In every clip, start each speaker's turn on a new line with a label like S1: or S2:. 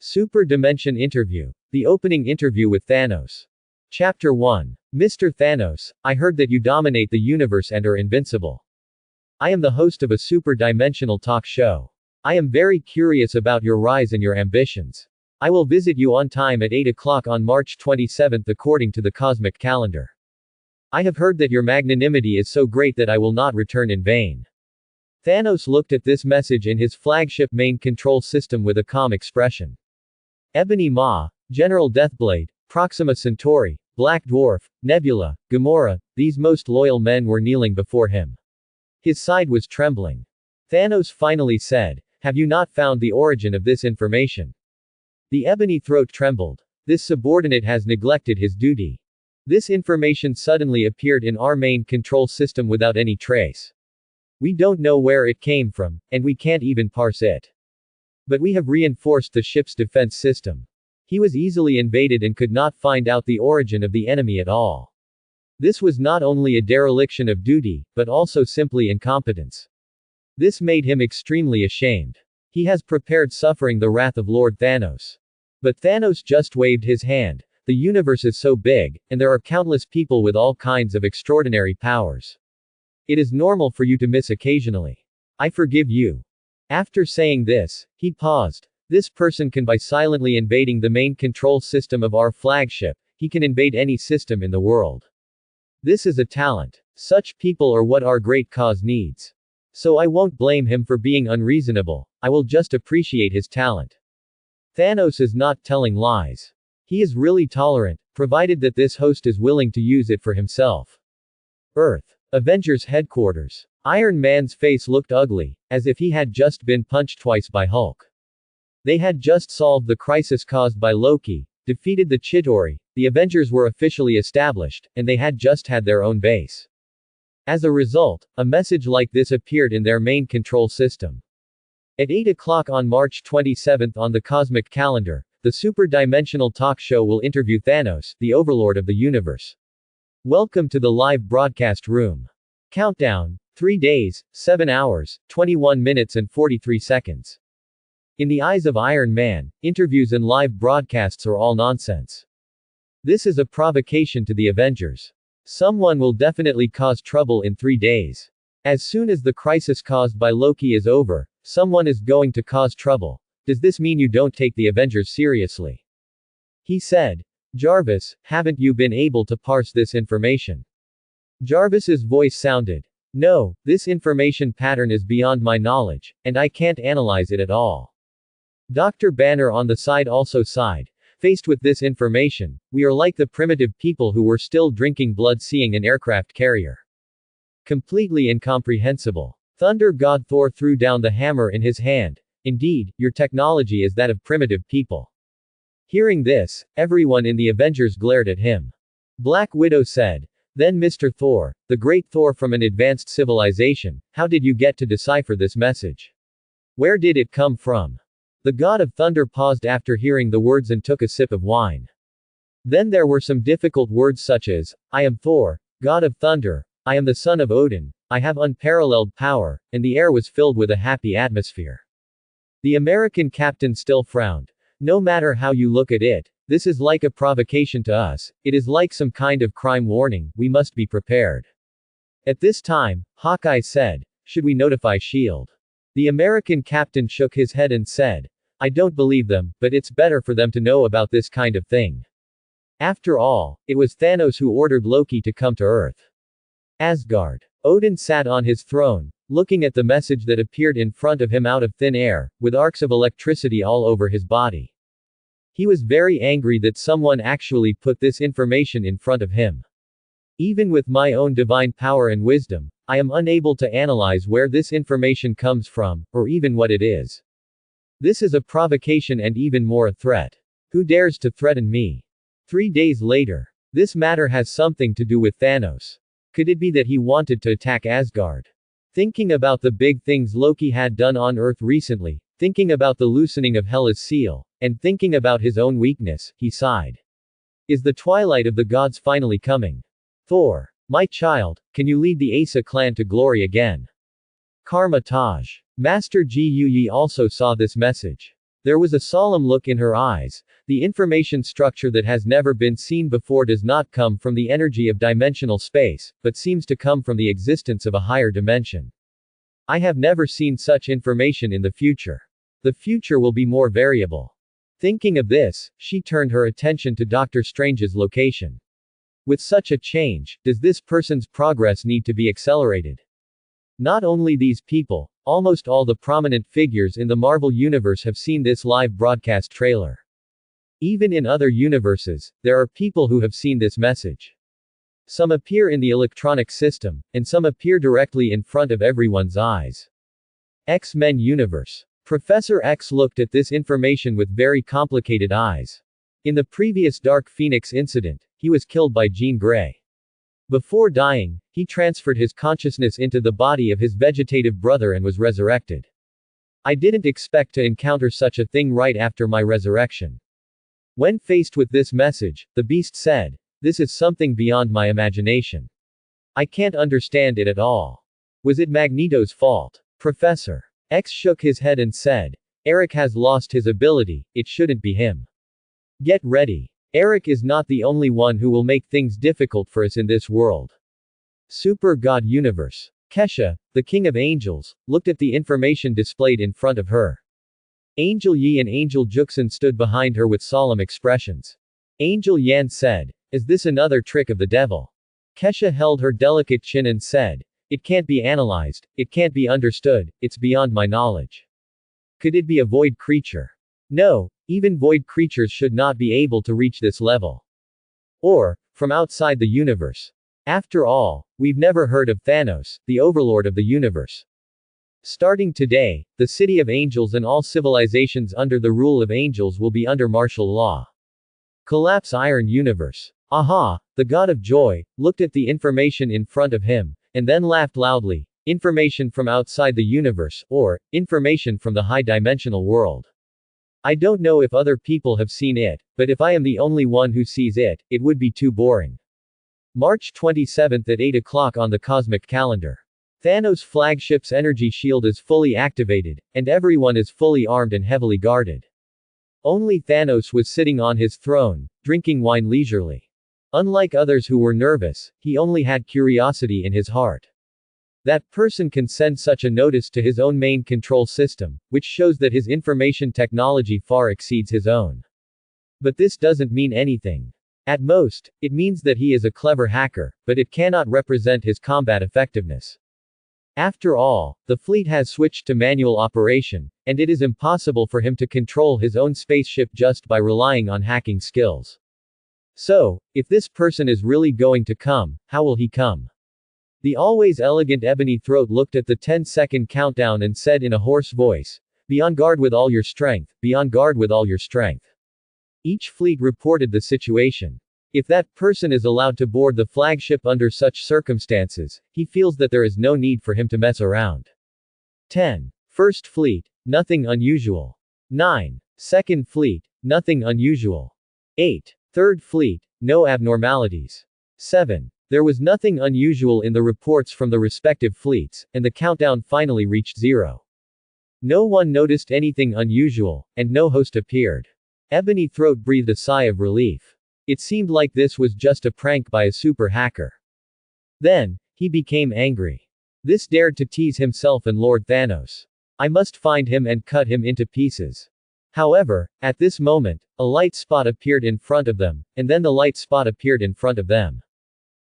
S1: Super Dimension Interview. The opening interview with Thanos. Chapter 1. Mr. Thanos, I heard that you dominate the universe and are invincible. I am the host of a super-dimensional talk show. I am very curious about your rise and your ambitions. I will visit you on time at 8 o'clock on March 27th according to the cosmic calendar. I have heard that your magnanimity is so great that I will not return in vain. Thanos looked at this message in his flagship main control system with a calm expression. Ebony Maw, General Deathblade, Proxima Centauri, Black Dwarf, Nebula, Gamora, these most loyal men were kneeling before him. His side was trembling. Thanos finally said, "Have you not found the origin of this information?" The ebony throat trembled. This subordinate has neglected his duty. This information suddenly appeared in our main control system without any trace. We don't know where it came from, and we can't even parse it. But we have reinforced the ship's defense system. He was easily invaded and could not find out the origin of the enemy at all. This was not only a dereliction of duty, but also simply incompetence. This made him extremely ashamed. He has prepared suffering the wrath of Lord Thanos. But Thanos just waved his hand. The universe is so big, and there are countless people with all kinds of extraordinary powers. It is normal for you to miss occasionally. I forgive you. After saying this, he paused. This person can by silently invading the main control system of our flagship, he can invade any system in the world. This is a talent. Such people are what our great cause needs. So I won't blame him for being unreasonable, I will just appreciate his talent. Thanos is not telling lies. He is really tolerant, provided that this host is willing to use it for himself. Earth. Avengers Headquarters. Iron Man's face looked ugly, as if he had just been punched twice by Hulk. They had just solved the crisis caused by Loki, defeated the Chitauri, the Avengers were officially established, and they had just had their own base. As a result, a message like this appeared in their main control system. At 8 o'clock on March 27th on the cosmic calendar, the super-dimensional talk show will interview Thanos, the overlord of the universe. Welcome to the live broadcast room. Countdown. 3 days, 7 hours, 21 minutes and 43 seconds. In the eyes of Iron Man, interviews and live broadcasts are all nonsense. This is a provocation to the Avengers. Someone will definitely cause trouble in 3 days. As soon as the crisis caused by Loki is over, someone is going to cause trouble. Does this mean you don't take the Avengers seriously? He said. Jarvis, haven't you been able to parse this information? Jarvis's voice sounded. No, this information pattern is beyond my knowledge, and I can't analyze it at all. Dr. Banner on the side also sighed. Faced with this information, we are like the primitive people who were still drinking blood seeing an aircraft carrier. Completely incomprehensible. Thunder God Thor threw down the hammer in his hand. Indeed, your technology is that of primitive people. Hearing this, everyone in the Avengers glared at him. Black Widow said. Then Mr. Thor, the great Thor from an advanced civilization, how did you get to decipher this message? Where did it come from? The god of thunder paused after hearing the words and took a sip of wine. Then there were some difficult words such as, I am Thor, god of thunder, I am the son of Odin, I have unparalleled power, and the air was filled with a happy atmosphere. The American captain still frowned. No matter how you look at it, this is like a provocation to us, it is like some kind of crime warning, we must be prepared. At this time, Hawkeye said, should we notify S.H.I.E.L.D.? The American captain shook his head and said, I don't believe them, but it's better for them to know about this kind of thing. After all, it was Thanos who ordered Loki to come to Earth. Asgard. Odin sat on his throne, looking at the message that appeared in front of him out of thin air, with arcs of electricity all over his body. He was very angry that someone actually put this information in front of him. Even with my own divine power and wisdom, I am unable to analyze where this information comes from, or even what it is. This is a provocation and even more a threat. Who dares to threaten me? 3 days later. This matter has something to do with Thanos. Could it be that he wanted to attack Asgard? Thinking about the big things Loki had done on Earth recently, thinking about the loosening of Hela's seal, and thinking about his own weakness, he sighed. Is the twilight of the gods finally coming? Thor, my child, can you lead the Asa clan to glory again? Karma Taj. Master Ji Yuyi also saw this message. There was a solemn look in her eyes. The information structure that has never been seen before does not come from the energy of dimensional space, but seems to come from the existence of a higher dimension. I have never seen such information in the future. The future will be more variable. Thinking of this, she turned her attention to Doctor Strange's location. With such a change, does this person's progress need to be accelerated? Not only these people, almost all the prominent figures in the Marvel Universe have seen this live broadcast trailer. Even in other universes, there are people who have seen this message. Some appear in the electronic system, and some appear directly in front of everyone's eyes. X-Men Universe. Professor X looked at this information with very complicated eyes. In the previous Dark Phoenix incident, he was killed by Jean Grey. Before dying, he transferred his consciousness into the body of his vegetative brother and was resurrected. I didn't expect to encounter such a thing right after my resurrection. When faced with this message, the Beast said, "This is something beyond my imagination. I can't understand it at all. Was it Magneto's fault?" Professor X shook his head and said, "Eric has lost his ability, it shouldn't be him. Get ready. Eric is not the only one who will make things difficult for us in this world." Super God Universe. Kesha, the King of Angels, looked at the information displayed in front of her. Angel Yi and Angel Juxin stood behind her with solemn expressions. Angel Yan said, "Is this another trick of the devil?" Kesha held her delicate chin and said, "It can't be analyzed, it can't be understood, it's beyond my knowledge." Could it be a void creature? No, even void creatures should not be able to reach this level. Or, from outside the universe. After all, we've never heard of Thanos, the overlord of the universe. Starting today, the City of Angels and all civilizations under the rule of angels will be under martial law. Collapse Iron Universe. Aha, the God of Joy, looked at the information in front of him, and then laughed loudly. Information from outside the universe, or, information from the high-dimensional world. I don't know if other people have seen it, but if I am the only one who sees it, it would be too boring. March 27 at 8 o'clock on the cosmic calendar. Thanos' flagship's energy shield is fully activated, and everyone is fully armed and heavily guarded. Only Thanos was sitting on his throne, drinking wine leisurely. Unlike others who were nervous, he only had curiosity in his heart. That person can send such a notice to his own main control system, which shows that his information technology far exceeds his own. But this doesn't mean anything. At most, it means that he is a clever hacker, but it cannot represent his combat effectiveness. After all, the fleet has switched to manual operation, and it is impossible for him to control his own spaceship just by relying on hacking skills. So, if this person is really going to come, how will he come? The always elegant Ebony Throat looked at the 10-second countdown and said in a hoarse voice, "Be on guard with all your strength, be on guard with all your strength." Each fleet reported the situation. If that person is allowed to board the flagship under such circumstances, he feels that there is no need for him to mess around. 10. First Fleet, nothing unusual. 9. Second Fleet, nothing unusual. 8. Third Fleet, no abnormalities. 7. There was nothing unusual in the reports from the respective fleets, and the countdown finally reached 0. No one noticed anything unusual, and no host appeared. Ebony Throat breathed a sigh of relief. It seemed like this was just a prank by a super hacker. Then, he became angry. This dared to tease himself and Lord Thanos. I must find him and cut him into pieces. However, at this moment, a light spot appeared in front of them, and then the light spot appeared in front of them.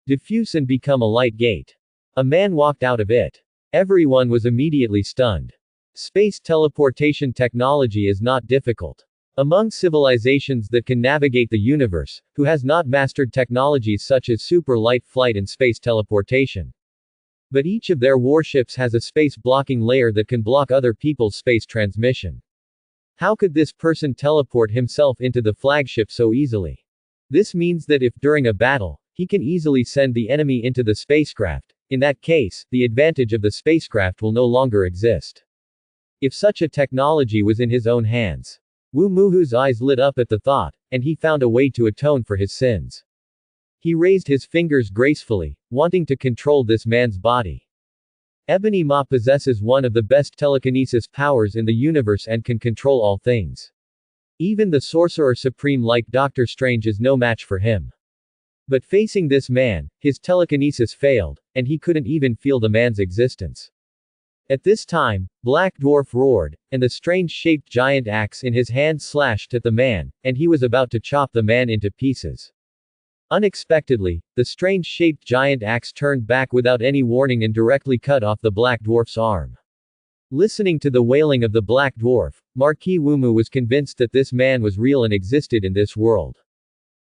S1: Diffuse and become a light gate. A man walked out of it. Everyone was immediately stunned. Space teleportation technology is not difficult. Among civilizations that can navigate the universe, who has not mastered technologies such as super light flight and space teleportation? But each of their warships has a space blocking layer that can block other people's space transmission. How could this person teleport himself into the flagship so easily? This means that if during a battle, he can easily send the enemy into the spacecraft, in that case, the advantage of the spacecraft will no longer exist. If such a technology was in his own hands. Wu Muhu's eyes lit up at the thought, and he found a way to atone for his sins. He raised his fingers gracefully, wanting to control this man's body. Ebony Ma possesses one of the best telekinesis powers in the universe and can control all things. Even the Sorcerer Supreme like Doctor Strange is no match for him. But facing this man, his telekinesis failed, and he couldn't even feel the man's existence. At this time, Black Dwarf roared, and the strange-shaped giant axe in his hand slashed at the man, and he was about to chop the man into pieces. Unexpectedly, the strange-shaped giant axe turned back without any warning and directly cut off the Black Dwarf's arm. Listening to the wailing of the Black Dwarf, Marquis Wumu was convinced that this man was real and existed in this world.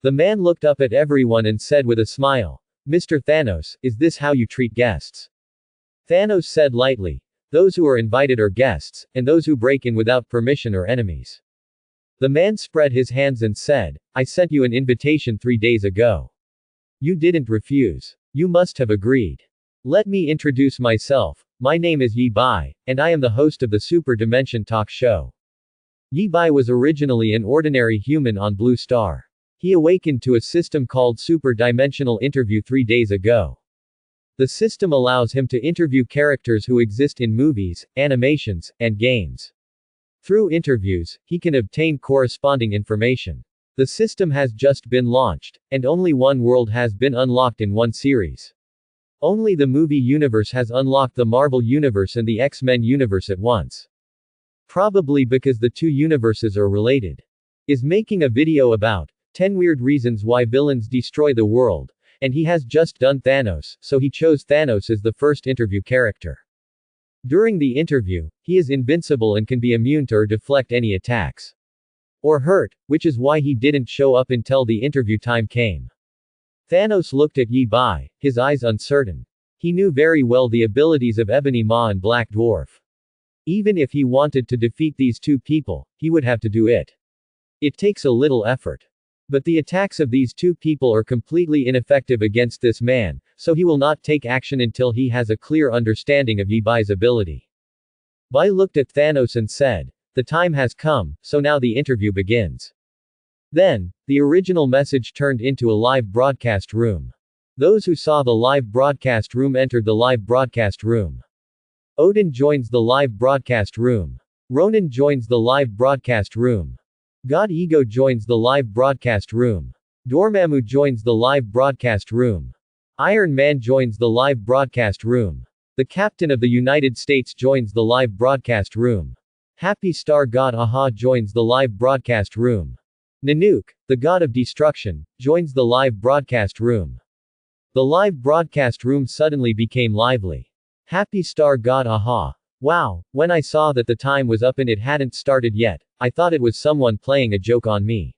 S1: The man looked up at everyone and said with a smile, "Mr. Thanos, is this how you treat guests?" Thanos said lightly, "Those who are invited are guests, and those who break in without permission are enemies." The man spread his hands and said, "I sent you an invitation 3 days ago. You didn't refuse. You must have agreed. Let me introduce myself. My name is Yi Bai, and I am the host of the Super Dimension Talk Show." Yi Bai was originally an ordinary human on Blue Star. He awakened to a system called Super Dimensional Interview 3 days ago. The system allows him to interview characters who exist in movies, animations, and games. Through interviews, he can obtain corresponding information. The system has just been launched, and only one world has been unlocked in one series. Only the movie universe has unlocked the Marvel universe and the X-Men universe at once. Probably because the two universes are related. Is making a video about 10 weird reasons why villains destroy the world, and he has just done Thanos, so he chose Thanos as the first interview character. During the interview, he is invincible and can be immune to or deflect any attacks or hurt, which is why he didn't show up until the interview time came. Thanos looked at Yi Bai, his eyes uncertain. He knew very well the abilities of Ebony Maw and Black Dwarf. Even if he wanted to defeat these two people, he would have to do it. It takes a little effort. But the attacks of these two people are completely ineffective against this man, so he will not take action until he has a clear understanding of Yi Bai's ability. Bai looked at Thanos and said, "The time has come, so now the interview begins." Then, the original message turned into a live broadcast room. Those who saw the live broadcast room entered the live broadcast room. Odin joins the live broadcast room. Ronan joins the live broadcast room. God Ego joins the live broadcast room. Dormammu joins the live broadcast room. Iron Man joins the live broadcast room. The Captain of the United States joins the live broadcast room. Happy Star God Aha joins the live broadcast room. Nanook, the God of Destruction, joins the live broadcast room. The live broadcast room suddenly became lively. Happy Star God Aha. Wow, when I saw that the time was up and it hadn't started yet, I thought it was someone playing a joke on me.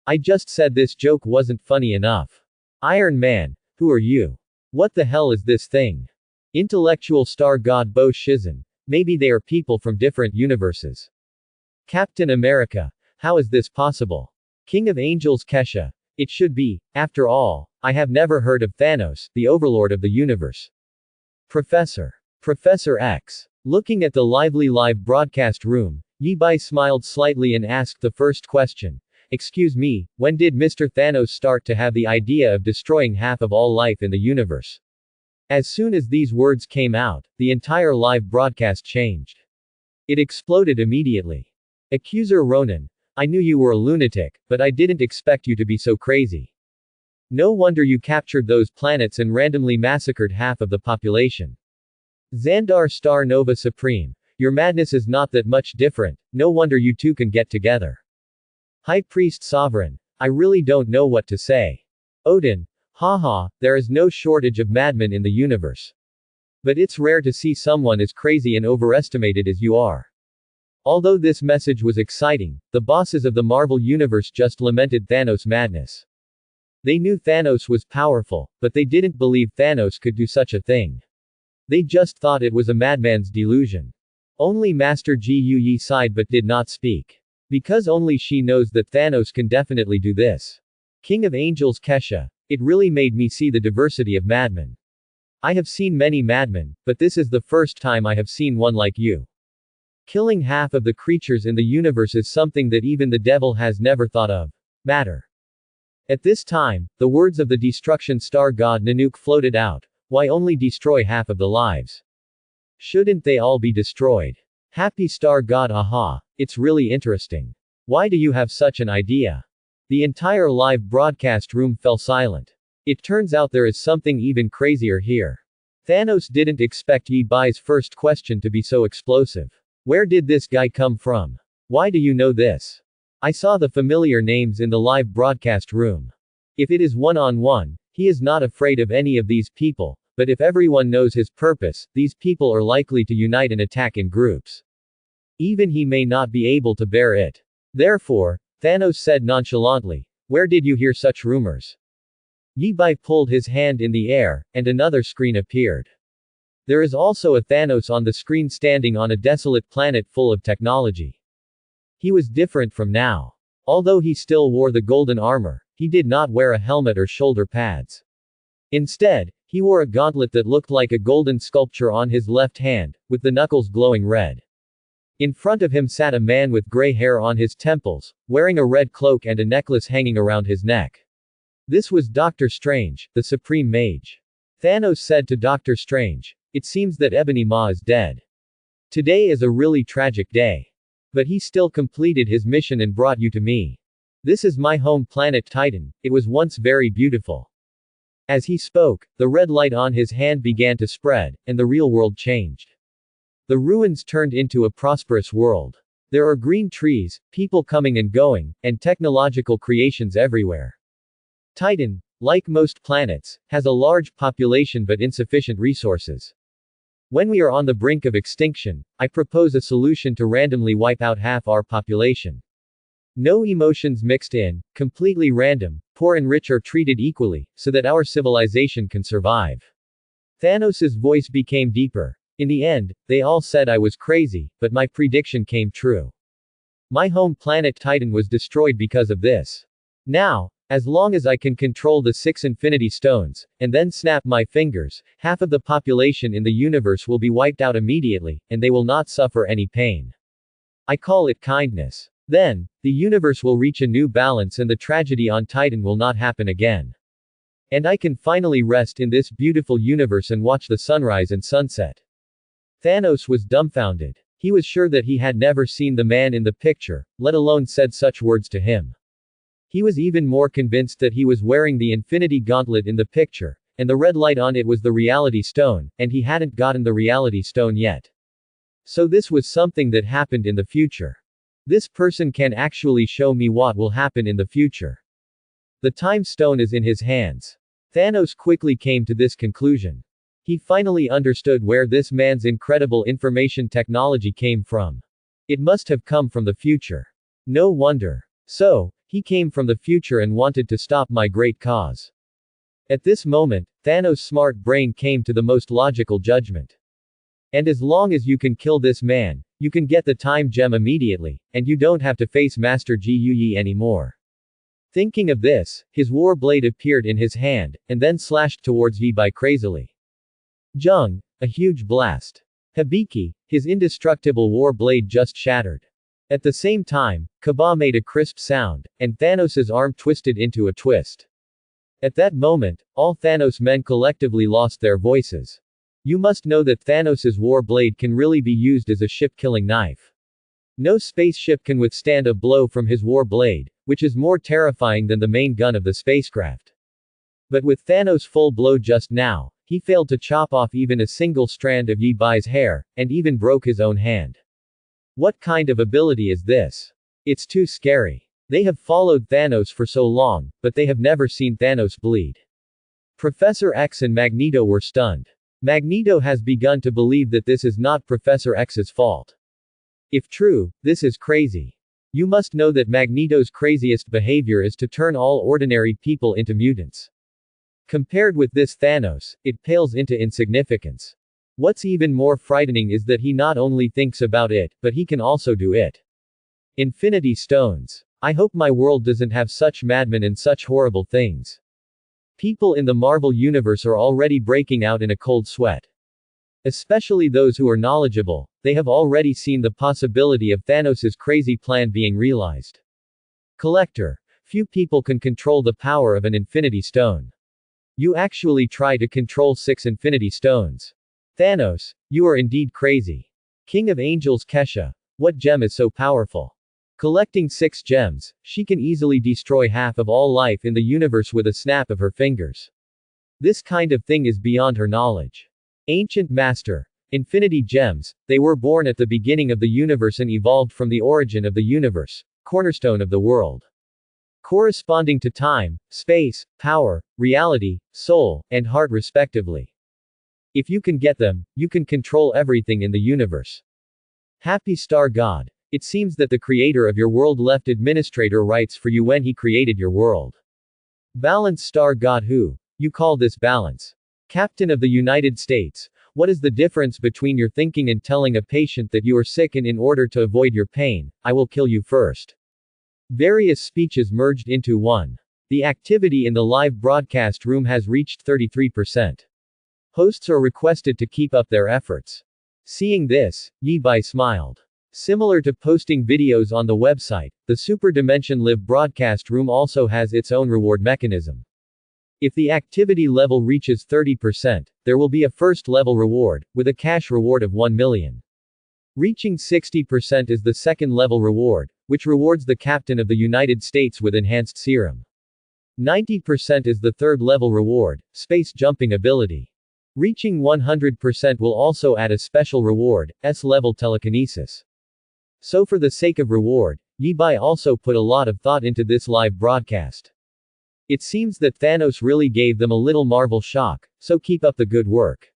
S1: I just said this joke wasn't funny enough. Iron Man, who are you? What the hell is this thing? Intellectual Star God Bo Shizen. Maybe they are people from different universes. Captain America. How is this possible? King of Angels Kesha. It should be. After all, I have never heard of Thanos, the overlord of the universe. Professor X. Looking at the lively live broadcast room, Yi Bai smiled slightly and asked the first question. "Excuse me, when did Mr. Thanos start to have the idea of destroying half of all life in the universe?" As soon as these words came out, the entire live broadcast changed. It exploded immediately. Accuser Ronan. I knew you were a lunatic, but I didn't expect you to be so crazy. No wonder you captured those planets and randomly massacred half of the population. Xandar Star Nova Supreme. Your madness is not that much different, no wonder you two can get together. High Priest Sovereign. I really don't know what to say. Odin. Haha, there is no shortage of madmen in the universe. But it's rare to see someone as crazy and overestimated as you are. Although this message was exciting, the bosses of the Marvel Universe just lamented Thanos' madness. They knew Thanos was powerful, but they didn't believe Thanos could do such a thing. They just thought it was a madman's delusion. Only Master Gu Yi sighed but did not speak. Because only she knows that Thanos can definitely do this. King of Angels Kesha. It really made me see the diversity of madmen. I have seen many madmen, but this is the first time I have seen one like you. Killing half of the creatures in the universe is something that even the devil has never thought of. Matter. At this time, the words of the destruction star god Nanook floated out. Why only destroy half of the lives? Shouldn't they all be destroyed? Happy Star God Aha. It's really interesting. Why do you have such an idea? The entire live broadcast room fell silent. It turns out there is something even crazier here. Thanos didn't expect Yi Bai's first question to be so explosive. Where did this guy come from? Why do you know this? I saw the familiar names in the live broadcast room. If it is one-on-one, he is not afraid of any of these people, but if everyone knows his purpose, these people are likely to unite and attack in groups. Even he may not be able to bear it. Therefore, Thanos said nonchalantly, where did you hear such rumors? Yi Bai pulled his hand in the air, and another screen appeared. There is also a Thanos on the screen standing on a desolate planet full of technology. He was different from now. Although he still wore the golden armor, he did not wear a helmet or shoulder pads. Instead, he wore a gauntlet that looked like a golden sculpture on his left hand, with the knuckles glowing red. In front of him sat a man with gray hair on his temples, wearing a red cloak and a necklace hanging around his neck. This was Doctor Strange, the Supreme Mage. Thanos said to Doctor Strange, it seems that Ebony Maw is dead. Today is a really tragic day. But he still completed his mission and brought you to me. This is my home planet Titan, it was once very beautiful. As he spoke, the red light on his hand began to spread, and the real world changed. The ruins turned into a prosperous world. There are green trees, people coming and going, and technological creations everywhere. Titan, like most planets, has a large population but insufficient resources. When we are on the brink of extinction, I propose a solution to randomly wipe out half our population. No emotions mixed in, completely random, poor and rich are treated equally, so that our civilization can survive. Thanos' voice became deeper. In the end, they all said I was crazy, but my prediction came true. My home planet Titan was destroyed because of this. Now, as long as I can control the 6 Infinity Stones, and then snap my fingers, half of the population in the universe will be wiped out immediately, and they will not suffer any pain. I call it kindness. Then, the universe will reach a new balance and the tragedy on Titan will not happen again. And I can finally rest in this beautiful universe and watch the sunrise and sunset. Thanos was dumbfounded. He was sure that he had never seen the man in the picture, let alone said such words to him. He was even more convinced that he was wearing the Infinity Gauntlet in the picture, and the red light on it was the Reality Stone, and he hadn't gotten the Reality Stone yet. So this was something that happened in the future. This person can actually show me what will happen in the future. The Time Stone is in his hands. Thanos quickly came to this conclusion. He finally understood where this man's incredible information technology came from. It must have come from the future. No wonder. So, he came from the future and wanted to stop my great cause. At this moment, Thanos' smart brain came to the most logical judgment. And as long as you can kill this man, you can get the time gem immediately, and you don't have to face Master Gu Yi anymore. Thinking of this, his war blade appeared in his hand, and then slashed towards Yi Bai crazily. Jung, a huge blast. Hibiki, his indestructible war blade just shattered. At the same time, Kaba made a crisp sound, and Thanos' arm twisted into a twist. At that moment, all Thanos men collectively lost their voices. You must know that Thanos' war blade can really be used as a ship-killing knife. No spaceship can withstand a blow from his war blade, which is more terrifying than the main gun of the spacecraft. But with Thanos' full blow just now, he failed to chop off even a single strand of Yi Bai's hair, and even broke his own hand. What kind of ability is this? It's too scary. They have followed Thanos for so long, but they have never seen Thanos bleed. Professor X and Magneto were stunned. Magneto has begun to believe that this is not Professor X's fault. If true, this is crazy. You must know that Magneto's craziest behavior is to turn all ordinary people into mutants. Compared with this Thanos, it pales into insignificance. What's even more frightening is that he not only thinks about it, but he can also do it. Infinity Stones. I hope my world doesn't have such madmen and such horrible things. People in the Marvel Universe are already breaking out in a cold sweat. Especially those who are knowledgeable, they have already seen the possibility of Thanos' crazy plan being realized. Collector. Few people can control the power of an Infinity Stone. You actually try to control 6 Infinity Stones. Thanos, you are indeed crazy. King of Angels Kesha. What gem is so powerful? Collecting 6 gems, she can easily destroy half of all life in the universe with a snap of her fingers. This kind of thing is beyond her knowledge. Ancient Master. Infinity gems, they were born at the beginning of the universe and evolved from the origin of the universe, cornerstone of the world. Corresponding to time, space, power, reality, soul, and heart respectively. If you can get them, you can control everything in the universe. Happy Star God. It seems that the creator of your world left administrator rights for you when he created your world. Balance Star God. Who? You call this balance? Captain of the United States. What is the difference between your thinking and telling a patient that you are sick and in order to avoid your pain, I will kill you first? Various speeches merged into one. The activity in the live broadcast room has reached 33%. Hosts are requested to keep up their efforts. Seeing this, Yi Bai smiled. Similar to posting videos on the website, the Super Dimension Live broadcast room also has its own reward mechanism. If the activity level reaches 30%, there will be a first level reward, with a cash reward of 1 million. Reaching 60% is the second level reward, which rewards the Captain of the United States with enhanced serum. 90% is the third level reward, space jumping ability. Reaching 100% will also add a special reward, S-level telekinesis. So for the sake of reward, Yi Bai also put a lot of thought into this live broadcast. It seems that Thanos really gave them a little Marvel shock, so keep up the good work.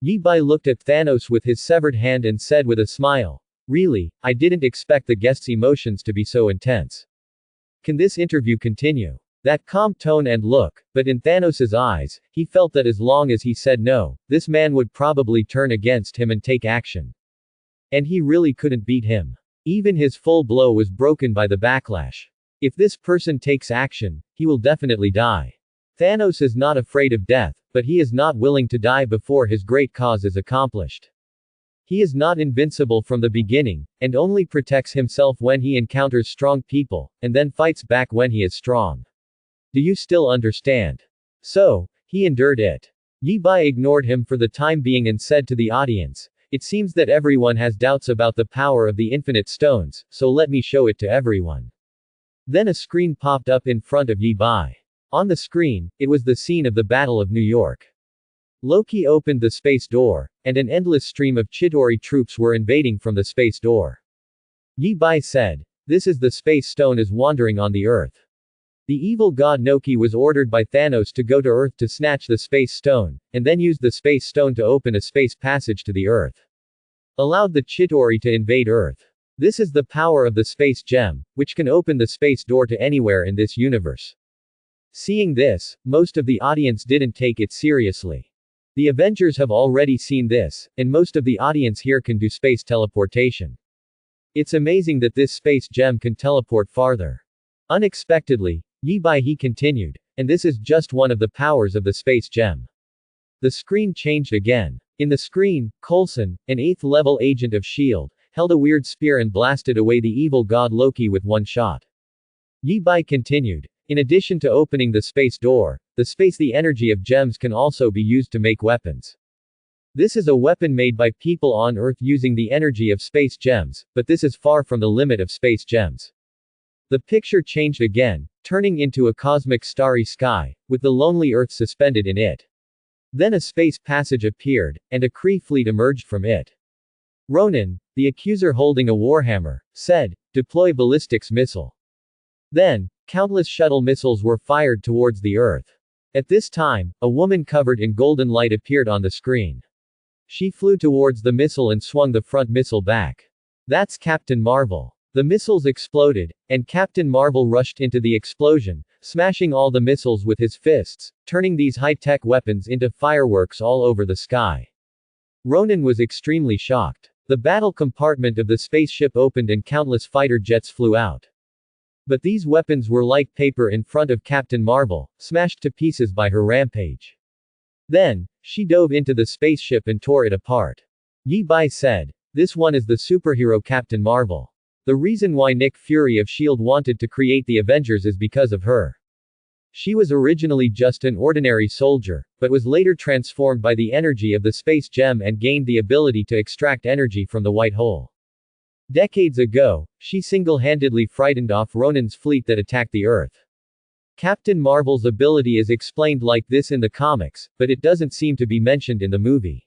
S1: Yi Bai looked at Thanos with his severed hand and said with a smile, really, I didn't expect the guest's emotions to be so intense. Can this interview continue? That calm tone and look, but in Thanos's eyes, he felt that as long as he said no, this man would probably turn against him and take action. And he really couldn't beat him. Even his full blow was broken by the backlash. If this person takes action, he will definitely die. Thanos is not afraid of death, but he is not willing to die before his great cause is accomplished. He is not invincible from the beginning, and only protects himself when he encounters strong people, and then fights back when he is strong. Do you still understand? So, he endured it. Yi Bai ignored him for the time being and said to the audience, it seems that everyone has doubts about the power of the infinite stones, so let me show it to everyone. Then a screen popped up in front of Yi Bai. On the screen, it was the scene of the Battle of New York. Loki opened the space door, and an endless stream of Chitauri troops were invading from the space door. Yi Bai said, this is the space stone is wandering on the earth. The evil god Loki was ordered by Thanos to go to Earth to snatch the space stone, and then use the space stone to open a space passage to the Earth. Allowed the Chitauri to invade Earth. This is the power of the space gem, which can open the space door to anywhere in this universe. Seeing this, most of the audience didn't take it seriously. The Avengers have already seen this, and most of the audience here can do space teleportation. It's amazing that this space gem can teleport farther. Unexpectedly, Yi Bai he continued, and this is just one of the powers of the space gem. The screen changed again. In the screen, Coulson, an 8th level agent of S.H.I.E.L.D., held a weird spear and blasted away the evil god Loki with one shot. Yi Bai continued, in addition to opening the space door, the energy of gems can also be used to make weapons. This is a weapon made by people on Earth using the energy of space gems, but this is far from the limit of space gems. The picture changed again, turning into a cosmic starry sky, with the lonely Earth suspended in it. Then a space passage appeared, and a Kree fleet emerged from it. Ronan, the accuser holding a warhammer, said, deploy ballistics missile. Then, countless shuttle missiles were fired towards the Earth. At this time, a woman covered in golden light appeared on the screen. She flew towards the missile and swung the front missile back. That's Captain Marvel. The missiles exploded, and Captain Marvel rushed into the explosion, smashing all the missiles with his fists, turning these high-tech weapons into fireworks all over the sky. Ronan was extremely shocked. The battle compartment of the spaceship opened and countless fighter jets flew out. But these weapons were like paper in front of Captain Marvel, smashed to pieces by her rampage. Then, she dove into the spaceship and tore it apart. Yi Bai said, this one is the superhero Captain Marvel. The reason why Nick Fury of S.H.I.E.L.D. wanted to create the Avengers is because of her. She was originally just an ordinary soldier, but was later transformed by the energy of the space gem and gained the ability to extract energy from the white hole. Decades ago, she single-handedly frightened off Ronan's fleet that attacked the Earth. Captain Marvel's ability is explained like this in the comics, but it doesn't seem to be mentioned in the movie.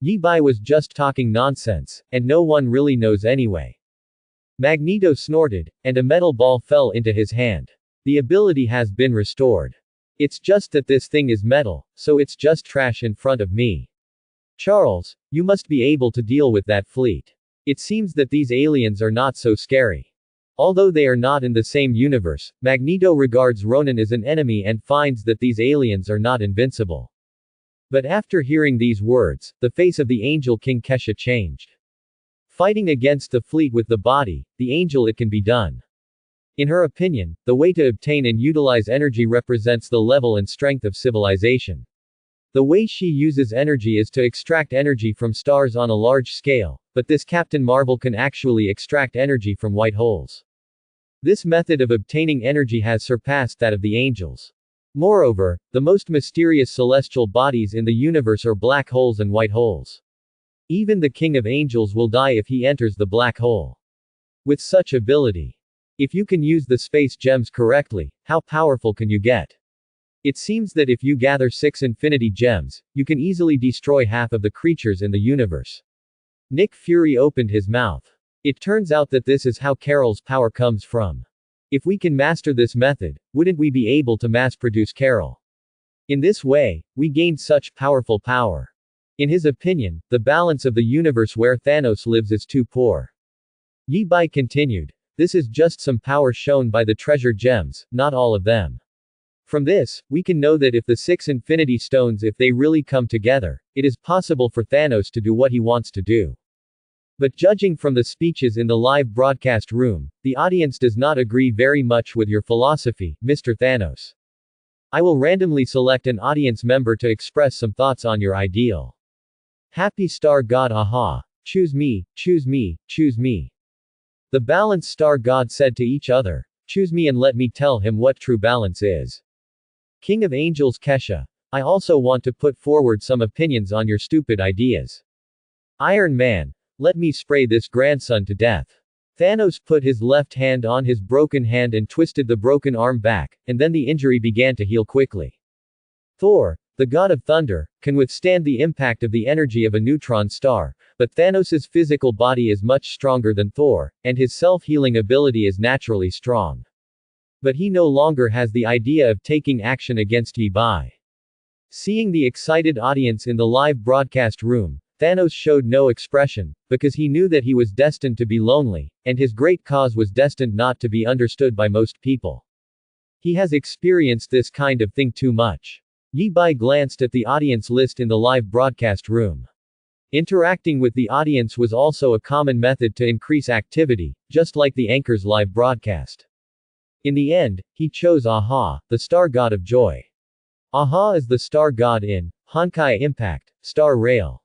S1: Yi Bai was just talking nonsense, and no one really knows anyway. Magneto snorted, and a metal ball fell into his hand. The ability has been restored. It's just that this thing is metal, so it's just trash in front of me. Charles, you must be able to deal with that fleet. It seems that these aliens are not so scary. Although they are not in the same universe, Magneto regards Ronan as an enemy and finds that these aliens are not invincible. But after hearing these words, the face of the Angel King Kesha changed. Fighting against the fleet with the body, the angel, it can be done. In her opinion, the way to obtain and utilize energy represents the level and strength of civilization. The way she uses energy is to extract energy from stars on a large scale, but this Captain Marvel can actually extract energy from white holes. This method of obtaining energy has surpassed that of the angels. Moreover, the most mysterious celestial bodies in the universe are black holes and white holes. Even the King of Angels will die if he enters the black hole. With such ability, if you can use the space gems correctly, how powerful can you get? It seems that if you gather 6 infinity gems, you can easily destroy half of the creatures in the universe. Nick Fury opened his mouth. It turns out that this is how Carol's power comes from. If we can master this method, wouldn't we be able to mass-produce Carol? In this way, we gained such powerful power. In his opinion, the balance of the universe where Thanos lives is too poor. Yi Bai continued. This is just some power shown by the treasure gems, not all of them. From this, we can know that if the 6 infinity stones, if they really come together, it is possible for Thanos to do what he wants to do. But judging from the speeches in the live broadcast room, the audience does not agree very much with your philosophy, Mr. Thanos. I will randomly select an audience member to express some thoughts on your ideal. Happy Star God, aha. Choose me, choose me, choose me. The balanced Star God said to each other, choose me and let me tell him what true balance is. King of Angels Kesha. I also want to put forward some opinions on your stupid ideas. Iron Man. Let me spray this grandson to death. Thanos put his left hand on his broken hand and twisted the broken arm back, and then the injury began to heal quickly. Thor, the god of thunder, can withstand the impact of the energy of a neutron star, but Thanos' physical body is much stronger than Thor, and his self-healing ability is naturally strong. But he no longer has the idea of taking action against Yi Bai. Seeing the excited audience in the live broadcast room, Thanos showed no expression, because he knew that he was destined to be lonely, and his great cause was destined not to be understood by most people. He has experienced this kind of thing too much. Yi Bai glanced at the audience list in the live broadcast room. Interacting with the audience was also a common method to increase activity, just like the anchor's live broadcast. In the end, he chose Aha, the star god of joy. Aha is the star god in Honkai Impact, Star Rail.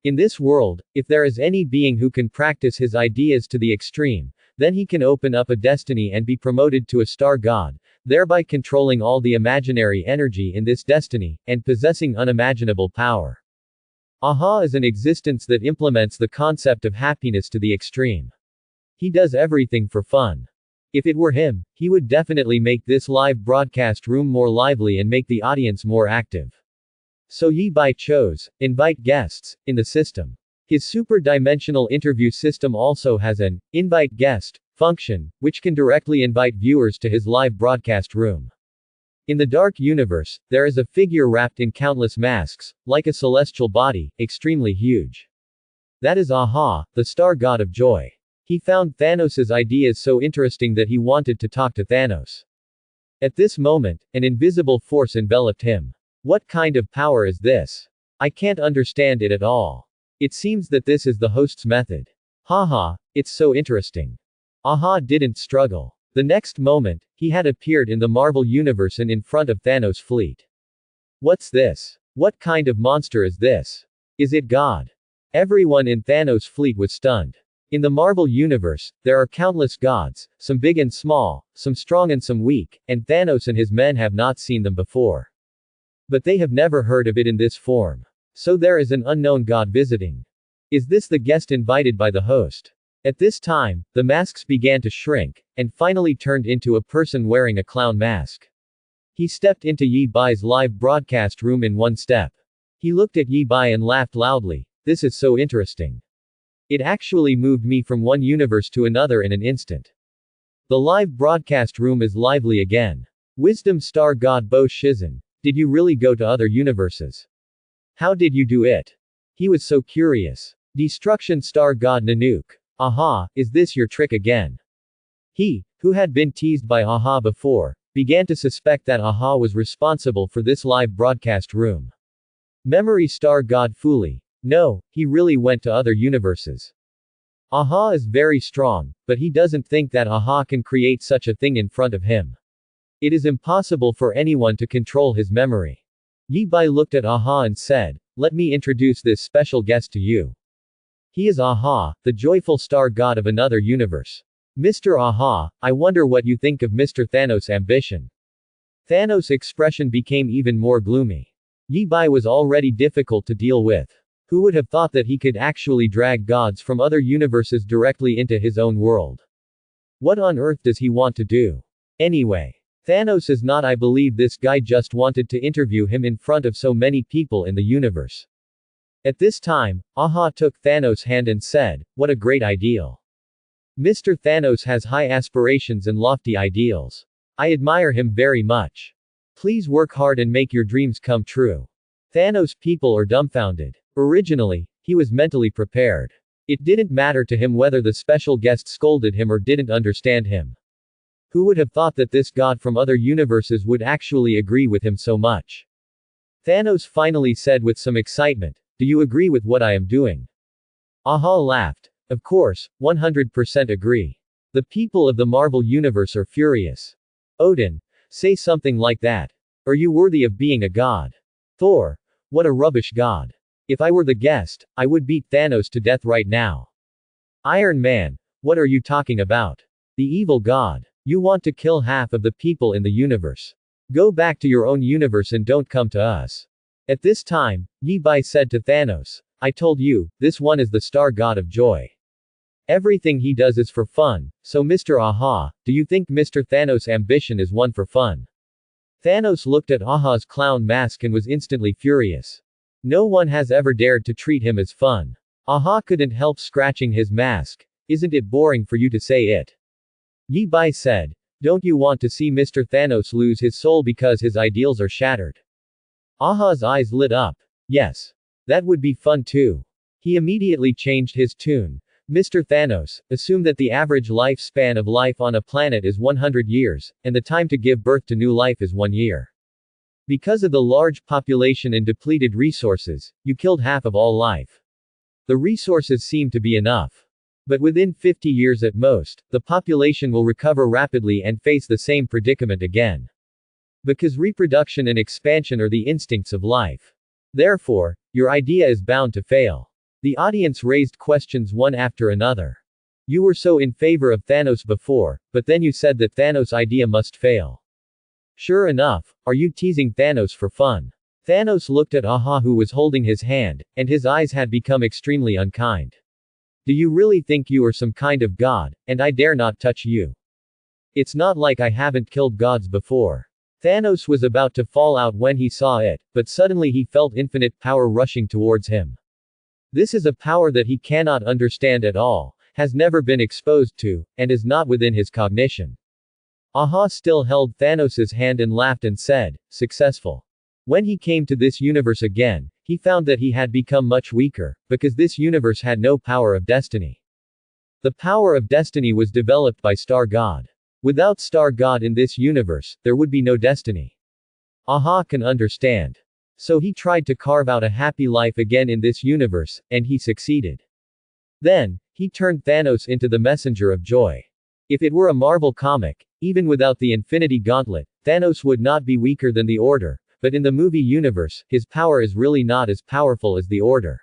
S1: In this world, if there is any being who can practice his ideas to the extreme, then he can open up a destiny and be promoted to a star god, thereby controlling all the imaginary energy in this destiny, and possessing unimaginable power. Aha is an existence that implements the concept of happiness to the extreme. He does everything for fun. If it were him, he would definitely make this live broadcast room more lively and make the audience more active. So Yi Bai chose, invite guests, in the system. His super-dimensional interview system also has an invite guest function, which can directly invite viewers to his live broadcast room. In the dark universe, there is a figure wrapped in countless masks, like a celestial body, extremely huge. That is Aha, the star god of joy. He found Thanos' ideas so interesting that he wanted to talk to Thanos. At this moment, an invisible force enveloped him. What kind of power is this? I can't understand it at all. It seems that this is the host's method. Haha, it's so interesting. Aha didn't struggle. The next moment, he had appeared in the Marvel Universe and in front of Thanos' fleet. What's this? What kind of monster is this? Is it God? Everyone in Thanos' fleet was stunned. In the Marvel Universe, there are countless gods, some big and small, some strong and some weak, and Thanos and his men have not seen them before. But they have never heard of it in this form. So there is an unknown god visiting. Is this the guest invited by the host? At this time, the masks began to shrink, and finally turned into a person wearing a clown mask. He stepped into Yi Bai's live broadcast room in one step. He looked at Yi Bai and laughed loudly. This is so interesting. It actually moved me from one universe to another in an instant. The live broadcast room is lively again. Wisdom Star God Bo Shizun. Did you really go to other universes? How did you do it? He was so curious. Destruction Star God Nanook. Aha, is this your trick again? He, who had been teased by Aha before, began to suspect that Aha was responsible for this live broadcast room. Memory Star God Fuli. No, he really went to other universes. Aha is very strong, but he doesn't think that Aha can create such a thing in front of him. It is impossible for anyone to control his memory. Yi Bai looked at Aha and said, "Let me introduce this special guest to you. He is Aha, the joyful star god of another universe. Mr. Aha, I wonder what you think of Mr. Thanos' ambition." Thanos' expression became even more gloomy. Yi Bai was already difficult to deal with. Who would have thought that he could actually drag gods from other universes directly into his own world? What on earth does he want to do? Anyway, Thanos is not. I believe this guy just wanted to interview him in front of so many people in the universe. At this time, Aha took Thanos' hand and said, "What a great ideal. Mr. Thanos has high aspirations and lofty ideals. I admire him very much. Please work hard and make your dreams come true." Thanos' people are dumbfounded. Originally, he was mentally prepared. It didn't matter to him whether the special guest scolded him or didn't understand him. Who would have thought that this god from other universes would actually agree with him so much? Thanos finally said with some excitement, "Do you agree with what I am doing?" Aha laughed. Of course, 100% agree. The people of the Marvel Universe are furious. Odin, say something like that. Are you worthy of being a god? Thor, what a rubbish god. If I were the guest, I would beat Thanos to death right now. Iron Man, what are you talking about? The evil god. You want to kill half of the people in the universe. Go back to your own universe and don't come to us. At this time, Yi Bai said to Thanos, "I told you, this one is the star god of joy. Everything he does is for fun, so Mr. Aha, do you think Mr. Thanos' ambition is one for fun?" Thanos looked at Aha's clown mask and was instantly furious. No one has ever dared to treat him as fun. Aha couldn't help scratching his mask. Isn't it boring for you to say it? Yi Bai said, "Don't you want to see Mr. Thanos lose his soul because his ideals are shattered?" Aha's eyes lit up. Yes. That would be fun too. He immediately changed his tune. "Mr. Thanos, assume that the average lifespan of life on a planet is 100 years, and the time to give birth to new life is 1 year. Because of the large population and depleted resources, you killed half of all life. The resources seem to be enough. But within 50 years at most, the population will recover rapidly and face the same predicament again. Because reproduction and expansion are the instincts of life. Therefore, your idea is bound to fail." The audience raised questions one after another. "You were so in favor of Thanos before, but then you said that Thanos' idea must fail. Sure enough, are you teasing Thanos for fun?" Thanos looked at Aha, who was holding his hand, and his eyes had become extremely unkind. "Do you really think you are some kind of god, and I dare not touch you? It's not like I haven't killed gods before." Thanos was about to fall out when he saw it, but suddenly he felt infinite power rushing towards him. This is a power that he cannot understand at all, has never been exposed to, and is not within his cognition. Aha still held Thanos' hand and laughed and said, "Successful." When he came to this universe again, he found that he had become much weaker, because this universe had no power of destiny. The power of destiny was developed by Star God. Without Star God in this universe, there would be no destiny. Aha can understand. So he tried to carve out a happy life again in this universe, and he succeeded. Then, he turned Thanos into the messenger of joy. If it were a Marvel comic, even without the Infinity Gauntlet, Thanos would not be weaker than the Order, but in the movie universe, his power is really not as powerful as the Order.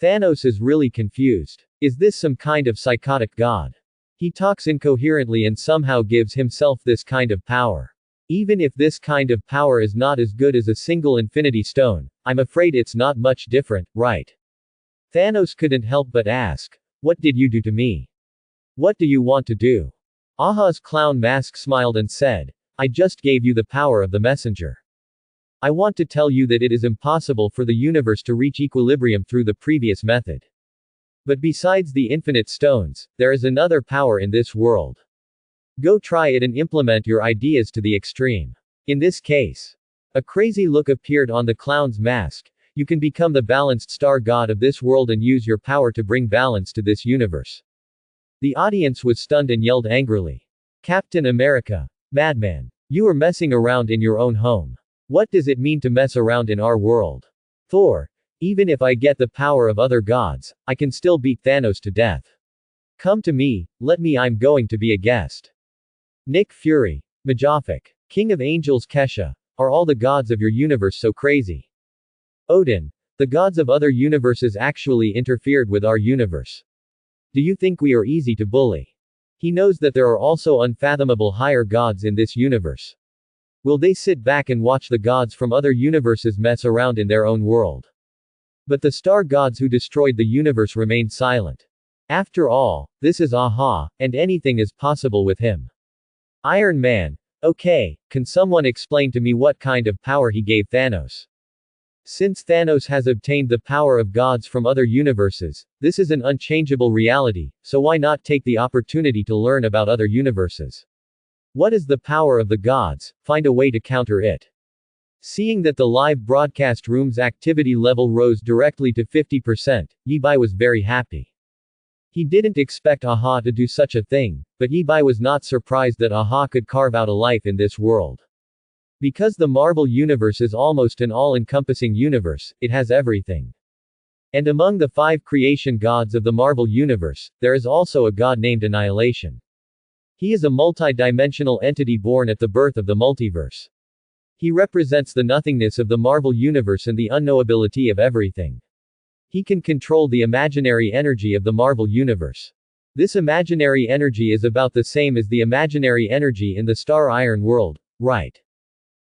S1: Thanos is really confused. Is this some kind of psychotic god? He talks incoherently and somehow gives himself this kind of power. Even if this kind of power is not as good as a single Infinity Stone, I'm afraid it's not much different, right? Thanos couldn't help but ask, What did you do to me? What do you want to do? Aha's clown mask smiled and said, I just gave you the power of the messenger. I want to tell you that it is impossible for the universe to reach equilibrium through the previous method. But besides the infinite stones, there is another power in this world. Go try it and implement your ideas to the extreme. In this case, a crazy look appeared on the clown's mask. You can become the balanced star god of this world and use your power to bring balance to this universe. The audience was stunned and yelled angrily. Captain America. Madman. You are messing around in your own home. What does it mean to mess around in our world? Thor. Even if I get the power of other gods, I can still beat Thanos to death. Come to me, I'm going to be a guest. Nick Fury. Majophic. King of Angels Kesha. Are all the gods of your universe so crazy? Odin. The gods of other universes actually interfered with our universe. Do you think we are easy to bully? He knows that there are also unfathomable higher gods in this universe. Will they sit back and watch the gods from other universes mess around in their own world? But the star gods who destroyed the universe remained silent. After all, this is Aha, and anything is possible with him. Iron Man. Okay, can someone explain to me what kind of power he gave Thanos? Since Thanos has obtained the power of gods from other universes, this is an unchangeable reality, so why not take the opportunity to learn about other universes? What is the power of the gods? Find a way to counter it. Seeing that the live broadcast room's activity level rose directly to 50%, Yi-Bai was very happy. He didn't expect Aha to do such a thing, but Yi-Bai was not surprised that Aha could carve out a life in this world. Because the Marvel Universe is almost an all-encompassing universe, it has everything. And among the 5 creation gods of the Marvel Universe, there is also a god named Annihilation. He is a multi-dimensional entity born at the birth of the multiverse. He represents the nothingness of the Marvel Universe and the unknowability of everything. He can control the imaginary energy of the Marvel Universe. This imaginary energy is about the same as the imaginary energy in the Star Iron world, right?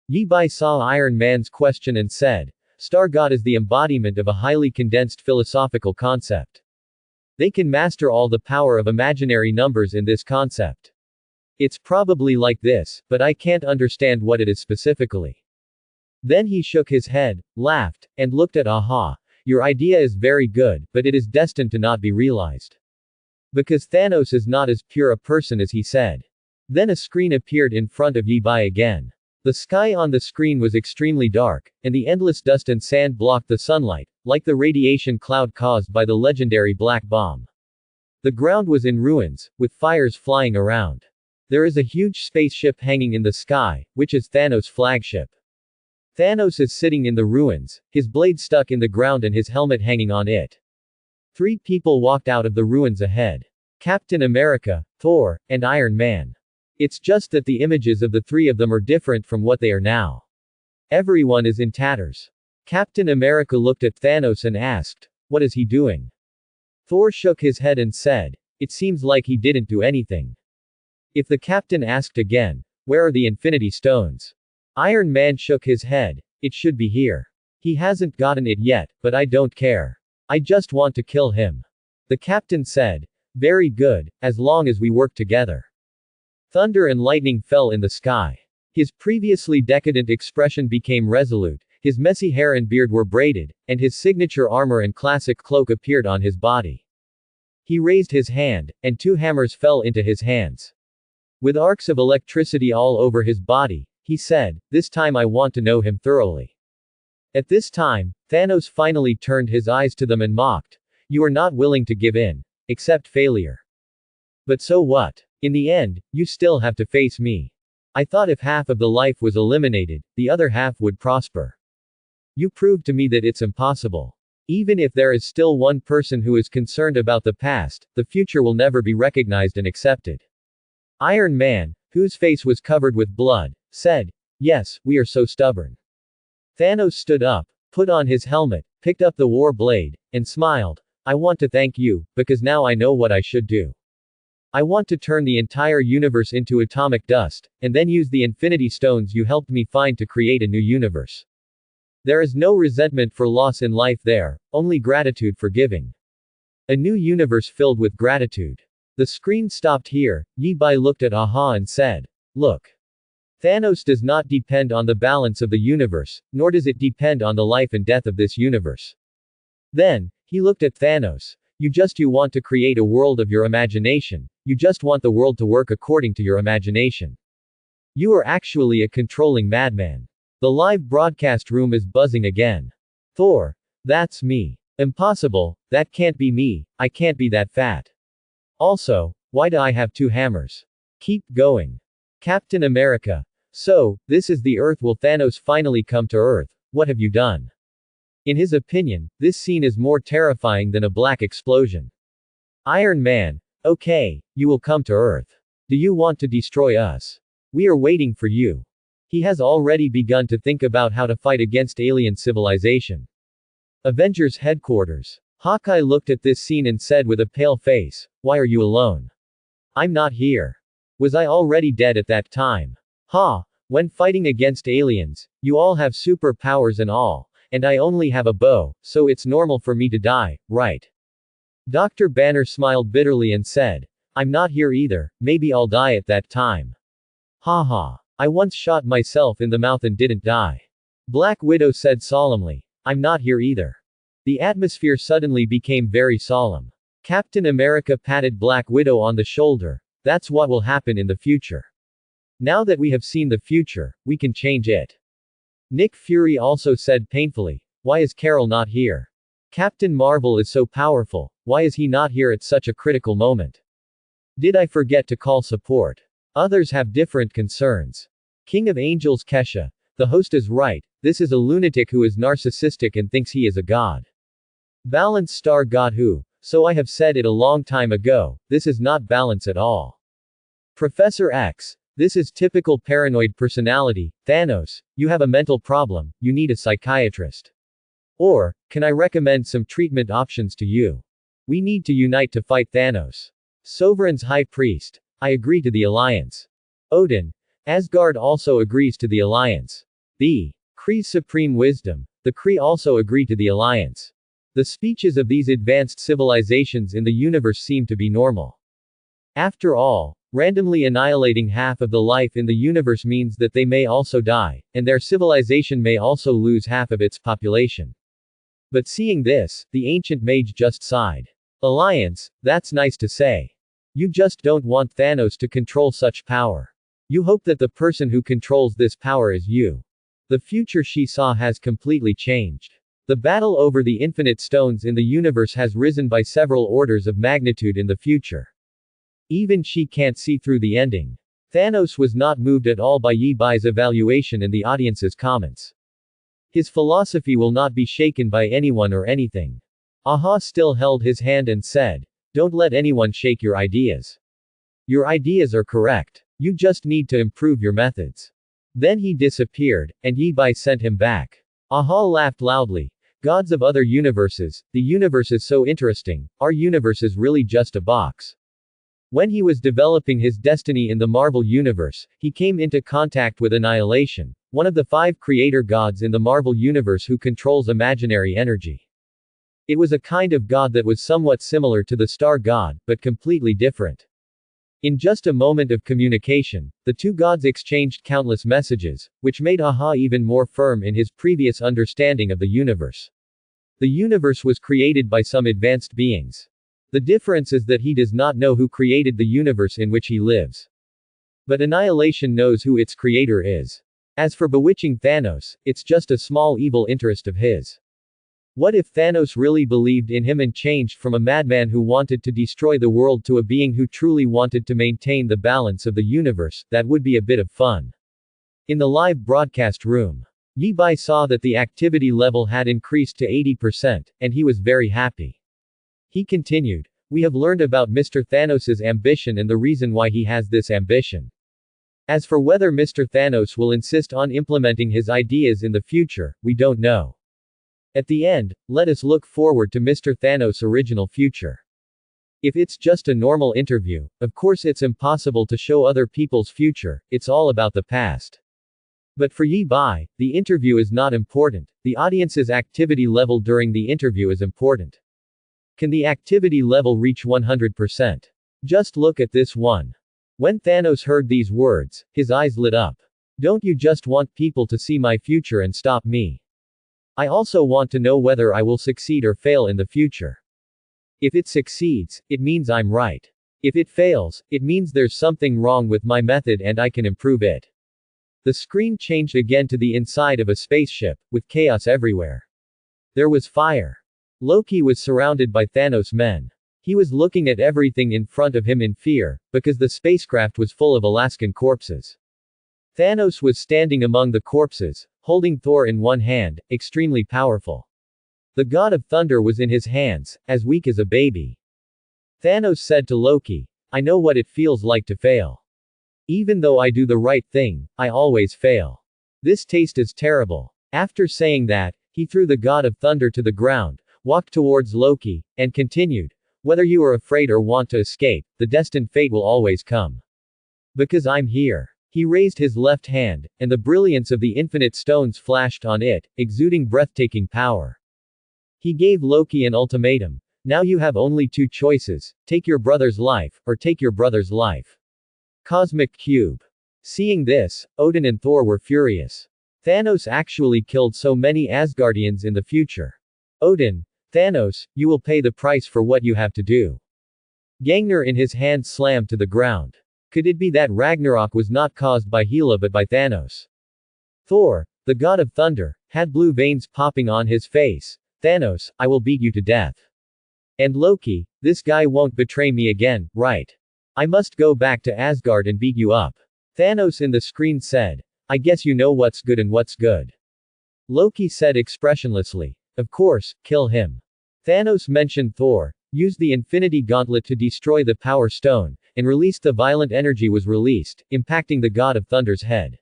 S1: Yi-Bai saw Iron Man's question and said, Star God is the embodiment of a highly condensed philosophical concept. They can master all the power of imaginary numbers in this concept. It's probably like this, but I can't understand what it is specifically. Then he shook his head, laughed, and looked at Aha. Your idea is very good, but it is destined to not be realized. Because Thanos is not as pure a person as he said. Then a screen appeared in front of Yi-Bai again. The sky on the screen was extremely dark, and the endless dust and sand blocked the sunlight, like the radiation cloud caused by the legendary Black Bomb. The ground was in ruins, with fires flying around. There is a huge spaceship hanging in the sky, which is Thanos' flagship. Thanos is sitting in the ruins, his blade stuck in the ground and his helmet hanging on it. 3 people walked out of the ruins ahead. Captain America, Thor, and Iron Man. It's just that the images of the 3 of them are different from what they are now. Everyone is in tatters. Captain America looked at Thanos and asked, what is he doing? Thor shook his head and said, it seems like he didn't do anything. If the captain asked again, where are the Infinity Stones? Iron Man shook his head, it should be here. He hasn't gotten it yet, but I don't care. I just want to kill him. The captain said, very good, as long as we work together. Thunder and lightning fell in the sky. His previously decadent expression became resolute, his messy hair and beard were braided, and his signature armor and classic cloak appeared on his body. He raised his hand, and 2 hammers fell into his hands. With arcs of electricity all over his body, he said, this time I want to know him thoroughly. At this time, Thanos finally turned his eyes to them and mocked, you are not willing to give in. Accept failure. But so what? In the end, you still have to face me. I thought if half of the life was eliminated, the other half would prosper. You proved to me that it's impossible. Even if there is still one person who is concerned about the past, the future will never be recognized and accepted. Iron Man, whose face was covered with blood, said, yes, we are so stubborn. Thanos stood up, put on his helmet, picked up the war blade, and smiled. I want to thank you, because now I know what I should do. I want to turn the entire universe into atomic dust, and then use the Infinity Stones you helped me find to create a new universe. There is no resentment for loss in life there, only gratitude for giving. A new universe filled with gratitude. The screen stopped here. Yi Bai looked at Aha and said, "Look. Thanos does not depend on the balance of the universe, nor does it depend on the life and death of this universe." Then, he looked at Thanos. You want to create a world of your imagination. You just want the world to work according to your imagination. You are actually a controlling madman. The live broadcast room is buzzing again. Thor. That's me. Impossible, that can't be me, I can't be that fat. Also, why do I have 2 hammers? Keep going. Captain America. So, this is the Earth. Will Thanos finally come to Earth? What have you done? In his opinion, this scene is more terrifying than a black explosion. Iron Man. Okay, you will come to Earth. Do you want to destroy us? We are waiting for you. He has already begun to think about how to fight against alien civilization. Avengers headquarters. Hawkeye looked at this scene and said with a pale face, "Why are you alone? I'm not here. Was I already dead at that time? When fighting against aliens, you all have superpowers and all, and I only have a bow, so it's normal for me to die, right?" Dr. Banner smiled bitterly and said, "I'm not here either, maybe I'll die at that time. I once shot myself in the mouth and didn't die." Black Widow said solemnly, "I'm not here either." The atmosphere suddenly became very solemn. Captain America patted Black Widow on the shoulder. That's what will happen in the future. Now that we have seen the future, we can change it. Nick Fury also said painfully, "Why is Carol not here? Captain Marvel is so powerful, why is he not here at such a critical moment? Did I forget to call support? Others have different concerns." King of Angels Kesha. The host is right, this is a lunatic who is narcissistic and thinks he is a god. Balance star god who? So I have said it a long time ago, this is not balance at all. Professor X. This is typical paranoid personality. Thanos, you have a mental problem, you need a psychiatrist. Or, can I recommend some treatment options to you? We need to unite to fight Thanos. Sovereign's High Priest. I agree to the alliance. Odin. Asgard also agrees to the alliance. The Kree's Supreme Wisdom. The Kree also agree to the alliance. The speeches of these advanced civilizations in the universe seem to be normal. After all, randomly annihilating half of the life in the universe means that they may also die, and their civilization may also lose half of its population. But seeing this, the ancient mage just sighed. Alliance, that's nice to say. You just don't want Thanos to control such power. You hope that the person who controls this power is you. The future she saw has completely changed. The battle over the infinite stones in the universe has risen by several orders of magnitude in the future. Even she can't see through the ending. Thanos was not moved at all by Yi Bai's evaluation and the audience's comments. His philosophy will not be shaken by anyone or anything. Aha still held his hand and said, "Don't let anyone shake your ideas. Your ideas are correct. You just need to improve your methods." Then he disappeared, and Yi Bai sent him back. Aha laughed loudly. Gods of other universes, the universe is so interesting, our universe is really just a box. When he was developing his destiny in the Marvel Universe, he came into contact with Annihilation, one of the 5 creator gods in the Marvel Universe who controls imaginary energy. It was a kind of god that was somewhat similar to the Star God, but completely different. In just a moment of communication, the 2 gods exchanged countless messages, which made Aha even more firm in his previous understanding of the universe. The universe was created by some advanced beings. The difference is that he does not know who created the universe in which he lives. But Annihilation knows who its creator is. As for bewitching Thanos, it's just a small evil interest of his. What if Thanos really believed in him and changed from a madman who wanted to destroy the world to a being who truly wanted to maintain the balance of the universe? That would be a bit of fun. In the live broadcast room, Yi Bai saw that the activity level had increased to 80%, and he was very happy. He continued, "We have learned about Mr. Thanos' ambition and the reason why he has this ambition. As for whether Mr. Thanos will insist on implementing his ideas in the future, we don't know. At the end, let us look forward to Mr. Thanos' original future. If it's just a normal interview, of course it's impossible to show other people's future, it's all about the past. But for Yi Bai, the interview is not important, the audience's activity level during the interview is important. Can the activity level reach 100%? Just look at this one. When Thanos heard these words, his eyes lit up. Don't you just want people to see my future and stop me? I also want to know whether I will succeed or fail in the future. If it succeeds, it means I'm right. If it fails, it means there's something wrong with my method and I can improve it. The screen changed again to the inside of a spaceship, with chaos everywhere. There was fire. Loki was surrounded by Thanos' men. He was looking at everything in front of him in fear, because the spacecraft was full of Alaskan corpses. Thanos was standing among the corpses, holding Thor in one hand, extremely powerful. The god of thunder was in his hands, as weak as a baby. Thanos said to Loki, I know what it feels like to fail. Even though I do the right thing, I always fail. This taste is terrible. After saying that, he threw the god of thunder to the ground, walked towards Loki, and continued, whether you are afraid or want to escape, the destined fate will always come. Because I'm here. He raised his left hand, and the brilliance of the infinite stones flashed on it, exuding breathtaking power. He gave Loki an ultimatum. Now you have only two choices, take your brother's life, or take your brother's life. Cosmic Cube. Seeing this, Odin and Thor were furious. Thanos actually killed so many Asgardians in the future. Odin, Thanos, you will pay the price for what you have to do. Gungnir in his hand slammed to the ground. Could it be that Ragnarok was not caused by Hela but by Thanos? Thor, the god of thunder, had blue veins popping on his face. Thanos, I will beat you to death. And Loki, this guy won't betray me again, right? I must go back to Asgard and beat you up. Thanos in the screen said, I guess you know what's good and what's good. Loki said expressionlessly, of course, kill him. Thanos mentioned Thor, used the Infinity Gauntlet to destroy the Power Stone, and released the violent energy was released, impacting the God of Thunder's head.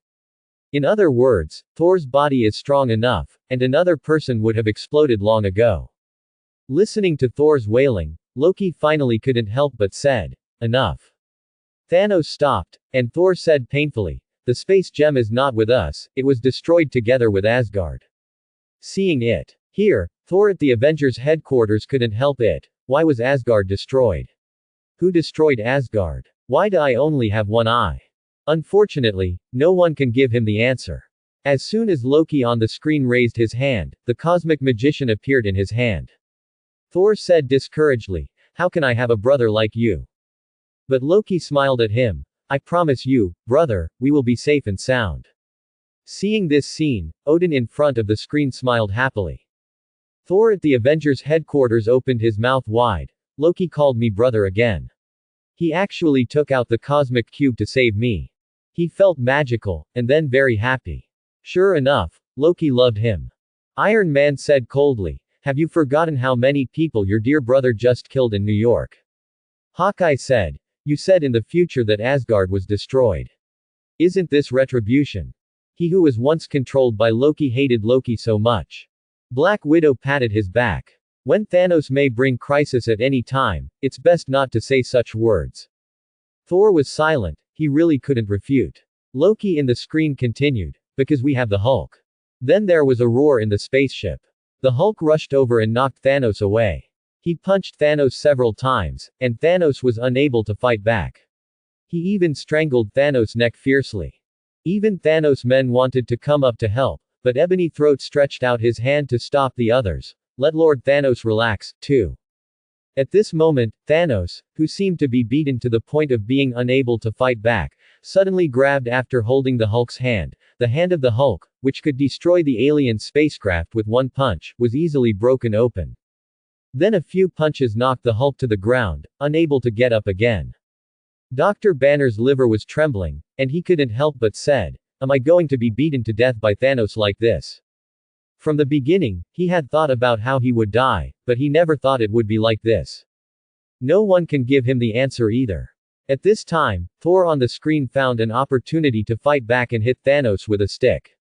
S1: In other words, Thor's body is strong enough, and another person would have exploded long ago. Listening to Thor's wailing, Loki finally couldn't help but said, enough. Thanos stopped, and Thor said painfully, the space gem is not with us, it was destroyed together with Asgard. Seeing it. Here, Thor at the Avengers headquarters couldn't help it. Why was Asgard destroyed? Who destroyed Asgard? Why do I only have one eye? Unfortunately, no one can give him the answer. As soon as Loki on the screen raised his hand, the cosmic magician appeared in his hand. Thor said discouragedly, how can I have a brother like you? But Loki smiled at him. I promise you, brother, we will be safe and sound. Seeing this scene, Odin in front of the screen smiled happily. Thor at the Avengers headquarters opened his mouth wide. Loki called me brother again. He actually took out the cosmic cube to save me. He felt magical, and then very happy. Sure enough, Loki loved him. Iron Man said coldly, have you forgotten how many people your dear brother just killed in New York? Hawkeye said, you said in the future that Asgard was destroyed. Isn't this retribution? He who was once controlled by Loki hated Loki so much. Black Widow patted his back. When Thanos may bring crisis at any time, it's best not to say such words. Thor was silent, he really couldn't refute. Loki in the screen continued, because we have the Hulk. Then there was a roar in the spaceship. The Hulk rushed over and knocked Thanos away. He punched Thanos several times, and Thanos was unable to fight back. He even strangled Thanos' neck fiercely. Even Thanos' men wanted to come up to help, but Ebony Throat stretched out his hand to stop the others. Let Lord Thanos relax, too. At this moment, Thanos, who seemed to be beaten to the point of being unable to fight back, suddenly grabbed after holding the Hulk's hand. The hand of the Hulk, which could destroy the alien spacecraft with one punch, was easily broken open. Then a few punches knocked the Hulk to the ground, unable to get up again. Dr. Banner's liver was trembling, and he couldn't help but said, am I going to be beaten to death by Thanos like this? From the beginning, he had thought about how he would die, but he never thought it would be like this. No one can give him the answer either. At this time, Thor on the screen found an opportunity to fight back and hit Thanos with a stick.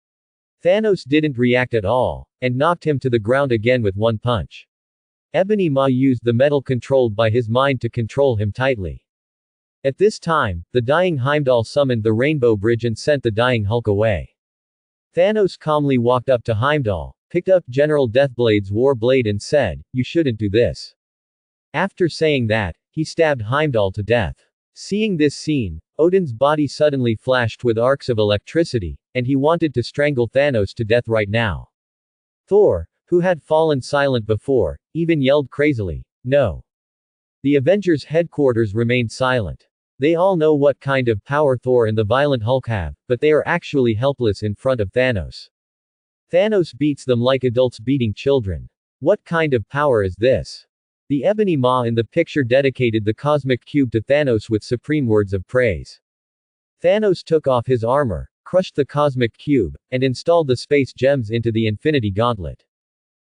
S1: Thanos didn't react at all, and knocked him to the ground again with one punch. Ebony Maw used the metal controlled by his mind to control him tightly. At this time, the dying Heimdall summoned the Rainbow Bridge and sent the dying Hulk away. Thanos calmly walked up to Heimdall, picked up General Deathblade's war blade and said, you shouldn't do this. After saying that, he stabbed Heimdall to death. Seeing this scene, Odin's body suddenly flashed with arcs of electricity, and he wanted to strangle Thanos to death right now. Thor, who had fallen silent before, even yelled crazily, "No!" The Avengers' headquarters remained silent. They all know what kind of power Thor and the Violent Hulk have, but they are actually helpless in front of Thanos. Thanos beats them like adults beating children. What kind of power is this? The Ebony Maw in the picture dedicated the cosmic cube to Thanos with supreme words of praise. Thanos took off his armor, crushed the cosmic cube, and installed the space gems into the Infinity Gauntlet.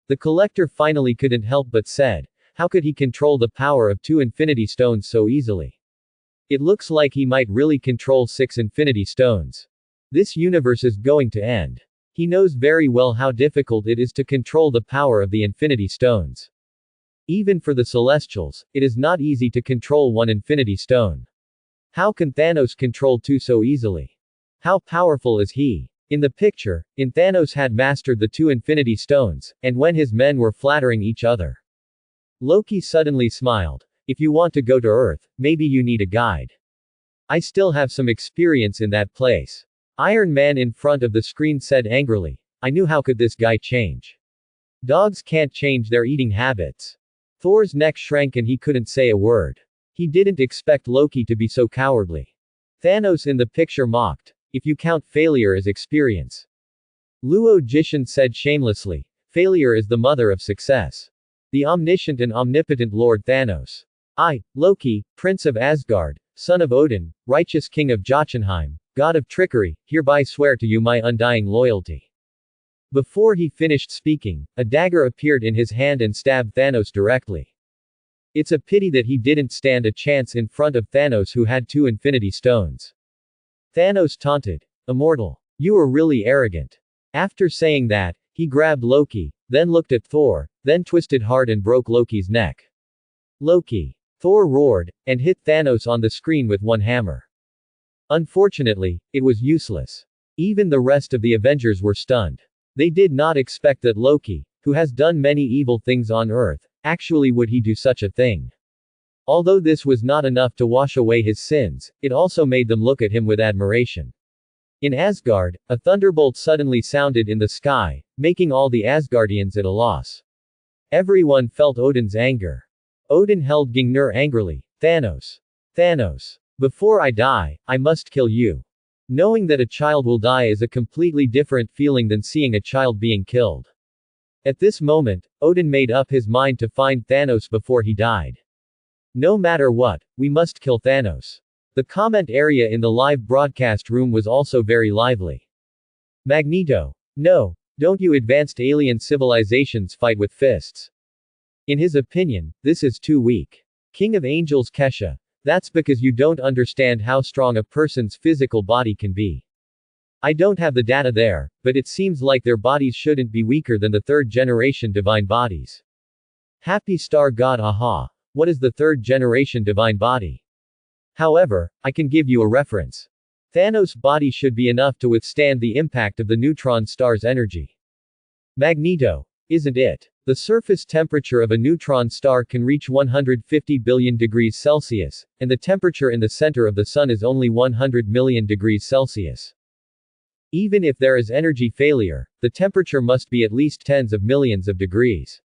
S1: The Collector finally couldn't help but said, how could he control the power of 2 Infinity Stones so easily? It looks like he might really control 6 Infinity Stones. This universe is going to end. He knows very well how difficult it is to control the power of the Infinity Stones. Even for the Celestials, it is not easy to control 1 Infinity Stone. How can Thanos control 2 so easily? How powerful is he? In the picture, Thanos had mastered the 2 Infinity Stones, and when his men were flattering each other. Loki suddenly smiled. If you want to go to Earth, maybe you need a guide. I still have some experience in that place. Iron Man in front of the screen said angrily, I knew how could this guy change. Dogs can't change their eating habits. Thor's neck shrank and he couldn't say a word. He didn't expect Loki to be so cowardly. Thanos in the picture mocked, if you count failure as experience. Luo Jishin said shamelessly, failure is the mother of success. The omniscient and omnipotent Lord Thanos. I, Loki, Prince of Asgard, son of Odin, righteous king of Jotunheim, god of trickery, hereby swear to you my undying loyalty. Before he finished speaking, a dagger appeared in his hand and stabbed Thanos directly. It's a pity that he didn't stand a chance in front of Thanos who had 2 Infinity Stones. Thanos taunted, immortal. You are really arrogant. After saying that, he grabbed Loki, then looked at Thor, then twisted hard and broke Loki's neck. Loki. Thor roared, and hit Thanos on the screen with one hammer. Unfortunately, it was useless. Even the rest of the Avengers were stunned. They did not expect that Loki, who has done many evil things on Earth, actually would he do such a thing. Although this was not enough to wash away his sins, it also made them look at him with admiration. In Asgard, a thunderbolt suddenly sounded in the sky, making all the Asgardians at a loss. Everyone felt Odin's anger. Odin held Gungnir angrily. Thanos. Thanos. Before I die, I must kill you. Knowing that a child will die is a completely different feeling than seeing a child being killed. At this moment, Odin made up his mind to find Thanos before he died. No matter what, we must kill Thanos. The comment area in the live broadcast room was also very lively. Magneto. No, don't you advanced alien civilizations fight with fists. In his opinion, this is too weak. King of Angels Kesha. That's because you don't understand how strong a person's physical body can be. I don't have the data there, but it seems like their bodies shouldn't be weaker than the 3rd generation divine bodies. Happy Star God. Aha. What is the 3rd generation divine body? However, I can give you a reference. Thanos' body should be enough to withstand the impact of the neutron star's energy. Magneto. Isn't it? The surface temperature of a neutron star can reach 150 billion degrees Celsius, and the temperature in the center of the sun is only 100 million degrees Celsius. Even if there is energy failure, the temperature must be at least tens of millions of degrees.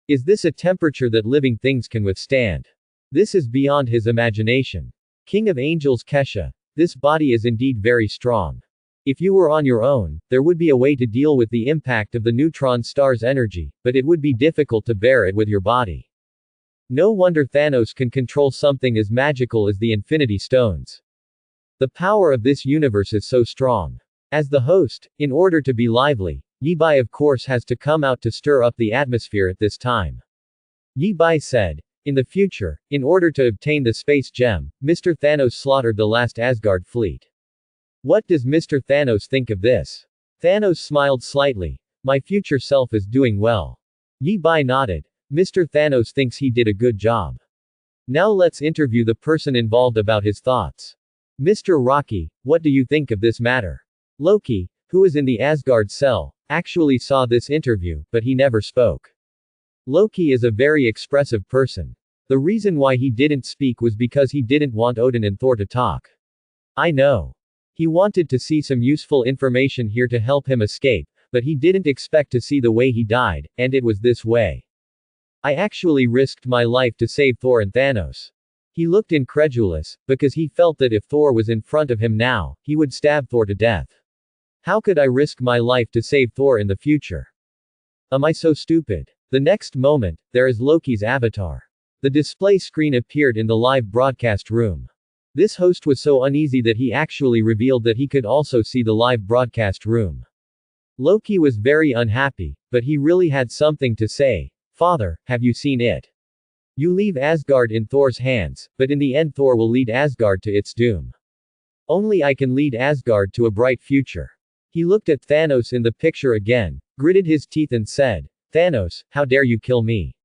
S1: Is this a temperature that living things can withstand? This is beyond his imagination. King of Angels Kesha. This body is indeed very strong. If you were on your own, there would be a way to deal with the impact of the neutron star's energy, but it would be difficult to bear it with your body. No wonder Thanos can control something as magical as the Infinity Stones. The power of this universe is so strong. As the host, in order to be lively, Yi Bai of course has to come out to stir up the atmosphere at this time. Yi Bai said, in the future, in order to obtain the space gem, Mr. Thanos slaughtered the last Asgard fleet. What does Mr. Thanos think of this? Thanos smiled slightly. My future self is doing well. Yi Bai nodded. Mr. Thanos thinks he did a good job. Now let's interview the person involved about his thoughts. Mr. Rocky, what do you think of this matter? Loki, who is in the Asgard cell, actually saw this interview, but he never spoke. Loki is a very expressive person. The reason why he didn't speak was because he didn't want Odin and Thor to talk. I know. He wanted to see some useful information here to help him escape, but he didn't expect to see the way he died, and it was this way. I actually risked my life to save Thor and Thanos. He looked incredulous, because he felt that if Thor was in front of him now, he would stab Thor to death. How could I risk my life to save Thor in the future? Am I so stupid? The next moment, there is Loki's avatar. The display screen appeared in the live broadcast room. This host was so uneasy that he actually revealed that he could also see the live broadcast room. Loki was very unhappy, but he really had something to say. Father, have you seen it? You leave Asgard in Thor's hands, but in the end Thor will lead Asgard to its doom. Only I can lead Asgard to a bright future. He looked at Thanos in the picture again, gritted his teeth and said, Thanos, how dare you kill me?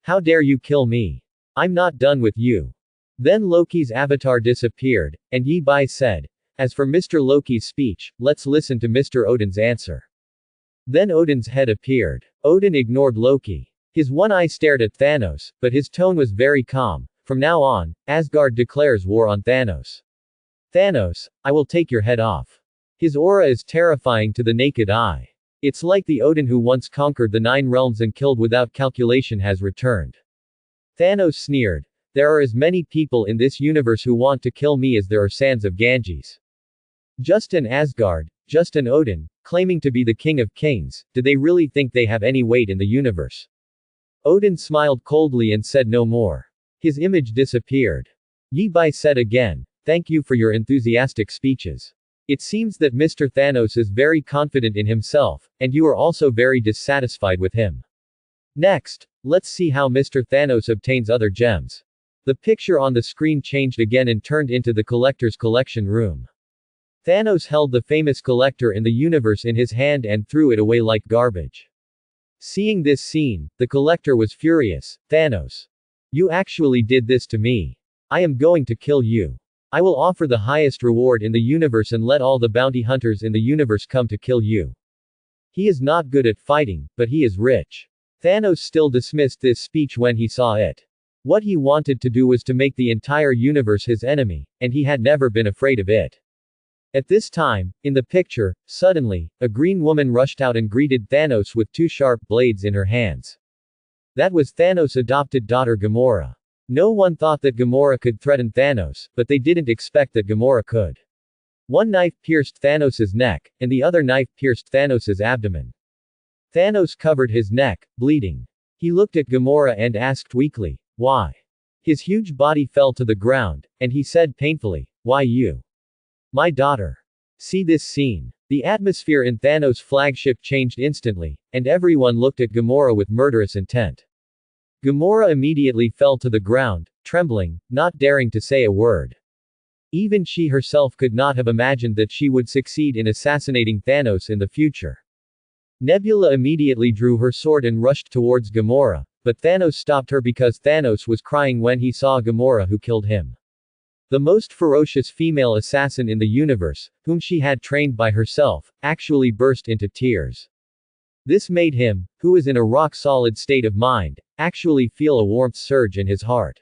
S1: How dare you kill me? I'm not done with you. Then Loki's avatar disappeared, and Yi Bai said, as for Mr. Loki's speech, let's listen to Mr. Odin's answer. Then Odin's head appeared. Odin ignored Loki. His one eye stared at Thanos, but his tone was very calm. From now on, Asgard declares war on Thanos. Thanos, I will take your head off. His aura is terrifying to the naked eye. It's like the Odin who once conquered the 9 realms and killed without calculation has returned. Thanos sneered. There are as many people in this universe who want to kill me as there are sands of Ganges. Just an Asgard, just an Odin, claiming to be the king of kings, do they really think they have any weight in the universe? Odin smiled coldly and said no more. His image disappeared. Yi Bai said again, thank you for your enthusiastic speeches. It seems that Mr. Thanos is very confident in himself, and you are also very dissatisfied with him. Next, let's see how Mr. Thanos obtains other gems. The picture on the screen changed again and turned into the collector's collection room. Thanos held the famous collector in the universe in his hand and threw it away like garbage. Seeing this scene, the collector was furious. Thanos. You actually did this to me. I am going to kill you. I will offer the highest reward in the universe and let all the bounty hunters in the universe come to kill you. He is not good at fighting, but he is rich. Thanos still dismissed this speech when he saw it. What he wanted to do was to make the entire universe his enemy, and he had never been afraid of it. At this time, in the picture, suddenly, a green woman rushed out and greeted Thanos with 2 sharp blades in her hands. That was Thanos' adopted daughter Gamora. No one thought that Gamora could threaten Thanos, but they didn't expect that Gamora could. One knife pierced Thanos' neck, and the other knife pierced Thanos' abdomen. Thanos covered his neck, bleeding. He looked at Gamora and asked weakly, why? His huge body fell to the ground, and he said painfully, why you? My daughter. See this scene. The atmosphere in Thanos' flagship changed instantly, and everyone looked at Gamora with murderous intent. Gamora immediately fell to the ground, trembling, not daring to say a word. Even she herself could not have imagined that she would succeed in assassinating Thanos in the future. Nebula immediately drew her sword and rushed towards Gamora, but Thanos stopped her because Thanos was crying when he saw Gamora who killed him. The most ferocious female assassin in the universe, whom she had trained by herself, actually burst into tears. This made him, who is in a rock-solid state of mind, actually feel a warmth surge in his heart.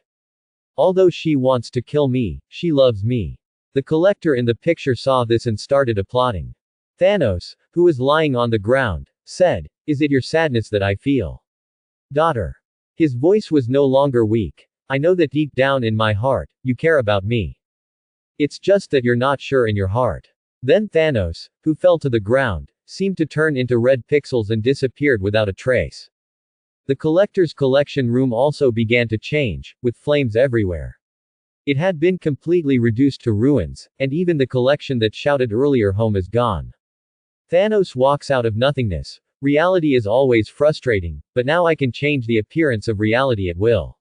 S1: Although she wants to kill me, she loves me. The collector in the picture saw this and started applauding. Thanos, who was lying on the ground, said, is it your sadness that I feel? Daughter. His voice was no longer weak. I know that deep down in my heart, you care about me. It's just that you're not sure in your heart. Then Thanos, who fell to the ground, seemed to turn into red pixels and disappeared without a trace. The collector's collection room also began to change, with flames everywhere. It had been completely reduced to ruins, and even the collection that shouted earlier home is gone. Thanos walks out of nothingness. Reality is always frustrating, but now I can change the appearance of reality at will.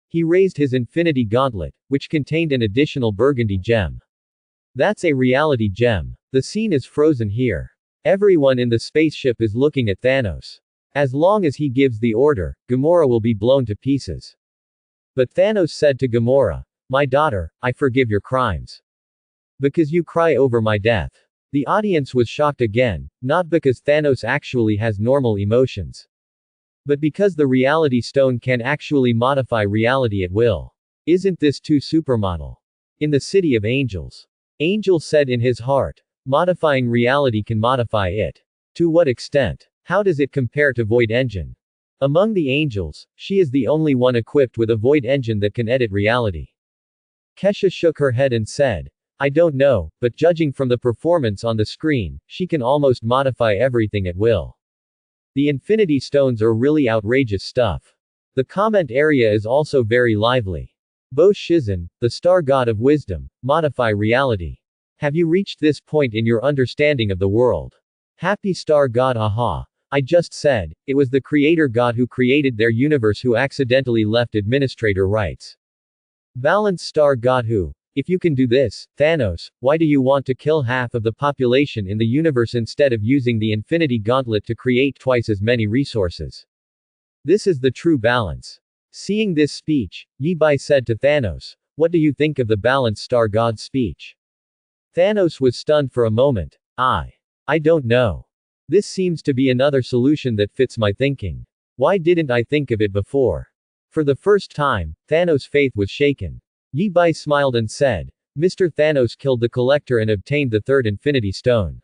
S1: He raised his infinity gauntlet, which contained an additional burgundy gem. That's a reality gem. The scene is frozen here. Everyone in the spaceship is looking at Thanos. As long as he gives the order, Gamora will be blown to pieces. But Thanos said to Gamora, my daughter, I forgive your crimes. Because you cry over my death. The audience was shocked again, not because Thanos actually has normal emotions. But because the reality stone can actually modify reality at will. Isn't this too supermodel? In the city of angels. Angel said in his heart, modifying reality can modify it. To what extent? How does it compare to Void Engine? Among the angels, she is the only one equipped with a Void Engine that can edit reality. Kesha shook her head and said, I don't know, but judging from the performance on the screen, she can almost modify everything at will. The Infinity Stones are really outrageous stuff. The comment area is also very lively. Bo Shizan, the star god of wisdom, modify reality. Have you reached this point in your understanding of the world? Happy star god haha. I just said, it was the creator god who created their universe who accidentally left administrator rights. Balance star god who. If you can do this, Thanos, why do you want to kill half of the population in the universe instead of using the Infinity Gauntlet to create twice as many resources? This is the true balance. Seeing this speech, Yi Bai said to Thanos, what do you think of the Balance Star God's speech? Thanos was stunned for a moment. I don't know. This seems to be another solution that fits my thinking. Why didn't I think of it before? For the first time, Thanos' faith was shaken. Yi Bai smiled and said, Mr. Thanos killed the Collector and obtained the third Infinity Stone.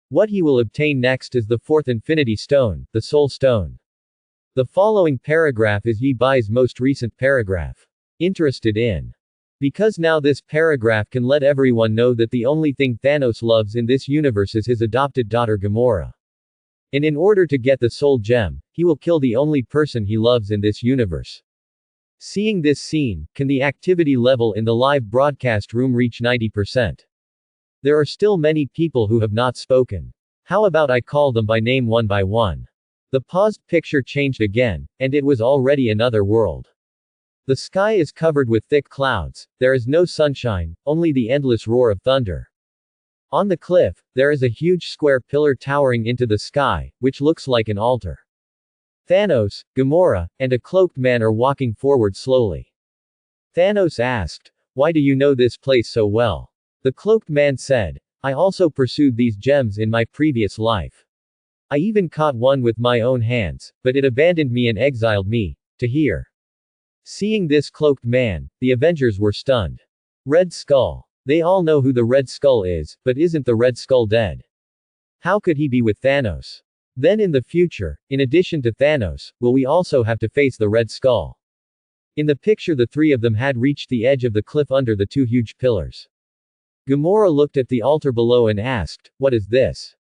S1: What he will obtain next is the fourth Infinity Stone, the Soul Stone. The following paragraph is Yi Bai's most recent paragraph. Interested in? Because now this paragraph can let everyone know that the only thing Thanos loves in this universe is his adopted daughter Gamora. And in order to get the Soul Gem, he will kill the only person he loves in this universe. Seeing this scene, can the activity level in the live broadcast room reach 90%? There are still many people who have not spoken. How about I call them by name one by one? The paused picture changed again, and it was already another world. The sky is covered with thick clouds, there is no sunshine, only the endless roar of thunder. On the cliff, there is a huge square pillar towering into the sky, which looks like an altar. Thanos, Gamora, and a cloaked man are walking forward slowly. Thanos asked, why do you know this place so well? The cloaked man said, I also pursued these gems in my previous life. I even caught one with my own hands, but it abandoned me and exiled me, to here. Seeing this cloaked man, the Avengers were stunned. Red Skull. They all know who the Red Skull is, but isn't the Red Skull dead? How could he be with Thanos? Then in the future, in addition to Thanos, will we also have to face the Red Skull? In the picture the three of them had reached the edge of the cliff under the two huge pillars. Gamora looked at the altar below and asked, what is this?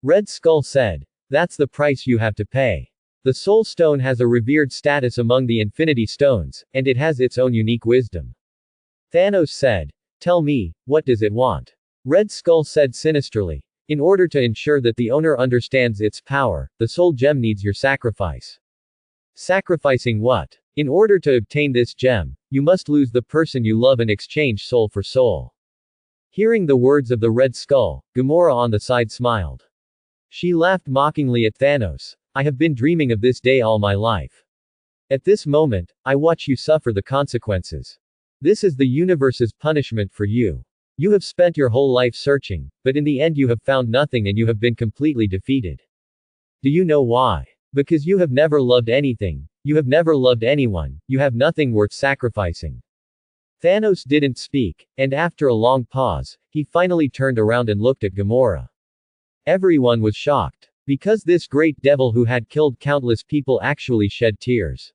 S1: Red Skull said, that's the price you have to pay. The Soul Stone has a revered status among the Infinity Stones, and it has its own unique wisdom. Thanos said, tell me, what does it want? Red Skull said sinisterly, in order to ensure that the owner understands its power, the Soul Gem needs your sacrifice. Sacrificing what? In order to obtain this gem, you must lose the person you love and exchange soul for soul. Hearing the words of the Red Skull, Gamora on the side smiled. She laughed mockingly at Thanos. I have been dreaming of this day all my life. At this moment, I watch you suffer the consequences. This is the universe's punishment for you. You have spent your whole life searching, but in the end you have found nothing and you have been completely defeated. Do you know why? Because you have never loved anything, you have never loved anyone, you have nothing worth sacrificing. Thanos didn't speak, and after a long pause, he finally turned around and looked at Gamora. Everyone was shocked. Because this great devil who had killed countless people actually shed tears.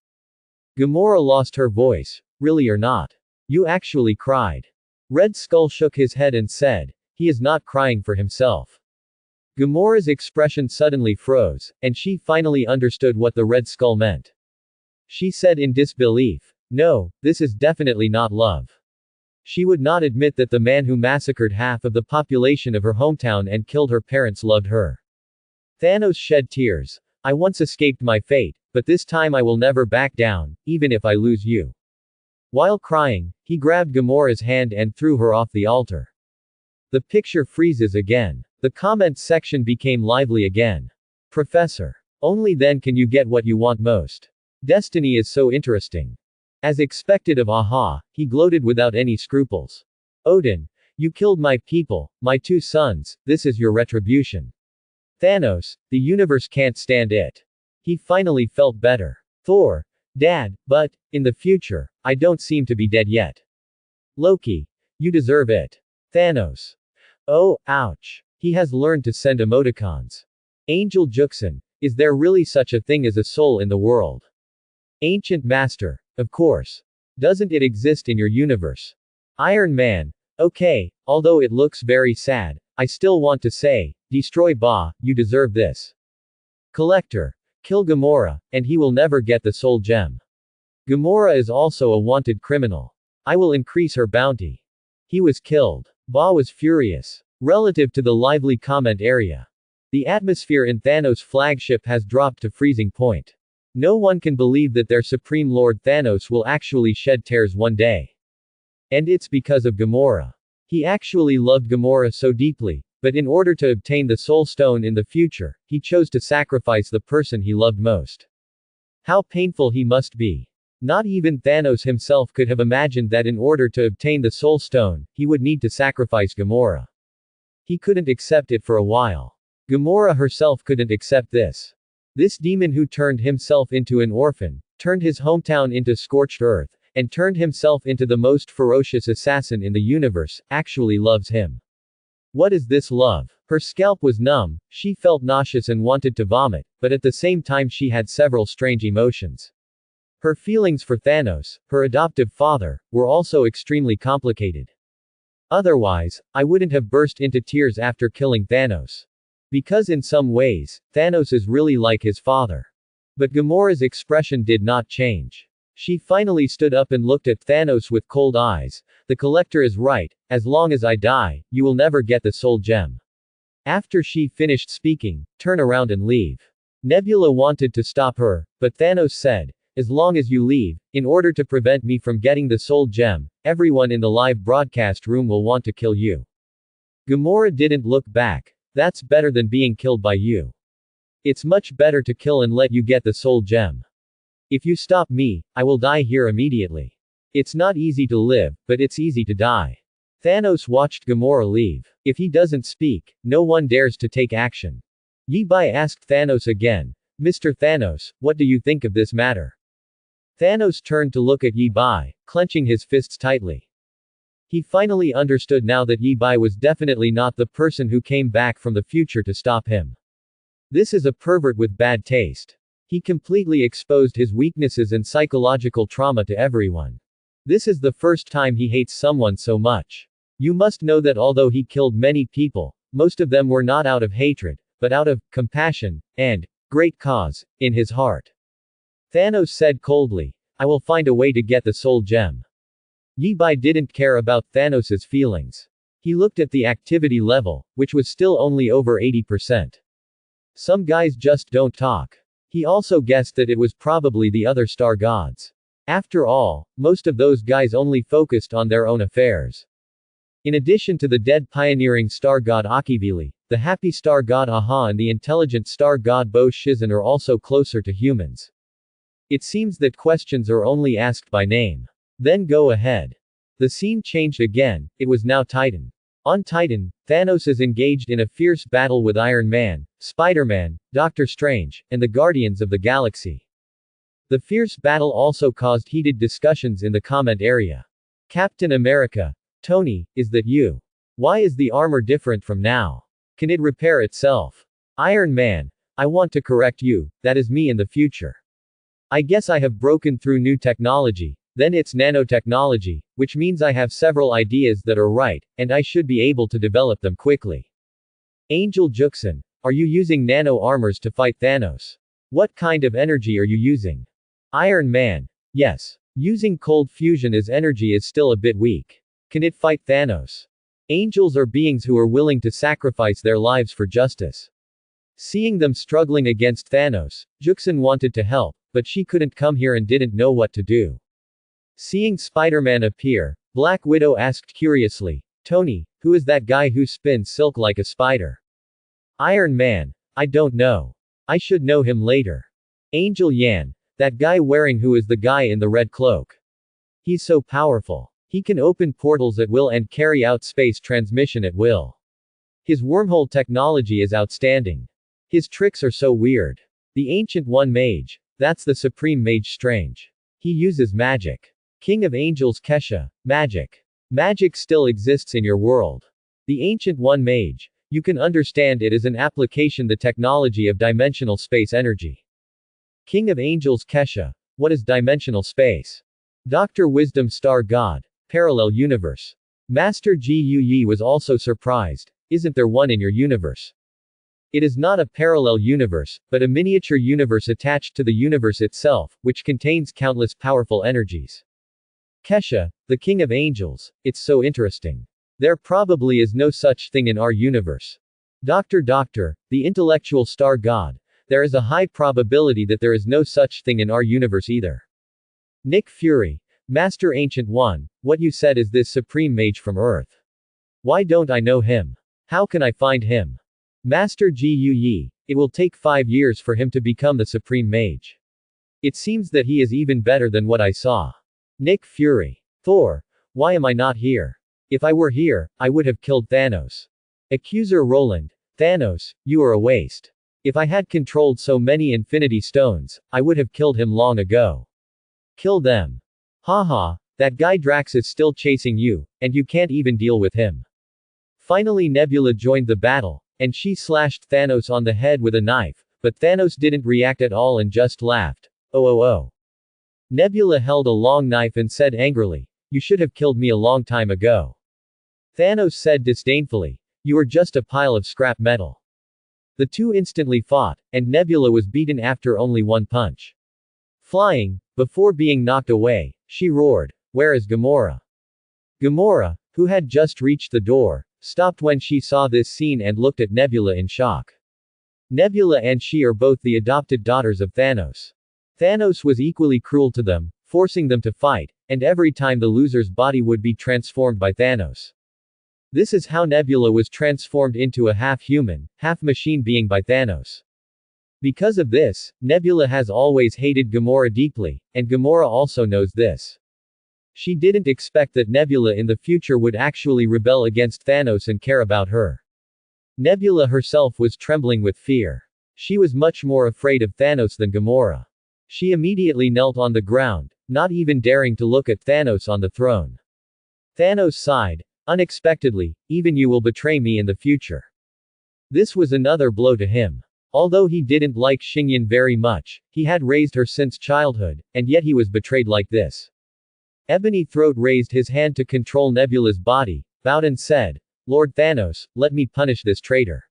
S1: Gamora lost her voice. Really or not? You actually cried. Red Skull shook his head and said, he is not crying for himself. Gamora's expression suddenly froze, and she finally understood what the Red Skull meant. She said in disbelief, no, this is definitely not love. She would not admit that the man who massacred half of the population of her hometown and killed her parents loved her. Thanos shed tears. I once escaped my fate, but this time I will never back down, even if I lose you. While crying, he grabbed Gamora's hand and threw her off the altar. The picture freezes again. The comments section became lively again. Professor. Only then can you get what you want most. Destiny is so interesting. As expected of Aha, he gloated without any scruples. Odin. You killed my people, my two sons, this is your retribution. Thanos, the universe can't stand it. He finally felt better. Thor. Dad, but, in the future, I don't seem to be dead yet. Loki. You deserve it. Thanos. Oh, ouch. He has learned to send emoticons. Angel Juxin. Is there really such a thing as a soul in the world? Ancient Master. Of course. Doesn't it exist in your universe? Iron Man. Okay, although it looks very sad, I still want to say, destroy Ba, you deserve this. Collector. Kill Gamora, and he will never get the soul gem. Gamora is also a wanted criminal. I will increase her bounty. He was killed. Ba was furious. Relative to the lively comment area. The atmosphere in Thanos' flagship has dropped to freezing point. No one can believe that their Supreme Lord Thanos will actually shed tears one day. And it's because of Gamora. He actually loved Gamora so deeply, but in order to obtain the Soul Stone in the future, he chose to sacrifice the person he loved most. How painful he must be. Not even Thanos himself could have imagined that in order to obtain the Soul Stone, he would need to sacrifice Gamora. He couldn't accept it for a while. Gamora herself couldn't accept this. This demon who turned himself into an orphan, turned his hometown into scorched earth, and turned himself into the most ferocious assassin in the universe, actually loves him. What is this love? Her scalp was numb, she felt nauseous and wanted to vomit, but at the same time she had several strange emotions. Her feelings for Thanos, her adoptive father, were also extremely complicated. Otherwise, I wouldn't have burst into tears after killing Thanos. Because in some ways, Thanos is really like his father. But Gamora's expression did not change. She finally stood up and looked at Thanos with cold eyes. The collector is right, as long as I die, you will never get the soul gem. After she finished speaking, turn around and leave. Nebula wanted to stop her, but Thanos said, as long as you leave, in order to prevent me from getting the soul gem, everyone in the live broadcast room will want to kill you. Gamora didn't look back. That's better than being killed by you. It's much better to kill and let you get the soul gem. If you stop me, I will die here immediately. It's not easy to live, but it's easy to die. Thanos watched Gamora leave. If he doesn't speak, no one dares to take action. Yi Bai asked Thanos again, Mr. Thanos, what do you think of this matter? Thanos turned to look at Yi Bai, clenching his fists tightly. He finally understood now that Yi Bai was definitely not the person who came back from the future to stop him. This is a pervert with bad taste. He completely exposed his weaknesses and psychological trauma to everyone. This is the first time he hates someone so much. You must know that although he killed many people, most of them were not out of hatred, but out of compassion and great cause in his heart. Thanos said coldly, I will find a way to get the soul gem. Yi Bai didn't care about Thanos's feelings. He looked at the activity level, which was still only over 80%. Some guys just don't talk. He also guessed that it was probably the other star gods. After all, most of those guys only focused on their own affairs. In addition to the dead pioneering star god Akivili, the happy star god Aha and the intelligent star god Bo Shizan are also closer to humans. It seems that questions are only asked by name. Then go ahead. The scene changed again, it was now Titan. On Titan, Thanos is engaged in a fierce battle with Iron Man, Spider-Man, Doctor Strange, and the Guardians of the Galaxy. The fierce battle also caused heated discussions in the comment area. Captain America. Tony, is that you? Why is the armor different from now? Can it repair itself? Iron Man. I want to correct you, that is me in the future. I guess I have broken through new technology. Then it's nanotechnology, which means I have several ideas that are right, and I should be able to develop them quickly. Angel Juxin. Are you using nano armors to fight Thanos? What kind of energy are you using? Iron Man. Yes. Using cold fusion as energy is still a bit weak. Can it fight Thanos? Angels are beings who are willing to sacrifice their lives for justice. Seeing them struggling against Thanos, Juxin wanted to help, but she couldn't come here and didn't know what to do. Seeing Spider-Man appear, Black Widow asked curiously, Tony, who is that guy who spins silk like a spider? Iron Man. I don't know. I should know him later. Angel Yan. That guy wearing who is the guy in the red cloak. He's so powerful. He can open portals at will and carry out space transmission at will. His wormhole technology is outstanding. His tricks are so weird. The Ancient One Mage. That's the Supreme Mage Strange. He uses magic. King of Angels Kesha. Magic. Magic still exists in your world. The Ancient One Mage. You can understand it as an application the technology of dimensional space energy. King of Angels Kesha. What is dimensional space? Dr. Wisdom Star God. Parallel universe. Master Gu Yi was also surprised. Isn't there one in your universe? It is not a parallel universe, but a miniature universe attached to the universe itself, which contains countless powerful energies. Kesha, the King of Angels, it's so interesting. There probably is no such thing in our universe. Doctor, the intellectual star god, there is a high probability that there is no such thing in our universe either. Nick Fury, Master Ancient One, what you said is this supreme mage from Earth. Why don't I know him? How can I find him? Master Gu Yi, it will take 5 years for him to become the supreme mage. It seems that he is even better than what I saw. Nick Fury. Thor, why am I not here? If I were here, I would have killed Thanos. Accuser Roland, Thanos, you are a waste. If I had controlled so many Infinity Stones, I would have killed him long ago. Kill them. Haha, that guy Drax is still chasing you, and you can't even deal with him. Finally Nebula joined the battle, and she slashed Thanos on the head with a knife, but Thanos didn't react at all and just laughed. Oh. Nebula held a long knife and said angrily, you should have killed me a long time ago. Thanos said disdainfully, you are just a pile of scrap metal. The two instantly fought, and Nebula was beaten after only one punch. Flying, before being knocked away, she roared, where is Gamora? Gamora, who had just reached the door, stopped when she saw this scene and looked at Nebula in shock. Nebula and she are both the adopted daughters of Thanos. Thanos was equally cruel to them, forcing them to fight, and every time the loser's body would be transformed by Thanos. This is how Nebula was transformed into a half-human, half-machine being by Thanos. Because of this, Nebula has always hated Gamora deeply, and Gamora also knows this. She didn't expect that Nebula in the future would actually rebel against Thanos and care about her. Nebula herself was trembling with fear. She was much more afraid of Thanos than Gamora. She immediately knelt on the ground, not even daring to look at Thanos on the throne. Thanos sighed, unexpectedly, even you will betray me in the future. This was another blow to him. Although he didn't like Xingyan very much, he had raised her since childhood, and yet he was betrayed like this. Ebony Throat raised his hand to control Nebula's body, bowed and said, Lord Thanos, let me punish this traitor.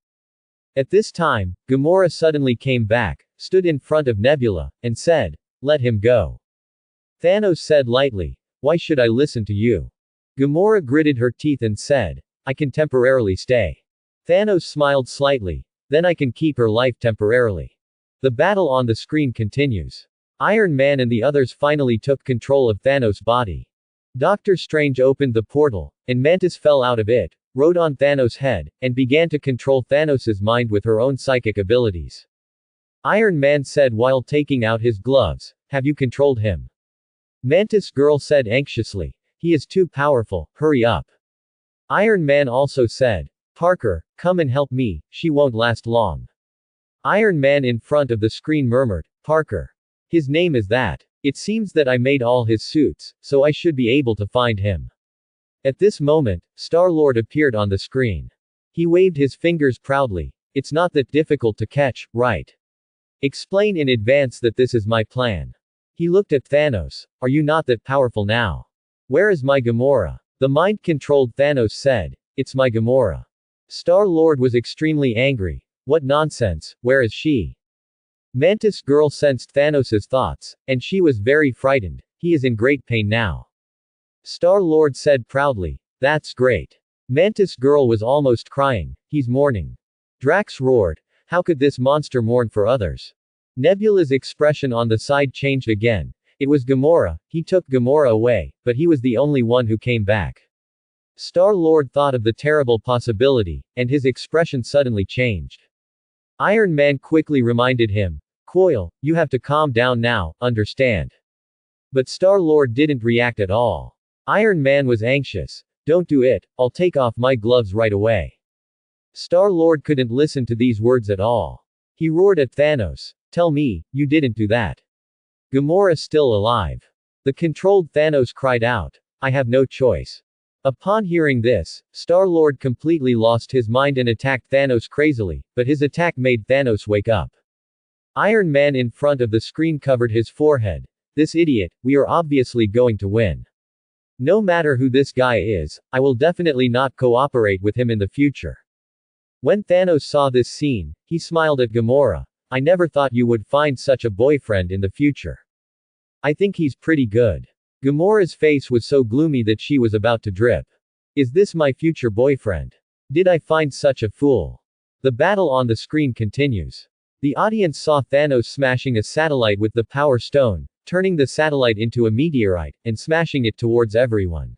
S1: At this time, Gamora suddenly came back, stood in front of Nebula, and said, let him go. Thanos said lightly, why should I listen to you? Gamora gritted her teeth and said, I can temporarily stay. Thanos smiled slightly, then I can keep her life temporarily. The battle on the screen continues. Iron Man and the others finally took control of Thanos' body. Doctor Strange opened the portal, and Mantis fell out of it, rode on Thanos' head, and began to control Thanos' mind with her own psychic abilities. Iron Man said while taking out his gloves, have you controlled him? Mantis Girl said anxiously, he is too powerful, hurry up. Iron Man also said, Parker, come and help me, she won't last long. Iron Man in front of the screen murmured, Parker. His name is that. It seems that I made all his suits, so I should be able to find him. At this moment, Star-Lord appeared on the screen. He waved his fingers proudly. It's not that difficult to catch, right? Explain in advance that this is my plan. He looked at Thanos. Are you not that powerful now? Where is my Gamora? The mind-controlled Thanos said, it's my Gamora. Star-Lord was extremely angry. What nonsense, where is she? Mantis Girl sensed Thanos' thoughts, and she was very frightened. He is in great pain now. Star-Lord said proudly, that's great. Mantis Girl was almost crying, he's mourning. Drax roared, how could this monster mourn for others? Nebula's expression on the side changed again. It was Gamora, he took Gamora away, but he was the only one who came back. Star-Lord thought of the terrible possibility, and his expression suddenly changed. Iron Man quickly reminded him, Coil, you have to calm down now, understand? But Star-Lord didn't react at all. Iron Man was anxious. Don't do it, I'll take off my gloves right away. Star-Lord couldn't listen to these words at all. He roared at Thanos. Tell me, you didn't do that. Gamora's still alive. The controlled Thanos cried out. I have no choice. Upon hearing this, Star-Lord completely lost his mind and attacked Thanos crazily, but his attack made Thanos wake up. Iron Man in front of the screen covered his forehead. This idiot, we are obviously going to win. No matter who this guy is, I will definitely not cooperate with him in the future. When Thanos saw this scene, he smiled at Gamora. I never thought you would find such a boyfriend in the future. I think he's pretty good. Gamora's face was so gloomy that she was about to drip. Is this my future boyfriend? Did I find such a fool? The battle on the screen continues. The audience saw Thanos smashing a satellite with the Power Stone, turning the satellite into a meteorite, and smashing it towards everyone.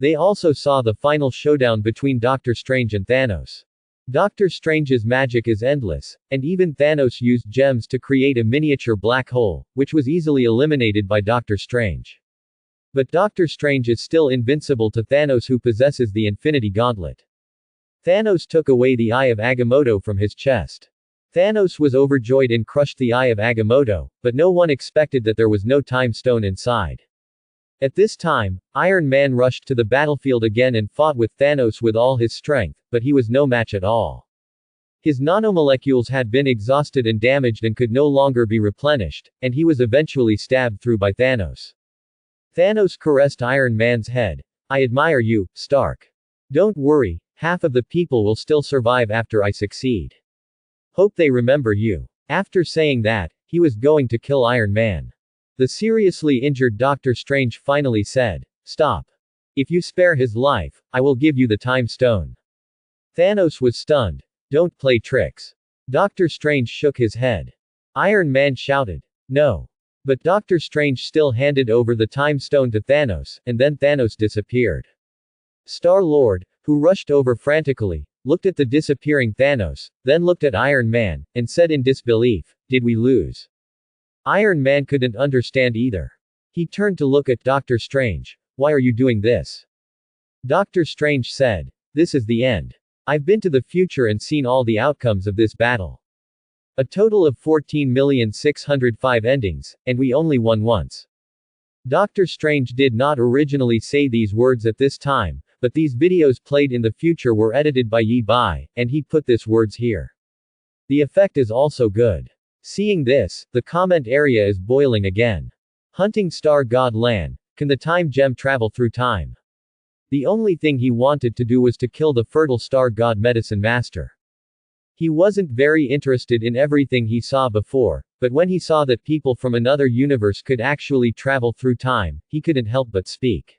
S1: They also saw the final showdown between Doctor Strange and Thanos. Doctor Strange's magic is endless, and even Thanos used gems to create a miniature black hole, which was easily eliminated by Doctor Strange. But Doctor Strange is still invincible to Thanos, who possesses the Infinity Gauntlet. Thanos took away the Eye of Agamotto from his chest. Thanos was overjoyed and crushed the Eye of Agamotto, but no one expected that there was no Time Stone inside. At this time, Iron Man rushed to the battlefield again and fought with Thanos with all his strength, but he was no match at all. His nanomolecules had been exhausted and damaged and could no longer be replenished, and he was eventually stabbed through by Thanos. Thanos caressed Iron Man's head. I admire you, Stark. Don't worry, half of the people will still survive after I succeed. Hope they remember you. After saying that, he was going to kill Iron Man. The seriously injured Doctor Strange finally said, Stop. If you spare his life, I will give you the Time Stone. Thanos was stunned. Don't play tricks. Doctor Strange shook his head. Iron Man shouted, No. But Doctor Strange still handed over the Time Stone to Thanos, and then Thanos disappeared. Star-Lord, who rushed over frantically, looked at the disappearing Thanos, then looked at Iron Man, and said in disbelief, Did we lose? Iron Man couldn't understand either. He turned to look at Doctor Strange. Why are you doing this? Doctor Strange said, This is the end. I've been to the future and seen all the outcomes of this battle. A total of 14,605 endings, and we only won once. Doctor Strange did not originally say these words at this time, but these videos played in the future were edited by Yi Bai, and he put these words here. The effect is also good. Seeing this, the comment area is boiling again. Hunting Star God Lan, can the time gem travel through time? The only thing he wanted to do was to kill the fertile Star God Medicine Master. He wasn't very interested in everything he saw before, but when he saw that people from another universe could actually travel through time, he couldn't help but speak.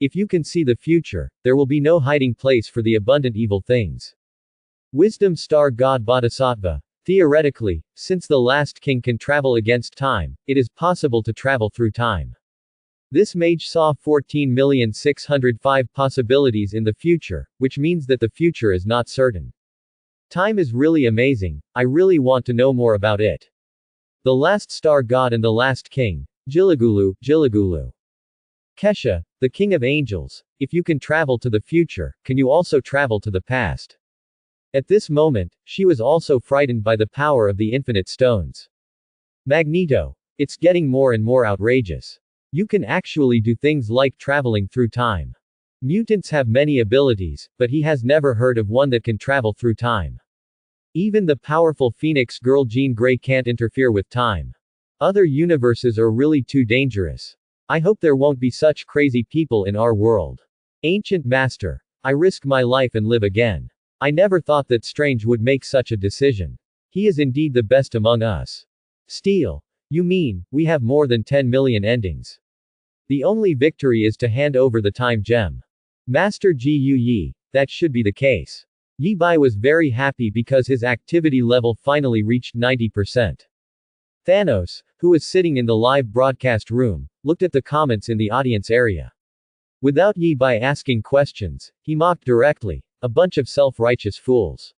S1: If you can see the future, there will be no hiding place for the abundant evil things. Wisdom Star God Bodhisattva. Theoretically, since the last king can travel against time, it is possible to travel through time. This mage saw 14,605 possibilities in the future, which means that the future is not certain. Time is really amazing, I really want to know more about it. The last star god and the last king, Gilligulu, Gilligulu. Kesha, the king of angels, if you can travel to the future, can you also travel to the past? At this moment, she was also frightened by the power of the infinite stones. Magneto. It's getting more and more outrageous. You can actually do things like traveling through time. Mutants have many abilities, but he has never heard of one that can travel through time. Even the powerful Phoenix girl Jean Grey can't interfere with time. Other universes are really too dangerous. I hope there won't be such crazy people in our world. Ancient Master. I risk my life and live again. I never thought that Strange would make such a decision. He is indeed the best among us. Steel. You mean, we have more than 10 million endings. The only victory is to hand over the time gem. Master Gu Yi, that should be the case. Yi Bai was very happy because his activity level finally reached 90%. Thanos, who was sitting in the live broadcast room, looked at the comments in the audience area. Without Yi Bai asking questions, he mocked directly. A bunch of self-righteous fools.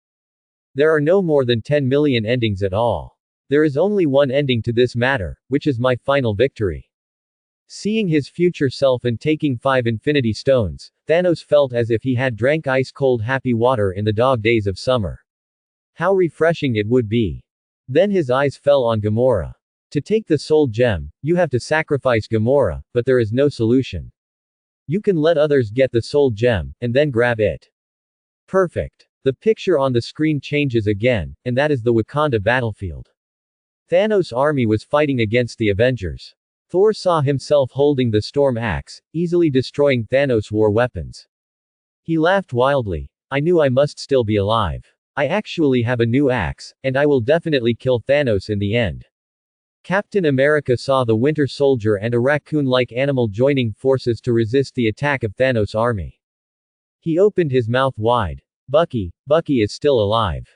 S1: There are no more than 10 million endings at all. There is only one ending to this matter, which is my final victory. Seeing his future self and taking 5 infinity stones, Thanos felt as if he had drank ice-cold happy water in the dog days of summer. How refreshing it would be. Then his eyes fell on Gamora. To take the soul gem, you have to sacrifice Gamora, but there is no solution. You can let others get the soul gem, and then grab it. Perfect. The picture on the screen changes again, and that is the Wakanda battlefield. Thanos' army was fighting against the Avengers. Thor saw himself holding the storm axe, easily destroying Thanos' war weapons. He laughed wildly. I knew I must still be alive. I actually have a new axe, and I will definitely kill Thanos in the end. Captain America saw the Winter Soldier and a raccoon-like animal joining forces to resist the attack of Thanos' army. He opened his mouth wide. Bucky is still alive.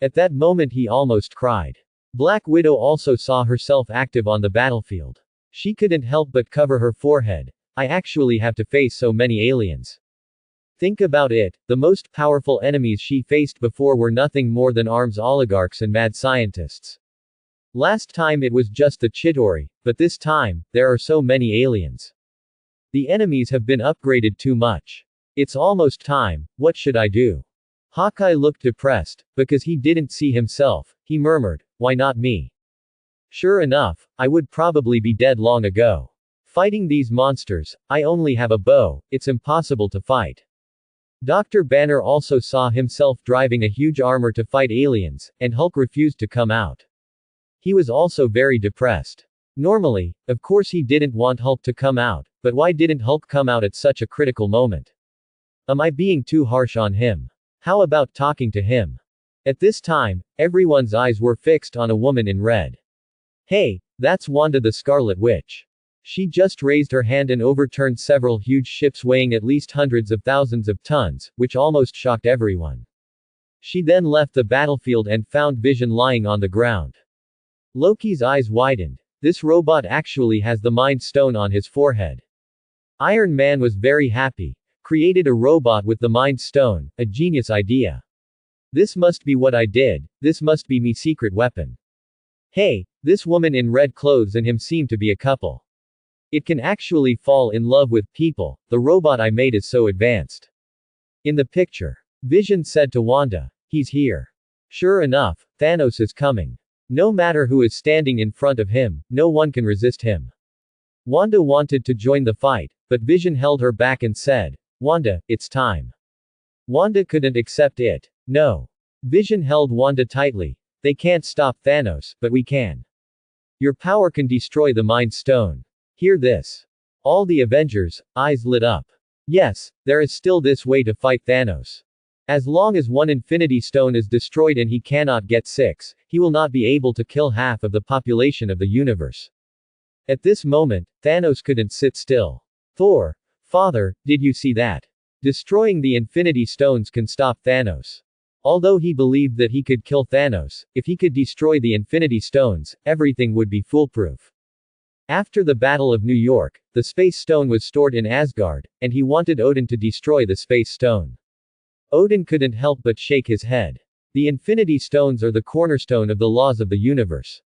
S1: At that moment he almost cried. Black Widow also saw herself active on the battlefield. She couldn't help but cover her forehead. I actually have to face so many aliens. Think about it, the most powerful enemies she faced before were nothing more than arms oligarchs and mad scientists. Last time it was just the Chitauri, but this time, there are so many aliens. The enemies have been upgraded too much. It's almost time, what should I do? Hawkeye looked depressed, because he didn't see himself. He murmured, why not me? Sure enough, I would probably be dead long ago. Fighting these monsters, I only have a bow, it's impossible to fight. Dr. Banner also saw himself driving a huge armor to fight aliens, and Hulk refused to come out. He was also very depressed. Normally, of course he didn't want Hulk to come out, but why didn't Hulk come out at such a critical moment? Am I being too harsh on him? How about talking to him? At this time, everyone's eyes were fixed on a woman in red. Hey, that's Wanda the Scarlet Witch. She just raised her hand and overturned several huge ships weighing at least hundreds of thousands of tons, which almost shocked everyone. She then left the battlefield and found Vision lying on the ground. Loki's eyes widened. This robot actually has the Mind Stone on his forehead. Iron Man was very happy. Created a robot with the Mind Stone, a genius idea. This must be what I did, this must be me secret weapon. Hey, this woman in red clothes and him seem to be a couple. It can actually fall in love with people, the robot I made is so advanced. In the picture, Vision said to Wanda, he's here. Sure enough, Thanos is coming. No matter who is standing in front of him, no one can resist him. Wanda wanted to join the fight, but Vision held her back and said, Wanda, it's time. Wanda couldn't accept it. No. Vision held Wanda tightly. They can't stop Thanos, but we can. Your power can destroy the Mind Stone. Hear this. All the Avengers' eyes lit up. Yes, there is still this way to fight Thanos. As long as one Infinity Stone is destroyed and he cannot get 6, he will not be able to kill half of the population of the universe. At this moment, Thanos couldn't sit still. Thor, Father, did you see that? Destroying the Infinity Stones can stop Thanos. Although he believed that he could kill Thanos, if he could destroy the Infinity Stones, everything would be foolproof. After the Battle of New York, the Space Stone was stored in Asgard, and he wanted Odin to destroy the Space Stone. Odin couldn't help but shake his head. The Infinity Stones are the cornerstone of the laws of the universe.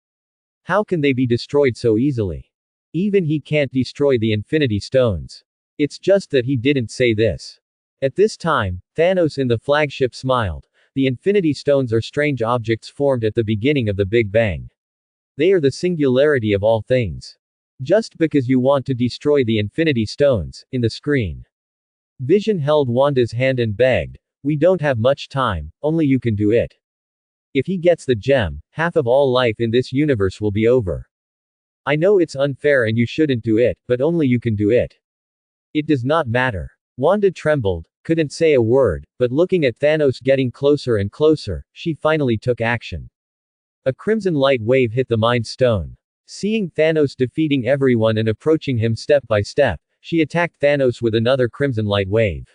S1: How can they be destroyed so easily? Even he can't destroy the Infinity Stones. It's just that he didn't say this. At this time, Thanos in the flagship smiled. The Infinity Stones are strange objects formed at the beginning of the Big Bang. They are the singularity of all things. Just because you want to destroy the Infinity Stones, in the screen. Vision held Wanda's hand and begged, we don't have much time, only you can do it. If he gets the gem, half of all life in this universe will be over. I know it's unfair and you shouldn't do it, but only you can do it. It does not matter. Wanda trembled, couldn't say a word, but looking at Thanos getting closer and closer, she finally took action. A crimson light wave hit the Mind Stone. Seeing Thanos defeating everyone and approaching him step by step, she attacked Thanos with another crimson light wave.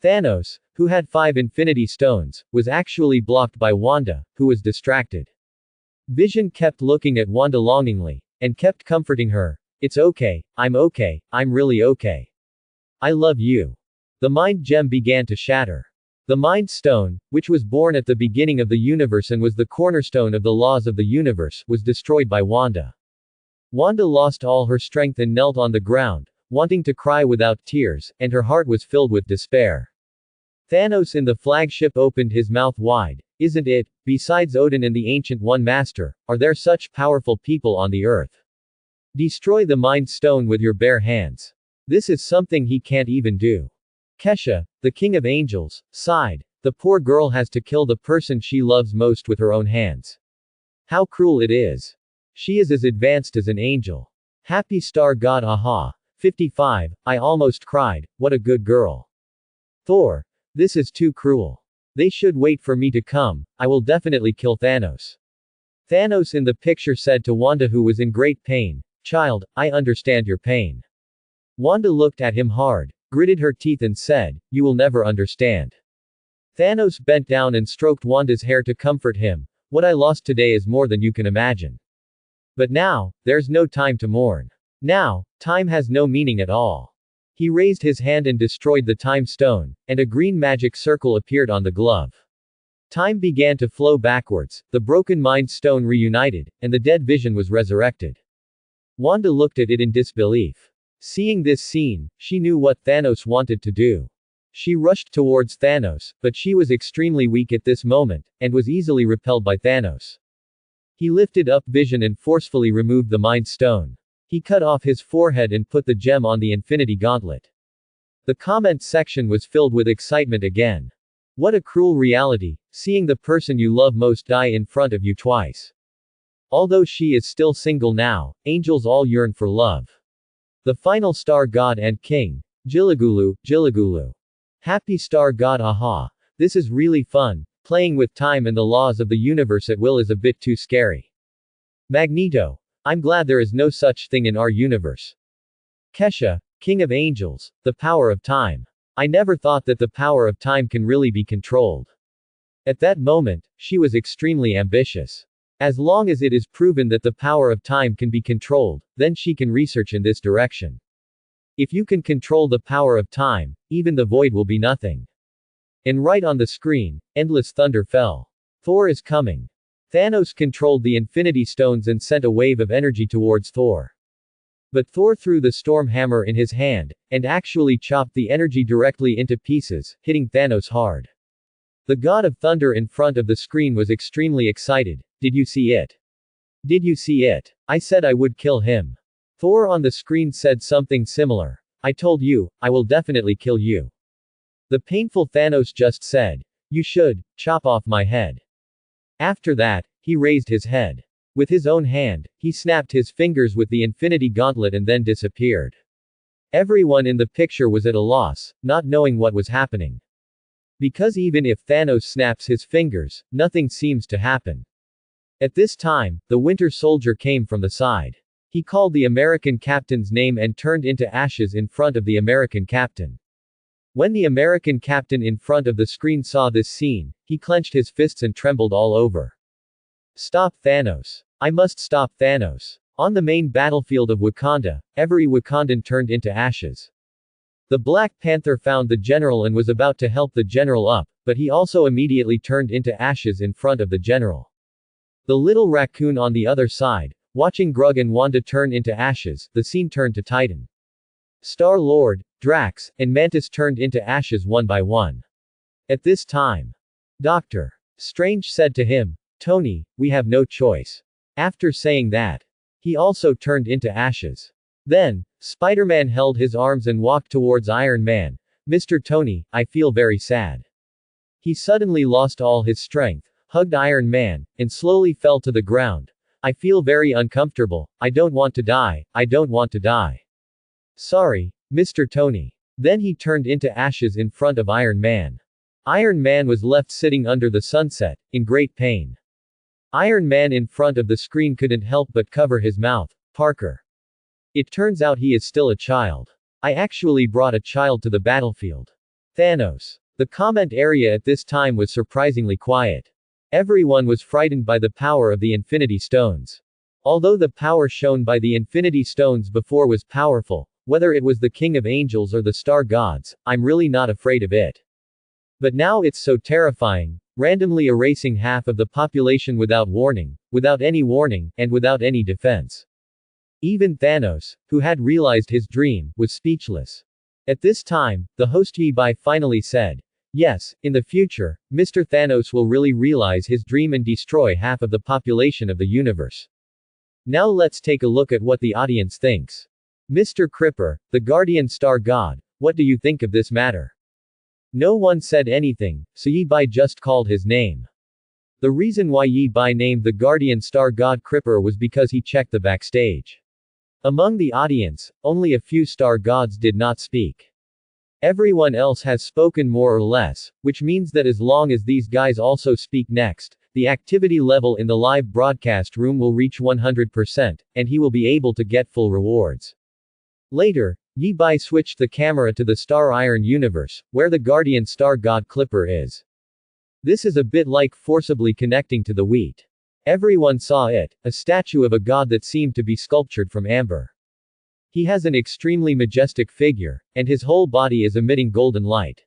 S1: Thanos, who had 5 Infinity Stones, was actually blocked by Wanda, who was distracted. Vision kept looking at Wanda longingly, and kept comforting her. It's okay, I'm really okay. I love you. The Mind Gem began to shatter. The Mind Stone, which was born at the beginning of the universe and was the cornerstone of the laws of the universe, was destroyed by Wanda. Wanda lost all her strength and knelt on the ground, wanting to cry without tears, and her heart was filled with despair. Thanos in the flagship opened his mouth wide. Isn't it, besides Odin and the Ancient One Master, are there such powerful people on the earth? Destroy the Mind Stone with your bare hands. This is something he can't even do. Kesha, the king of angels, sighed. The poor girl has to kill the person she loves most with her own hands. How cruel it is. She is as advanced as an angel. Happy star god aha. 55, I almost cried, what a good girl. Thor. This is too cruel. They should wait for me to come, I will definitely kill Thanos. Thanos in the picture said to Wanda, who was in great pain, child, I understand your pain. Wanda looked at him hard, gritted her teeth and said, you will never understand. Thanos bent down and stroked Wanda's hair to comfort him. What I lost today is more than you can imagine. But now, there's no time to mourn. Now, time has no meaning at all. He raised his hand and destroyed the time stone, and a green magic circle appeared on the glove. Time began to flow backwards, the broken mind stone reunited, and the dead vision was resurrected. Wanda looked at it in disbelief. Seeing this scene, she knew what Thanos wanted to do. She rushed towards Thanos, but she was extremely weak at this moment, and was easily repelled by Thanos. He lifted up Vision and forcefully removed the Mind Stone. He cut off his forehead and put the gem on the Infinity Gauntlet. The comment section was filled with excitement again. What a cruel reality, seeing the person you love most die in front of you twice. Although she is still single now, angels all yearn for love. The final star god and king. Gilligulu, Gilligulu. Happy star god aha. This is really fun, playing with time and the laws of the universe at will is a bit too scary. Magneto. I'm glad there is no such thing in our universe. Kesha, king of angels, the power of time. I never thought that the power of time can really be controlled. At that moment, she was extremely ambitious. As long as it is proven that the power of time can be controlled, then she can research in this direction. If you can control the power of time, even the void will be nothing. And right on the screen, endless thunder fell. Thor is coming. Thanos controlled the Infinity Stones and sent a wave of energy towards Thor. But Thor threw the storm hammer in his hand, and actually chopped the energy directly into pieces, hitting Thanos hard. The god of thunder in front of the screen was extremely excited. Did you see it? Did you see it? I said I would kill him. Thor on the screen said something similar. I told you, I will definitely kill you. The painful Thanos just said, you should, chop off my head. After that, he raised his head. With his own hand, he snapped his fingers with the Infinity Gauntlet and then disappeared. Everyone in the picture was at a loss, not knowing what was happening. Because even if Thanos snaps his fingers, nothing seems to happen. At this time, the Winter Soldier came from the side. He called the American captain's name and turned into ashes in front of the American captain. When the American captain in front of the screen saw this scene, he clenched his fists and trembled all over. Stop Thanos. I must stop Thanos. On the main battlefield of Wakanda, every Wakandan turned into ashes. The Black Panther found the general and was about to help the general up, but he also immediately turned into ashes in front of the general. The little raccoon on the other side, watching Grug and Wanda turn into ashes, the scene turned to Titan. Star-Lord, Drax, and Mantis turned into ashes one by one. At this time, Dr. Strange said to him, Tony, we have no choice. After saying that, he also turned into ashes. Then, Spider-Man held his arms and walked towards Iron Man. Mr. Tony, I feel very sad. He suddenly lost all his strength, hugged Iron Man, and slowly fell to the ground. I feel very uncomfortable. I don't want to die. I don't want to die. Sorry, Mr. Tony. Then he turned into ashes in front of Iron Man. Iron Man was left sitting under the sunset, in great pain. Iron Man in front of the screen couldn't help but cover his mouth. Parker. It turns out he is still a child. I actually brought a child to the battlefield. Thanos. The comment area at this time was surprisingly quiet. Everyone was frightened by the power of the Infinity Stones. Although the power shown by the Infinity Stones before was powerful, whether it was the King of Angels or the Star Gods, I'm really not afraid of it. But now it's so terrifying, randomly erasing half of the population without warning, and without any defense. Even Thanos, who had realized his dream, was speechless. At this time, the host Yi Bai finally said, Yes, in the future, Mr. Thanos will really realize his dream and destroy half of the population of the universe. Now let's take a look at what the audience thinks. Mr. Cripper, the Guardian Star God, what do you think of this matter? No one said anything, so Yi Bai just called his name. The reason why Yi Bai named the Guardian Star God Cripper was because he checked the backstage. Among the audience, only a few star gods did not speak. Everyone else has spoken more or less, which means that as long as these guys also speak next, the activity level in the live broadcast room will reach 100%, and he will be able to get full rewards. Later, Yi Bai switched the camera to the Star Iron universe, where the Guardian Star God Clipper is. This is a bit like forcibly connecting to the wheat. Everyone saw it, a statue of a god that seemed to be sculptured from amber. He has an extremely majestic figure, and his whole body is emitting golden light.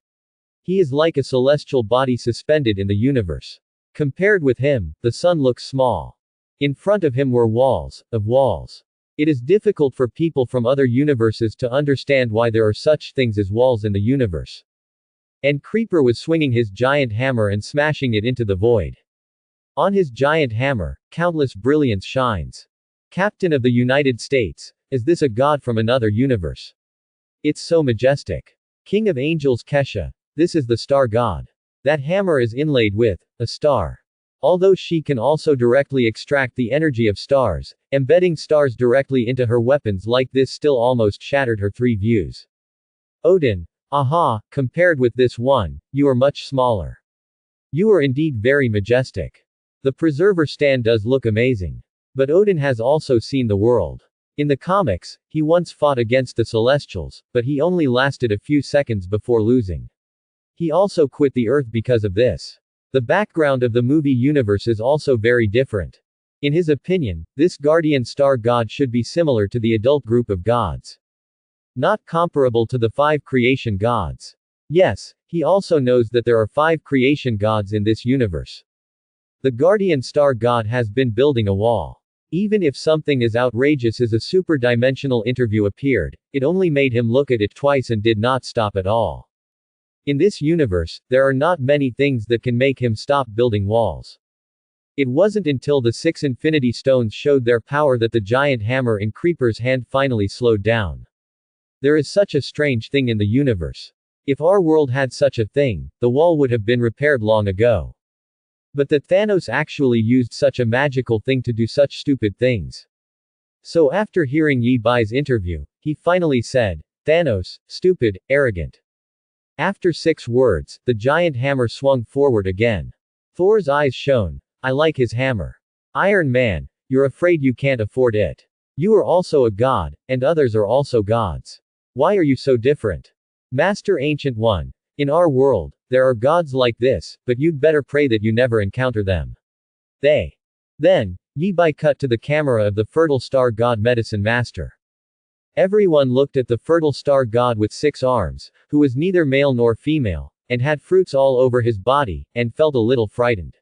S1: He is like a celestial body suspended in the universe. Compared with him, the sun looks small. In front of him were walls, of walls. It is difficult for people from other universes to understand why there are such things as walls in the universe. And Creeper was swinging his giant hammer and smashing it into the void. On his giant hammer, countless brilliance shines. Captain of the United States, is this a god from another universe? It's so majestic. King of Angels Kesha, this is the star god. That hammer is inlaid with a star. Although she can also directly extract the energy of stars, embedding stars directly into her weapons like this still almost shattered her 3 views. Odin, aha, compared with this one, you are much smaller. You are indeed very majestic. The preserver stand does look amazing. But Odin has also seen the world. In the comics, he once fought against the Celestials, but he only lasted a few seconds before losing. He also quit the Earth because of this. The background of the movie universe is also very different. In his opinion, this Guardian Star God should be similar to the adult group of gods. Not comparable to the 5 creation gods. Yes, he also knows that there are 5 creation gods in this universe. The Guardian Star God has been building a wall. Even if something as outrageous as a super-dimensional interview appeared, it only made him look at it twice and did not stop at all. In this universe, there are not many things that can make him stop building walls. It wasn't until the 6 Infinity Stones showed their power that the giant hammer in Creeper's hand finally slowed down. There is such a strange thing in the universe. If our world had such a thing, the wall would have been repaired long ago. But that Thanos actually used such a magical thing to do such stupid things. So after hearing Yi Bai's interview, he finally said, Thanos, stupid, arrogant. After 6 words, the giant hammer swung forward again. Thor's eyes shone. I like his hammer. Iron Man, you're afraid you can't afford it. You are also a god, and others are also gods. Why are you so different? Master Ancient One, in our world, there are gods like this, but you'd better pray that you never encounter them. Then, Yi Bai cut to the camera of the fertile star god Medicine Master. Everyone looked at the fertile star god with 6 arms, who was neither male nor female, and had fruits all over his body, and felt a little frightened.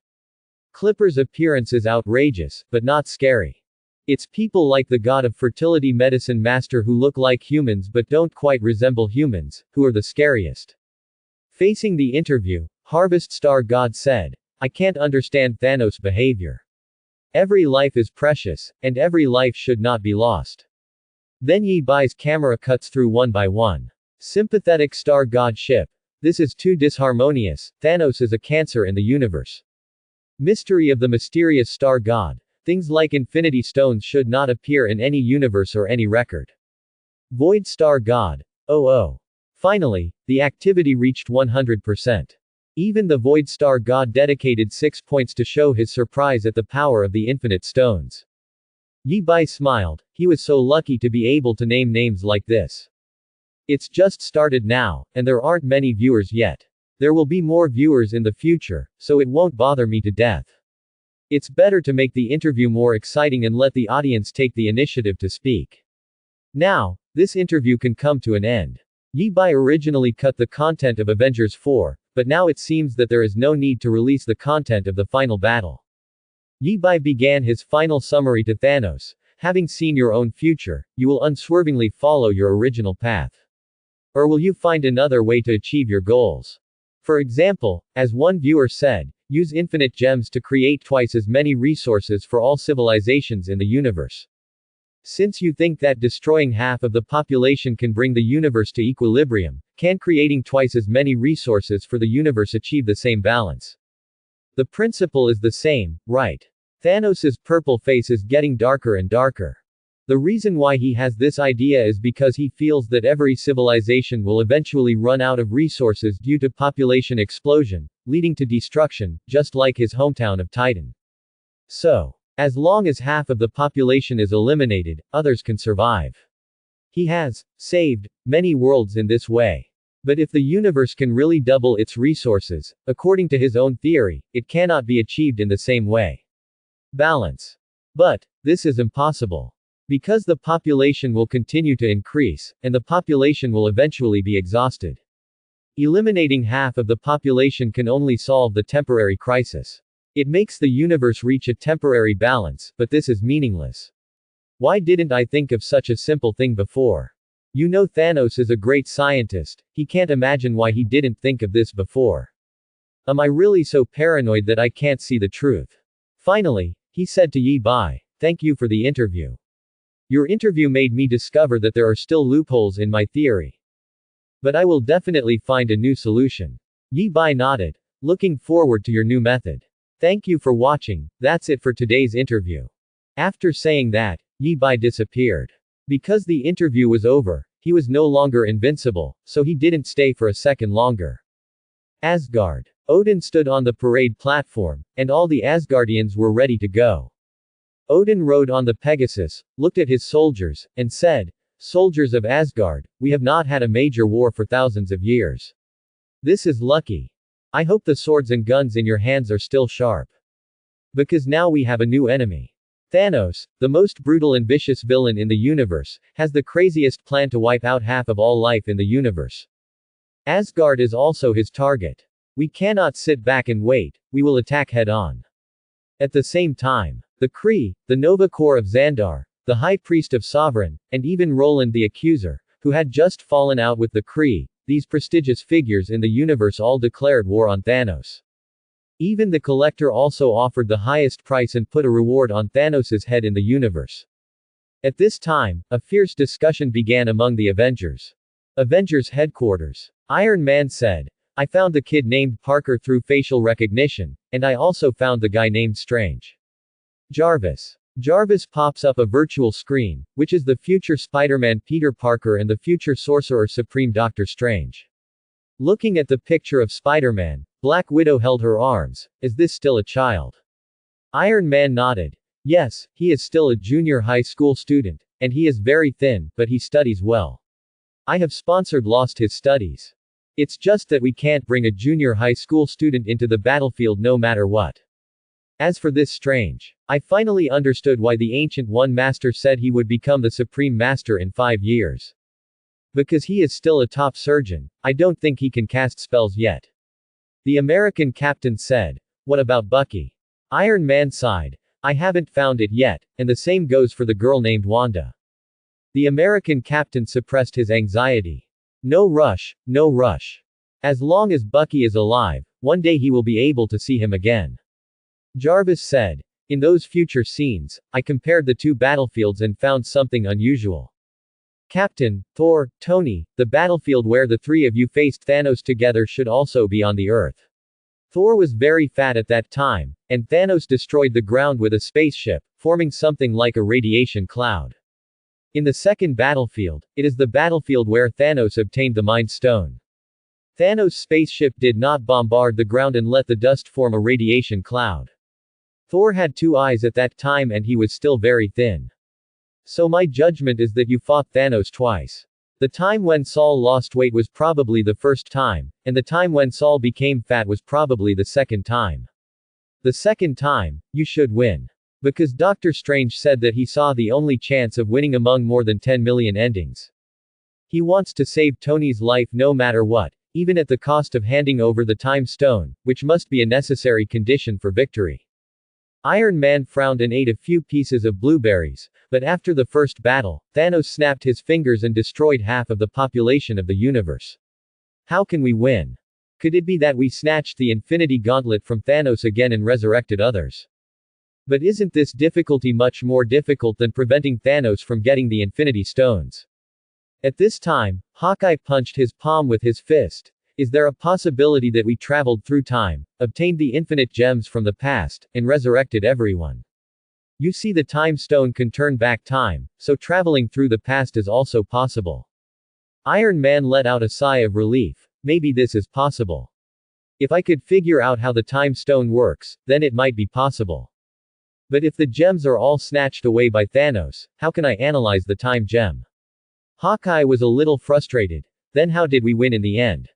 S1: Clipper's appearance is outrageous, but not scary. It's people like the god of fertility Medicine Master who look like humans but don't quite resemble humans, who are the scariest. Facing the interview, Harvest Star God said, I can't understand Thanos' behavior. Every life is precious, and every life should not be lost. Then Yi Bai's camera cuts through one by one. Sympathetic Star God ship. This is too disharmonious, Thanos is a cancer in the universe. Mystery of the mysterious Star God. Things like Infinity Stones should not appear in any universe or any record. Void Star God. Oh. Finally, the activity reached 100%. Even the Void Star God dedicated 6 points to show his surprise at the power of the infinite stones. Yi Bai smiled, he was so lucky to be able to name names like this. It's just started now, and there aren't many viewers yet. There will be more viewers in the future, so it won't bother me to death. It's better to make the interview more exciting and let the audience take the initiative to speak. Now, this interview can come to an end. Yi Bai originally cut the content of Avengers 4, but now it seems that there is no need to release the content of the final battle. Yi Bai began his final summary to Thanos, having seen your own future, you will unswervingly follow your original path. Or will you find another way to achieve your goals? For example, as one viewer said, use infinite gems to create twice as many resources for all civilizations in the universe. Since you think that destroying half of the population can bring the universe to equilibrium, can creating twice as many resources for the universe achieve the same balance? The principle is the same, right? Thanos' purple face is getting darker and darker. The reason why he has this idea is because he feels that every civilization will eventually run out of resources due to population explosion, leading to destruction, just like his hometown of Titan. So, as long as half of the population is eliminated, others can survive. He has saved many worlds in this way. But if the universe can really double its resources, according to his own theory, it cannot be achieved in the same way. Balance. But this is impossible. Because the population will continue to increase, and the population will eventually be exhausted. Eliminating half of the population can only solve the temporary crisis. It makes the universe reach a temporary balance, but this is meaningless. Why didn't I think of such a simple thing before? You know, Thanos is a great scientist, he can't imagine why he didn't think of this before. Am I really so paranoid that I can't see the truth? Finally, he said to Yi Bai, "Thank you for the interview. Your interview made me discover that there are still loopholes in my theory. But I will definitely find a new solution." Yi Bai nodded. "Looking forward to your new method. Thank you for watching, that's it for today's interview." After saying that, Yi Bai disappeared. Because the interview was over, he was no longer invincible, so he didn't stay for a second longer. Asgard. Odin stood on the parade platform, and all the Asgardians were ready to go. Odin rode on the Pegasus, looked at his soldiers, and said, "Soldiers of Asgard, we have not had a major war for thousands of years. This is lucky. I hope the swords and guns in your hands are still sharp. Because now we have a new enemy. Thanos, the most brutal and vicious villain in the universe, has the craziest plan to wipe out half of all life in the universe. Asgard is also his target. We cannot sit back and wait, we will attack head-on." At the same time, the Kree, the Nova Corps of Xandar, the High Priest of Sovereign, and even Roland the Accuser, who had just fallen out with the Kree, these prestigious figures in the universe all declared war on Thanos. Even the Collector also offered the highest price and put a reward on Thanos' head in the universe. At this time, a fierce discussion began among the Avengers. Avengers headquarters. Iron Man said, "I found the kid named Parker through facial recognition, and I also found the guy named Strange." Jarvis. Jarvis pops up a virtual screen, which is the future Spider-Man Peter Parker and the future Sorcerer Supreme Doctor Strange. Looking at the picture of Spider-Man, Black Widow held her arms. "Is this still a child?" Iron Man nodded. "Yes, he is still a junior high school student, and he is very thin, but he studies well. I have sponsored lost his studies. It's just that we can't bring a junior high school student into the battlefield no matter what. As for this Strange, I finally understood why the Ancient One Master said he would become the Supreme Master in 5 years. Because he is still a top surgeon, I don't think he can cast spells yet." The American captain said, "What about Bucky?" Iron Man sighed, "I haven't found it yet, and the same goes for the girl named Wanda." The American captain suppressed his anxiety. "No rush, no rush. As long as Bucky is alive, one day he will be able to see him again." Jarvis said, "In those future scenes, I compared the two battlefields and found something unusual. Captain, Thor, Tony, the battlefield where the three of you faced Thanos together should also be on the Earth. Thor was very fat at that time, and Thanos destroyed the ground with a spaceship, forming something like a radiation cloud. In the second battlefield, it is the battlefield where Thanos obtained the Mind Stone. Thanos' spaceship did not bombard the ground and let the dust form a radiation cloud. Thor had 2 eyes at that time and he was still very thin. So my judgment is that you fought Thanos twice. The time when Saul lost weight was probably the first time, and the time when Saul became fat was probably the second time. The second time, you should win. Because Doctor Strange said that he saw the only chance of winning among more than 10 million endings. He wants to save Tony's life no matter what, even at the cost of handing over the Time Stone, which must be a necessary condition for victory." Iron Man frowned and ate a few pieces of blueberries, but after the first battle, Thanos snapped his fingers and destroyed half of the population of the universe. "How can we win?" Could it be that we snatched the Infinity Gauntlet from Thanos again and resurrected others? But isn't this difficulty much more difficult than preventing Thanos from getting the Infinity Stones? At this time, Hawkeye punched his palm with his fist. Is there a possibility that we traveled through time, obtained the infinite gems from the past, and resurrected everyone? You see, the time stone can turn back time, so traveling through the past is also possible. Iron Man let out a sigh of relief. Maybe this is possible. If I could figure out how the time stone works, then it might be possible. But if the gems are all snatched away by Thanos, how can I analyze the time gem? Hawkeye was a little frustrated. Then how did we win in the end?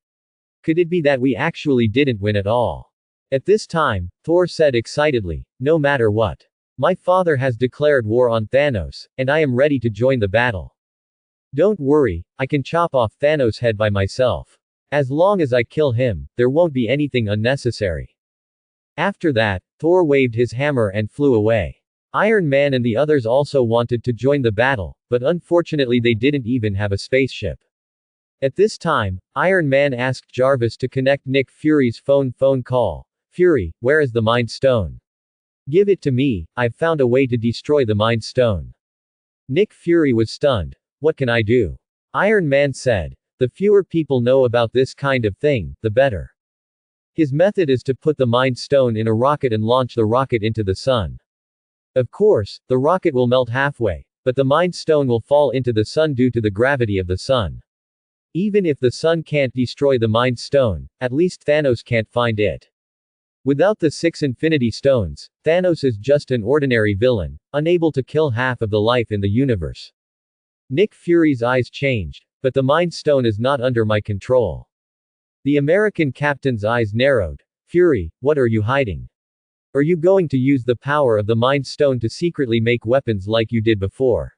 S1: Could it be that we actually didn't win at all? At this time, Thor said excitedly, no matter what. My father has declared war on Thanos, and I am ready to join the battle. Don't worry, I can chop off Thanos' head by myself. As long as I kill him, there won't be anything unnecessary. After that, Thor waved his hammer and flew away. Iron Man and the others also wanted to join the battle, but unfortunately they didn't even have a spaceship. At this time, Iron Man asked Jarvis to connect Nick Fury's phone call. Fury, where is the Mind Stone? Give it to me, I've found a way to destroy the Mind Stone. Nick Fury was stunned. What can I do? Iron Man said. The fewer people know about this kind of thing, the better. His method is to put the Mind Stone in a rocket and launch the rocket into the sun. Of course, the rocket will melt halfway, but the Mind Stone will fall into the sun due to the gravity of the sun. Even if the sun can't destroy the Mind Stone, at least Thanos can't find it. Without the 6 Infinity Stones, Thanos is just an ordinary villain, unable to kill half of the life in the universe. Nick Fury's eyes changed, but the Mind Stone is not under my control. The American captain's eyes narrowed. Fury, what are you hiding? Are you going to use the power of the Mind Stone to secretly make weapons like you did before?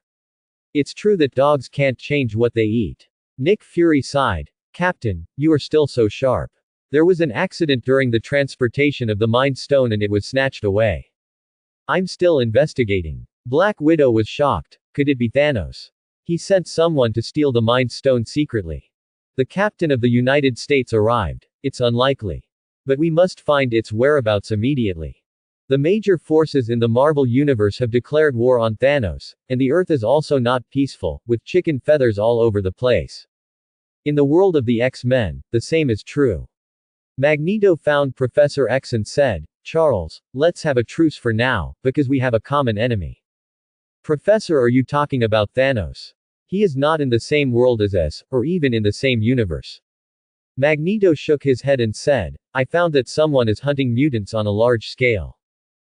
S1: It's true that dogs can't change what they eat. Nick Fury sighed. Captain, you are still so sharp. There was an accident during the transportation of the Mind Stone and it was snatched away. I'm still investigating. Black Widow was shocked. Could it be Thanos? He sent someone to steal the Mind Stone secretly. The captain of the United States arrived. It's unlikely. But we must find its whereabouts immediately. The major forces in the Marvel Universe have declared war on Thanos, and the Earth is also not peaceful, with chicken feathers all over the place. In the world of the X-Men, the same is true. Magneto found Professor X and said, Charles, let's have a truce for now, because we have a common enemy. Professor, are you talking about Thanos? He is not in the same world as us, or even in the same universe. Magneto shook his head and said, I found that someone is hunting mutants on a large scale.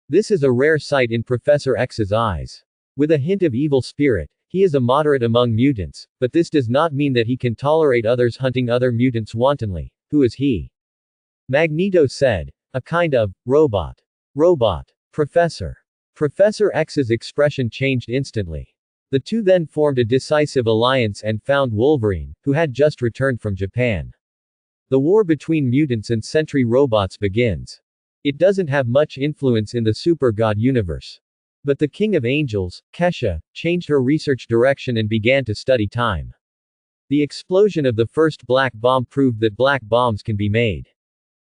S1: This is a rare sight in Professor X's eyes. With a hint of evil spirit, he is a moderate among mutants, but this does not mean that he can tolerate others hunting other mutants wantonly. Who is he? Magneto said, a kind of robot. Robot. Professor. Professor X's expression changed instantly. The two then formed a decisive alliance and found Wolverine, who had just returned from Japan. The war between mutants and sentry robots begins. It doesn't have much influence in the Super God universe. But the King of Angels, Kesha, changed her research direction and began to study time. The explosion of the first black bomb proved that black bombs can be made.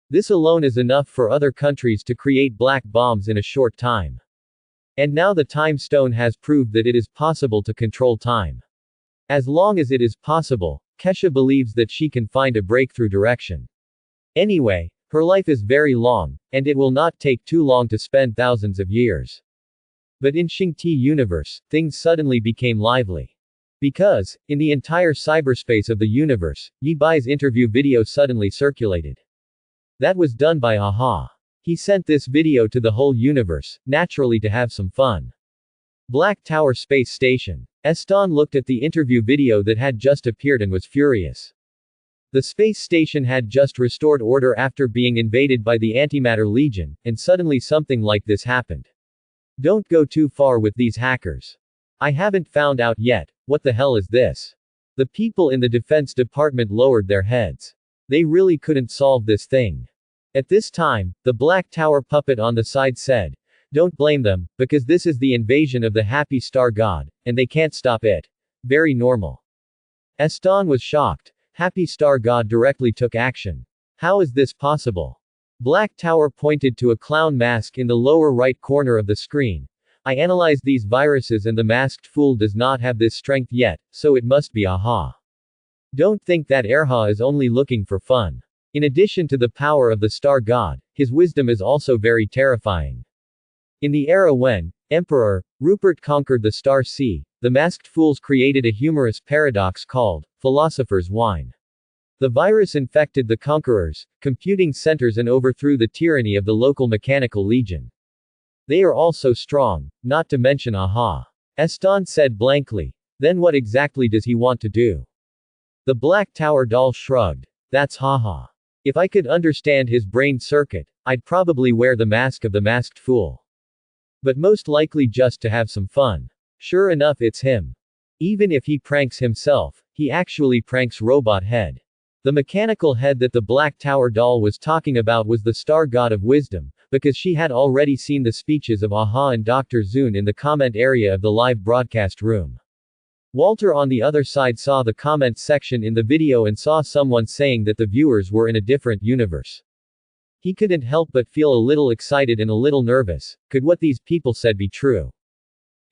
S1: This alone is enough for other countries to create black bombs in a short time. And now the Time Stone has proved that it is possible to control time. As long as it is possible, Kesha believes that she can find a breakthrough direction. Anyway, her life is very long, and it will not take too long to spend thousands of years. But in Shang-Chi universe, things suddenly became lively. Because, in the entire cyberspace of the universe, Yi Bai's interview video suddenly circulated. That was done by Aha. He sent this video to the whole universe, naturally to have some fun. Black Tower Space Station. Eston looked at the interview video that had just appeared and was furious. The space station had just restored order after being invaded by the Antimatter Legion, and suddenly something like this happened. Don't go too far with these hackers. I haven't found out yet, what the hell is this? The people in the Defense Department lowered their heads. They really couldn't solve this thing. At this time, the Black Tower puppet on the side said, don't blame them, because this is the invasion of the Happy Star God, and they can't stop it. Very normal. Eston was shocked. Happy Star God directly took action. How is this possible? Black Tower pointed to a clown mask in the lower right corner of the screen. I analyzed these viruses and the masked fool does not have this strength yet, so it must be Aha. Don't think that Erha is only looking for fun. In addition to the power of the star god, his wisdom is also very terrifying. In the era when Emperor Rupert conquered the Star Sea, the masked fools created a humorous paradox called philosopher's wine. The virus infected the conquerors' computing centers and overthrew the tyranny of the local mechanical legion. They are all so strong, not to mention Aha. Eston said blankly. Then what exactly does he want to do? The Black Tower doll shrugged. That's haha. If I could understand his brain circuit, I'd probably wear the mask of the masked fool. But most likely just to have some fun. Sure enough, it's him. Even if he pranks himself, he actually pranks Robot Head. The mechanical head that the Black Tower doll was talking about was the star god of wisdom, because she had already seen the speeches of Aha and Dr. Zune in the comment area of the live broadcast room. Walter on the other side saw the comments section in the video and saw someone saying that the viewers were in a different universe. He couldn't help but feel a little excited and a little nervous. Could what these people said be true?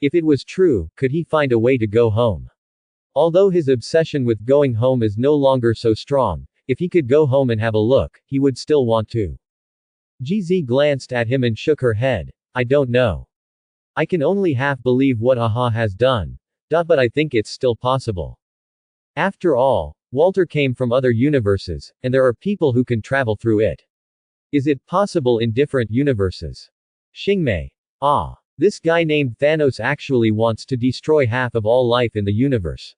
S1: If it was true, could he find a way to go home? Although his obsession with going home is no longer so strong, if he could go home and have a look, he would still want to. GZ glanced at him and shook her head. I don't know. I can only half believe what Aha has done. But I think it's still possible. After all, Walter came from other universes, and there are people who can travel through it. Is it possible in different universes? Xingmei. This guy named Thanos actually wants to destroy half of all life in the universe.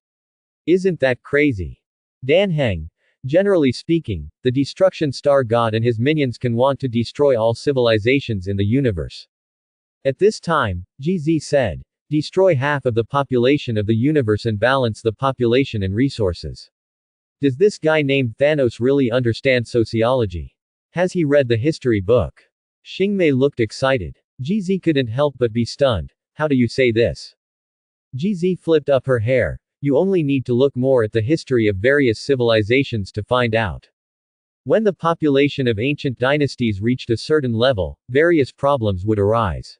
S1: Isn't that crazy? Dan Heng. Generally speaking, the destruction star god and his minions can want to destroy all civilizations in the universe. At this time, GZ said, destroy half of the population of the universe and balance the population and resources. Does this guy named Thanos really understand sociology? Has he read the history book? Xingmei looked excited. GZ couldn't help but be stunned. How do you say this? GZ flipped up her hair. You only need to look more at the history of various civilizations to find out. When the population of ancient dynasties reached a certain level, various problems would arise.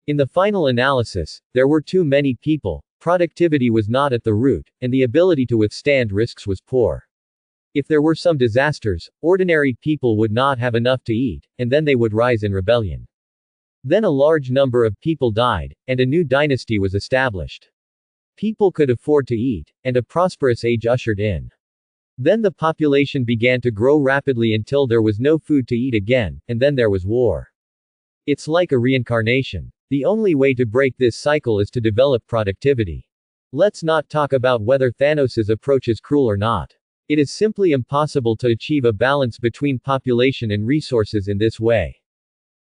S1: In the final analysis, there were too many people, productivity was not at the root, and the ability to withstand risks was poor. If there were some disasters, ordinary people would not have enough to eat, and then they would rise in rebellion. Then a large number of people died, and a new dynasty was established. People could afford to eat, and a prosperous age ushered in. Then the population began to grow rapidly until there was no food to eat again, and then there was war. It's like a reincarnation. The only way to break this cycle is to develop productivity. Let's not talk about whether Thanos' approach is cruel or not. It is simply impossible to achieve a balance between population and resources in this way.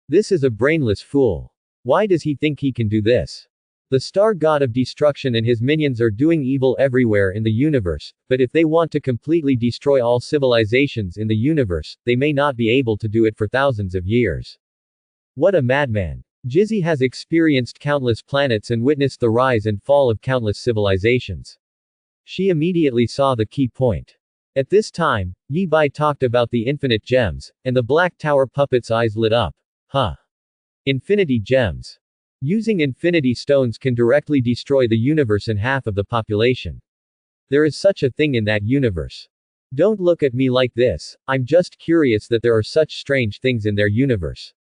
S1: This is a brainless fool. Why does he think he can do this? The star god of destruction and his minions are doing evil everywhere in the universe, but if they want to completely destroy all civilizations in the universe, they may not be able to do it for thousands of years. What a madman. Jizzy has experienced countless planets and witnessed the rise and fall of countless civilizations. She immediately saw the key point. At this time, Yi Bai talked about the infinite gems, and the Black Tower puppet's eyes lit up. Infinity gems. Using infinity stones can directly destroy the universe and half of the population. There is such a thing in that universe. Don't look at me like this, I'm just curious that there are such strange things in their universe.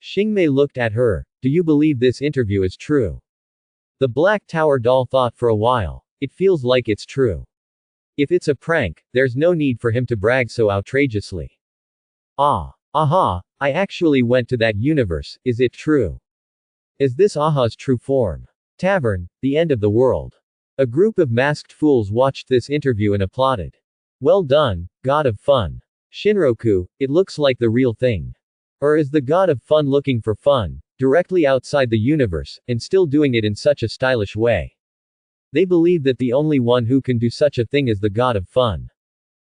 S1: Xingmei looked at her. Do you believe this interview is true? The Black Tower doll thought for a while. It feels like it's true. If it's a prank, there's no need for him to brag so outrageously. Aha, I actually went to that universe, is it true? Is this Aha's true form? Tavern, the end of the world. A group of masked fools watched this interview and applauded. Well done, god of fun. Shinroku, it looks like the real thing. Or is the god of fun looking for fun, directly outside the universe, and still doing it in such a stylish way? They believe that the only one who can do such a thing is the god of fun.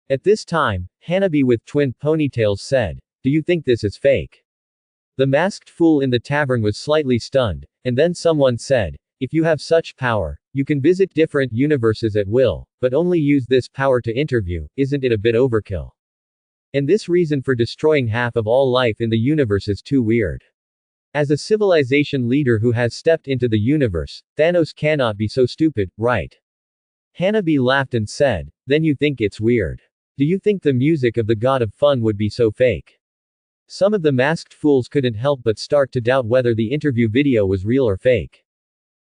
S1: At this time, Hanabi with twin ponytails said, do you think this is fake? The masked fool in the tavern was slightly stunned, and then someone said, if you have such power, you can visit different universes at will, but only use this power to interview, isn't it a bit overkill? And this reason for destroying half of all life in the universe is too weird. As a civilization leader who has stepped into the universe, Thanos cannot be so stupid, right? Hanabi laughed and said, then you think it's weird. Do you think the music of the god of fun would be so fake? Some of the masked fools couldn't help but start to doubt whether the interview video was real or fake.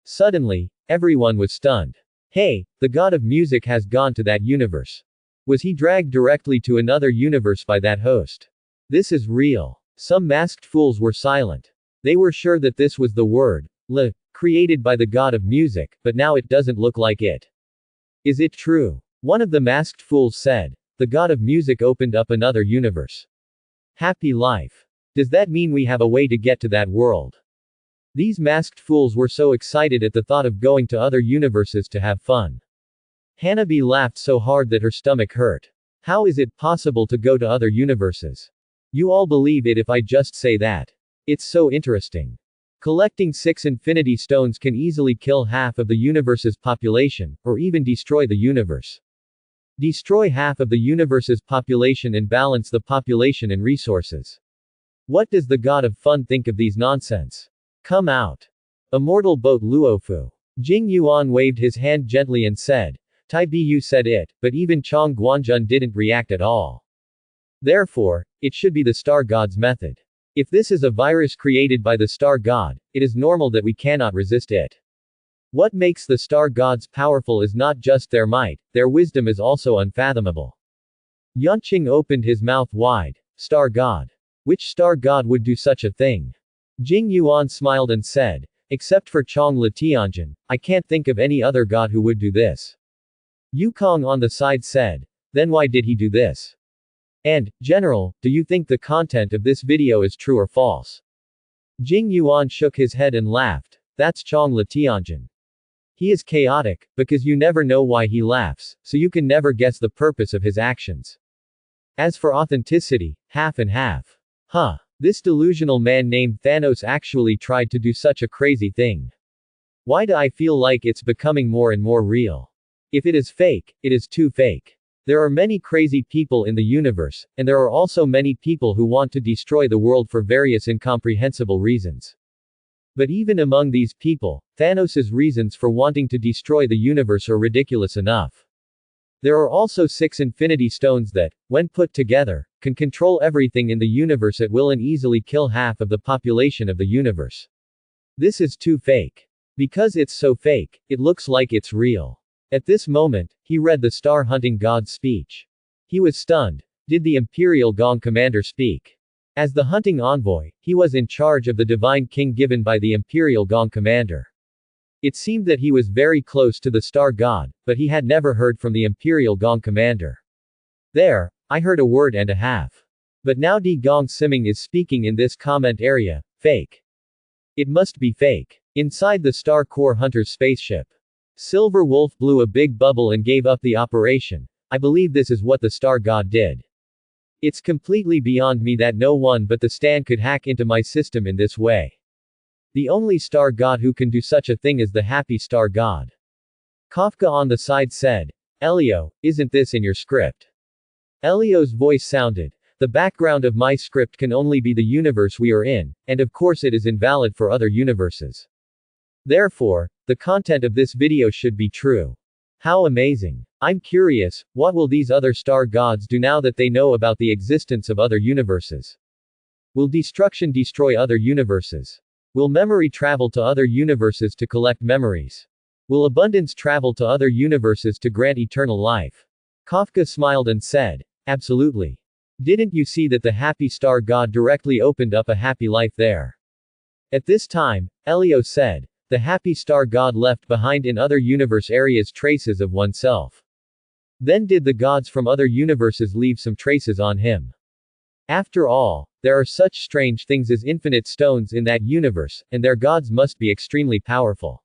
S1: Suddenly, everyone was stunned. Hey, the god of music has gone to that universe. Was he dragged directly to another universe by that host? This is real. Some masked fools were silent. They were sure that this was the word, created by the god of music, but now it doesn't look like it. Is it true? One of the masked fools said. The god of music opened up another universe. Happy life. Does that mean we have a way to get to that world? These masked fools were so excited at the thought of going to other universes to have fun. Hanabi laughed so hard that her stomach hurt. How is it possible to go to other universes? You all believe it if I just say that. It's so interesting. Collecting 6 infinity stones can easily kill half of the universe's population, or even destroy the universe. Destroy half of the universe's population and balance the population and resources. What does the god of fun think of these nonsense? Come out. Immortal boat Luofu. Jing Yuan waved his hand gently and said, Tai Bu said it, but even Chong Guanjun didn't react at all. Therefore, it should be the star god's method. If this is a virus created by the star god, it is normal that we cannot resist it. What makes the star gods powerful is not just their might, their wisdom is also unfathomable. Yanqing opened his mouth wide. Star god. Which star god would do such a thing? Jing Yuan smiled and said, except for Chong Letianjin, I can't think of any other god who would do this. Yukong on the side said, then why did he do this? And, General, do you think the content of this video is true or false? Jing Yuan shook his head and laughed. That's Chong Letianjin. He is chaotic, because you never know why he laughs, so you can never guess the purpose of his actions. As for authenticity, half and half. Huh. This delusional man named Thanos actually tried to do such a crazy thing. Why do I feel like it's becoming more and more real? If it is fake, it is too fake. There are many crazy people in the universe, and there are also many people who want to destroy the world for various incomprehensible reasons. But even among these people, Thanos' reasons for wanting to destroy the universe are ridiculous enough. There are also 6 infinity stones that, when put together, can control everything in the universe at will and easily kill half of the population of the universe. This is too fake. Because it's so fake, it looks like it's real. At this moment, he read the star hunting god's speech. He was stunned. Did the Imperial Gong Commander speak? As the hunting envoy, he was in charge of the divine king given by the Imperial Gong Commander. It seemed that he was very close to the star god, but he had never heard from the Imperial Gong Commander. There, I heard a word and a half. But now Di Gong Siming is speaking in this comment area, fake. It must be fake. Inside the Star Core Hunter's spaceship. Silver Wolf blew a big bubble and gave up the operation. I believe this is what the star god did. It's completely beyond me that no one but the Stan could hack into my system in this way. The only star god who can do such a thing is the happy star god. Kafka on the side said, Elio, isn't this in your script? Elio's voice sounded, the background of my script can only be the universe we are in, and of course it is invalid for other universes. Therefore, the content of this video should be true. How amazing. I'm curious, what will these other star gods do now that they know about the existence of other universes? Will destruction destroy other universes? Will memory travel to other universes to collect memories? Will abundance travel to other universes to grant eternal life? Kafka smiled and said, absolutely. Didn't you see that the happy star god directly opened up a happy life there? At this time, Elio said, the happy star god left behind in other universe areas traces of oneself. Then did the gods from other universes leave some traces on him? After all, there are such strange things as infinite stones in that universe, and their gods must be extremely powerful.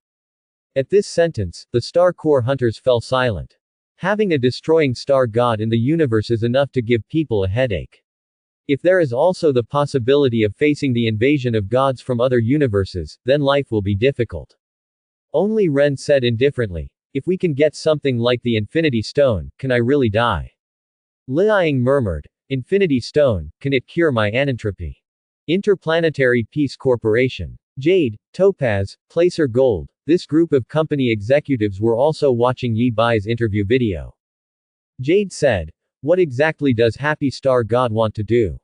S1: At this sentence, the Star Core Hunters fell silent. Having a destroying star god in the universe is enough to give people a headache. If there is also the possibility of facing the invasion of gods from other universes, then life will be difficult. Only Ren said indifferently, if we can get something like the Infinity Stone, can I really die? Liang murmured, Infinity Stone, can it cure my anentropy? Interplanetary Peace Corporation. Jade, Topaz, Placer Gold. This group of company executives were also watching Yi Bai's interview video. Jade said, "What exactly does Happy Star God want to do?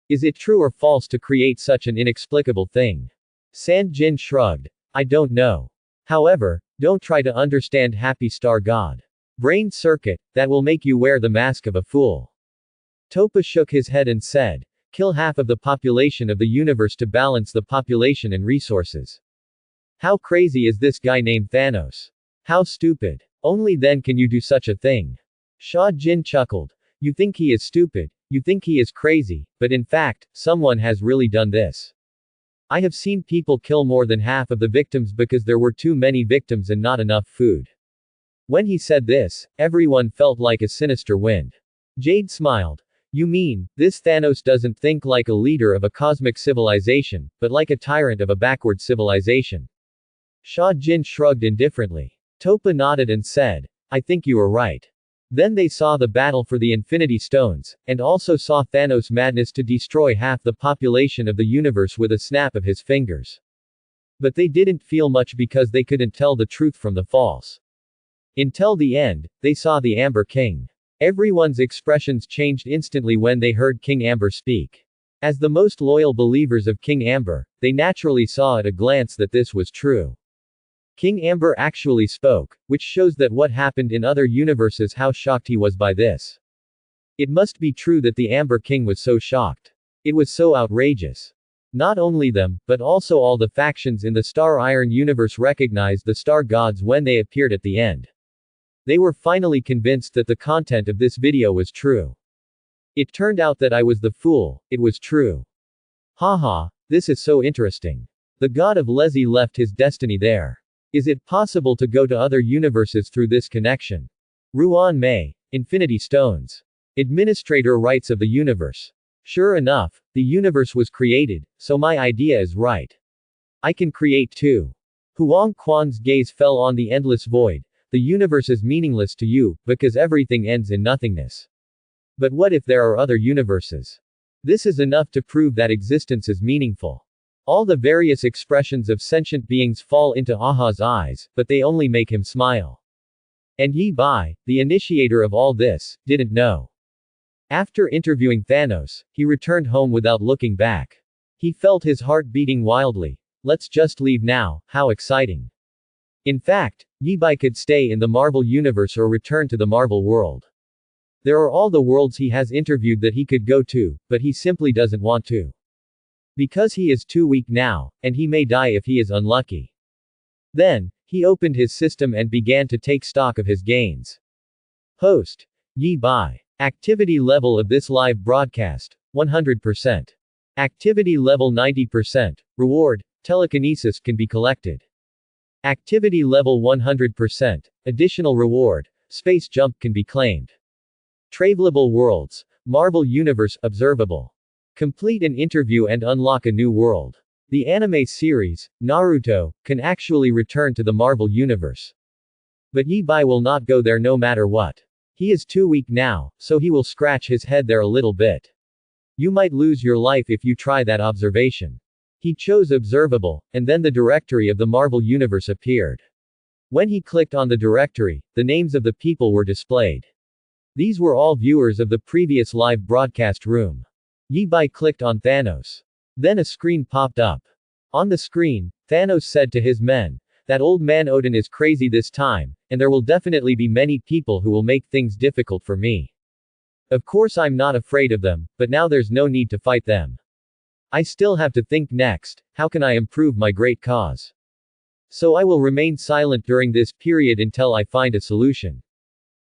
S1: Is it true or false to create such an inexplicable thing?" San Jin shrugged. "I don't know. However, don't try to understand Happy Star God. Brain circuit, that will make you wear the mask of a fool." Topa shook his head and said, "Kill half of the population of the universe to balance the population and resources. How crazy is this guy named Thanos? How stupid. Only then can you do such a thing." Sha Jin chuckled. "You think he is stupid, you think he is crazy, but in fact, someone has really done this. I have seen people kill more than half of the victims because there were too many victims and not enough food." When he said this, everyone felt like a sinister wind. Jade smiled. "You mean, this Thanos doesn't think like a leader of a cosmic civilization, but like a tyrant of a backward civilization?" Sha Jin shrugged indifferently. Topa nodded and said, "I think you are right." Then they saw the battle for the Infinity Stones, and also saw Thanos' madness to destroy half the population of the universe with a snap of his fingers. But they didn't feel much because they couldn't tell the truth from the false. Until the end, they saw the Amber King. Everyone's expressions changed instantly when they heard King Amber speak. As the most loyal believers of King Amber, they naturally saw at a glance that this was true. King Amber actually spoke, which shows that what happened in other universes, how shocked he was by this. It must be true that the Amber King was so shocked. It was so outrageous. Not only them, but also all the factions in the Star Iron universe recognized the Star Gods when they appeared at the end. They were finally convinced that the content of this video was true. It turned out that I was the fool, it was true. Haha, this is so interesting. The god of Lezi left his destiny there. Is it possible to go to other universes through this connection? Ruan Mei. Infinity Stones. Administrator rights of the universe. Sure enough, the universe was created, so my idea is right. I can create too. Huang Quan's gaze fell on the endless void. The universe is meaningless to you, because everything ends in nothingness. But what if there are other universes? This is enough to prove that existence is meaningful. All the various expressions of sentient beings fall into Aha's eyes, but they only make him smile. And Yi Bai, the initiator of all this, didn't know. After interviewing Thanos, he returned home without looking back. He felt his heart beating wildly. Let's just leave now, how exciting. In fact, Yi Bai could stay in the Marvel universe or return to the Marvel world. There are all the worlds he has interviewed that he could go to, but he simply doesn't want to. Because he is too weak now, and he may die if he is unlucky. Then, he opened his system and began to take stock of his gains. Host. Yi Bai. Activity level of this live broadcast, 100%. Activity level 90%. Reward, telekinesis can be collected. Activity level 100%. Additional reward, space jump can be claimed. Travelable worlds. Marvel Universe, observable. Complete an interview and unlock a new world. The anime series, Naruto, can actually return to the Marvel Universe. But Yi Bai will not go there no matter what. He is too weak now, so he will scratch his head there a little bit. You might lose your life if you try that observation. He chose observable, and then the directory of the Marvel Universe appeared. When he clicked on the directory, the names of the people were displayed. These were all viewers of the previous live broadcast room. Yi Bai clicked on Thanos. Then a screen popped up. On the screen, Thanos said to his men, "That old man Odin is crazy this time, and there will definitely be many people who will make things difficult for me. Of course I'm not afraid of them, but now there's no need to fight them. I still have to think next, how can I improve my great cause? So I will remain silent during this period until I find a solution."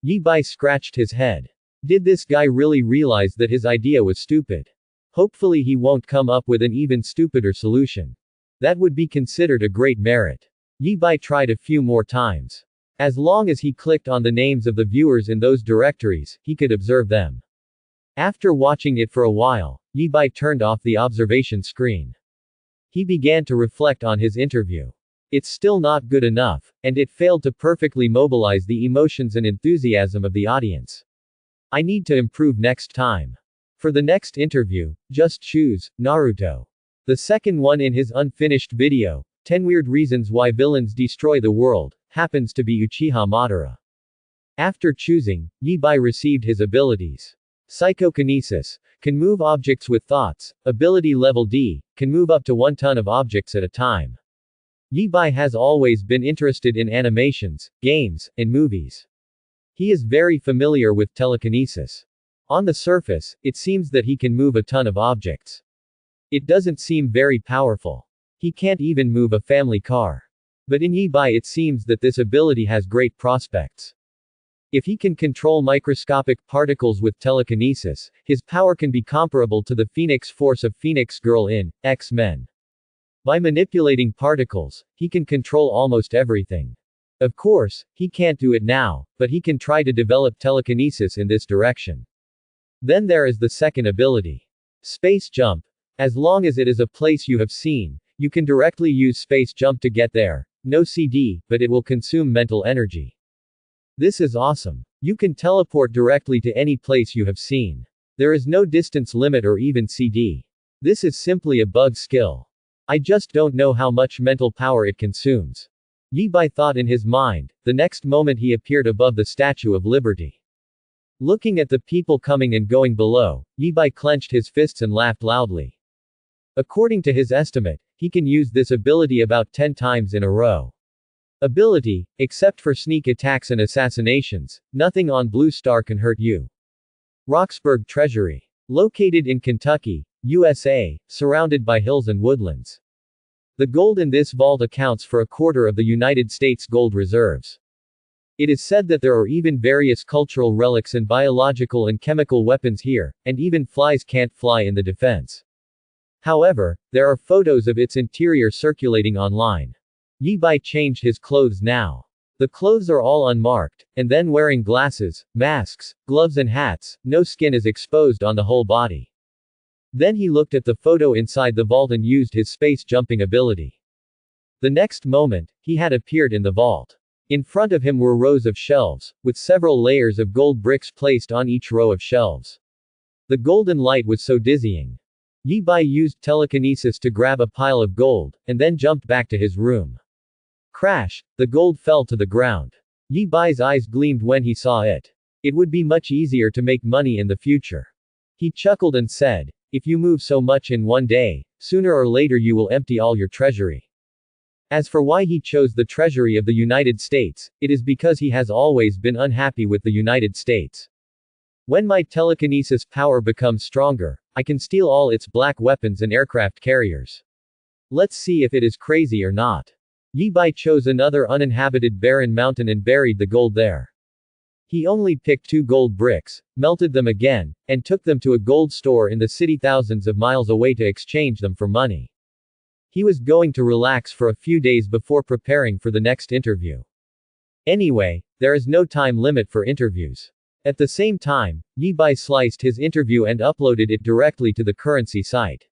S1: Yi Bai scratched his head. Did this guy really realize that his idea was stupid? Hopefully he won't come up with an even stupider solution. That would be considered a great merit. Yi Bai tried a few more times. As long as he clicked on the names of the viewers in those directories, he could observe them. After watching it for a while, Yi Bai turned off the observation screen. He began to reflect on his interview. It's still not good enough, and it failed to perfectly mobilize the emotions and enthusiasm of the audience. I need to improve next time. For the next interview, just choose Naruto. The second one in his unfinished video, 10 Weird Reasons Why Villains Destroy the World, happens to be Uchiha Madara. After choosing, Yi-Bai received his abilities. Psychokinesis, can move objects with thoughts. Ability level D, can move up to 1 ton of objects at a time. Yi-Bai has always been interested in animations, games, and movies. He is very familiar with telekinesis. On the surface, it seems that he can move a ton of objects. It doesn't seem very powerful. He can't even move a family car. But in Yi-Bai it seems that this ability has great prospects. If he can control microscopic particles with telekinesis, his power can be comparable to the Phoenix Force of Phoenix Girl in X-Men. By manipulating particles, he can control almost everything. Of course, he can't do it now, but he can try to develop telekinesis in this direction. Then there is the second ability. Space Jump. As long as it is a place you have seen, you can directly use Space Jump to get there. No CD, but it will consume mental energy. This is awesome. You can teleport directly to any place you have seen. There is no distance limit or even CD. This is simply a bug skill. I just don't know how much mental power it consumes. Yi-Bai thought in his mind. The next moment he appeared above the Statue of Liberty. Looking at the people coming and going below, Yi-Bai clenched his fists and laughed loudly. According to his estimate, he can use this ability about 10 times in a row. Ability, except for sneak attacks and assassinations, nothing on Blue Star can hurt you. Roxburgh Treasury. Located in Kentucky, USA, surrounded by hills and woodlands. The gold in this vault accounts for 1/4 of the United States gold reserves. It is said that there are even various cultural relics and biological and chemical weapons here, and even flies can't fly in the defense. However, there are photos of its interior circulating online. Yi-Bai changed his clothes now. The clothes are all unmarked, and then wearing glasses, masks, gloves and hats, no skin is exposed on the whole body. Then he looked at the photo inside the vault and used his space jumping ability. The next moment, he had appeared in the vault. In front of him were rows of shelves, with several layers of gold bricks placed on each row of shelves. The golden light was so dizzying. Yi-Bai used telekinesis to grab a pile of gold, and then jumped back to his room. Crash! The gold fell to the ground. Yi-Bai's eyes gleamed when he saw it. It would be much easier to make money in the future. He chuckled and said, if you move so much in one day, sooner or later you will empty all your treasury. As for why he chose the treasury of the United States, it is because he has always been unhappy with the United States. When my telekinesis power becomes stronger, I can steal all its black weapons and aircraft carriers. Let's see if it is crazy or not. Yi-Bai chose another uninhabited barren mountain and buried the gold there. He only picked 2 gold bricks, melted them again, and took them to a gold store in the city thousands of miles away to exchange them for money. He was going to relax for a few days before preparing for the next interview. Anyway, there is no time limit for interviews. At the same time, Yi-Bai sliced his interview and uploaded it directly to the currency site.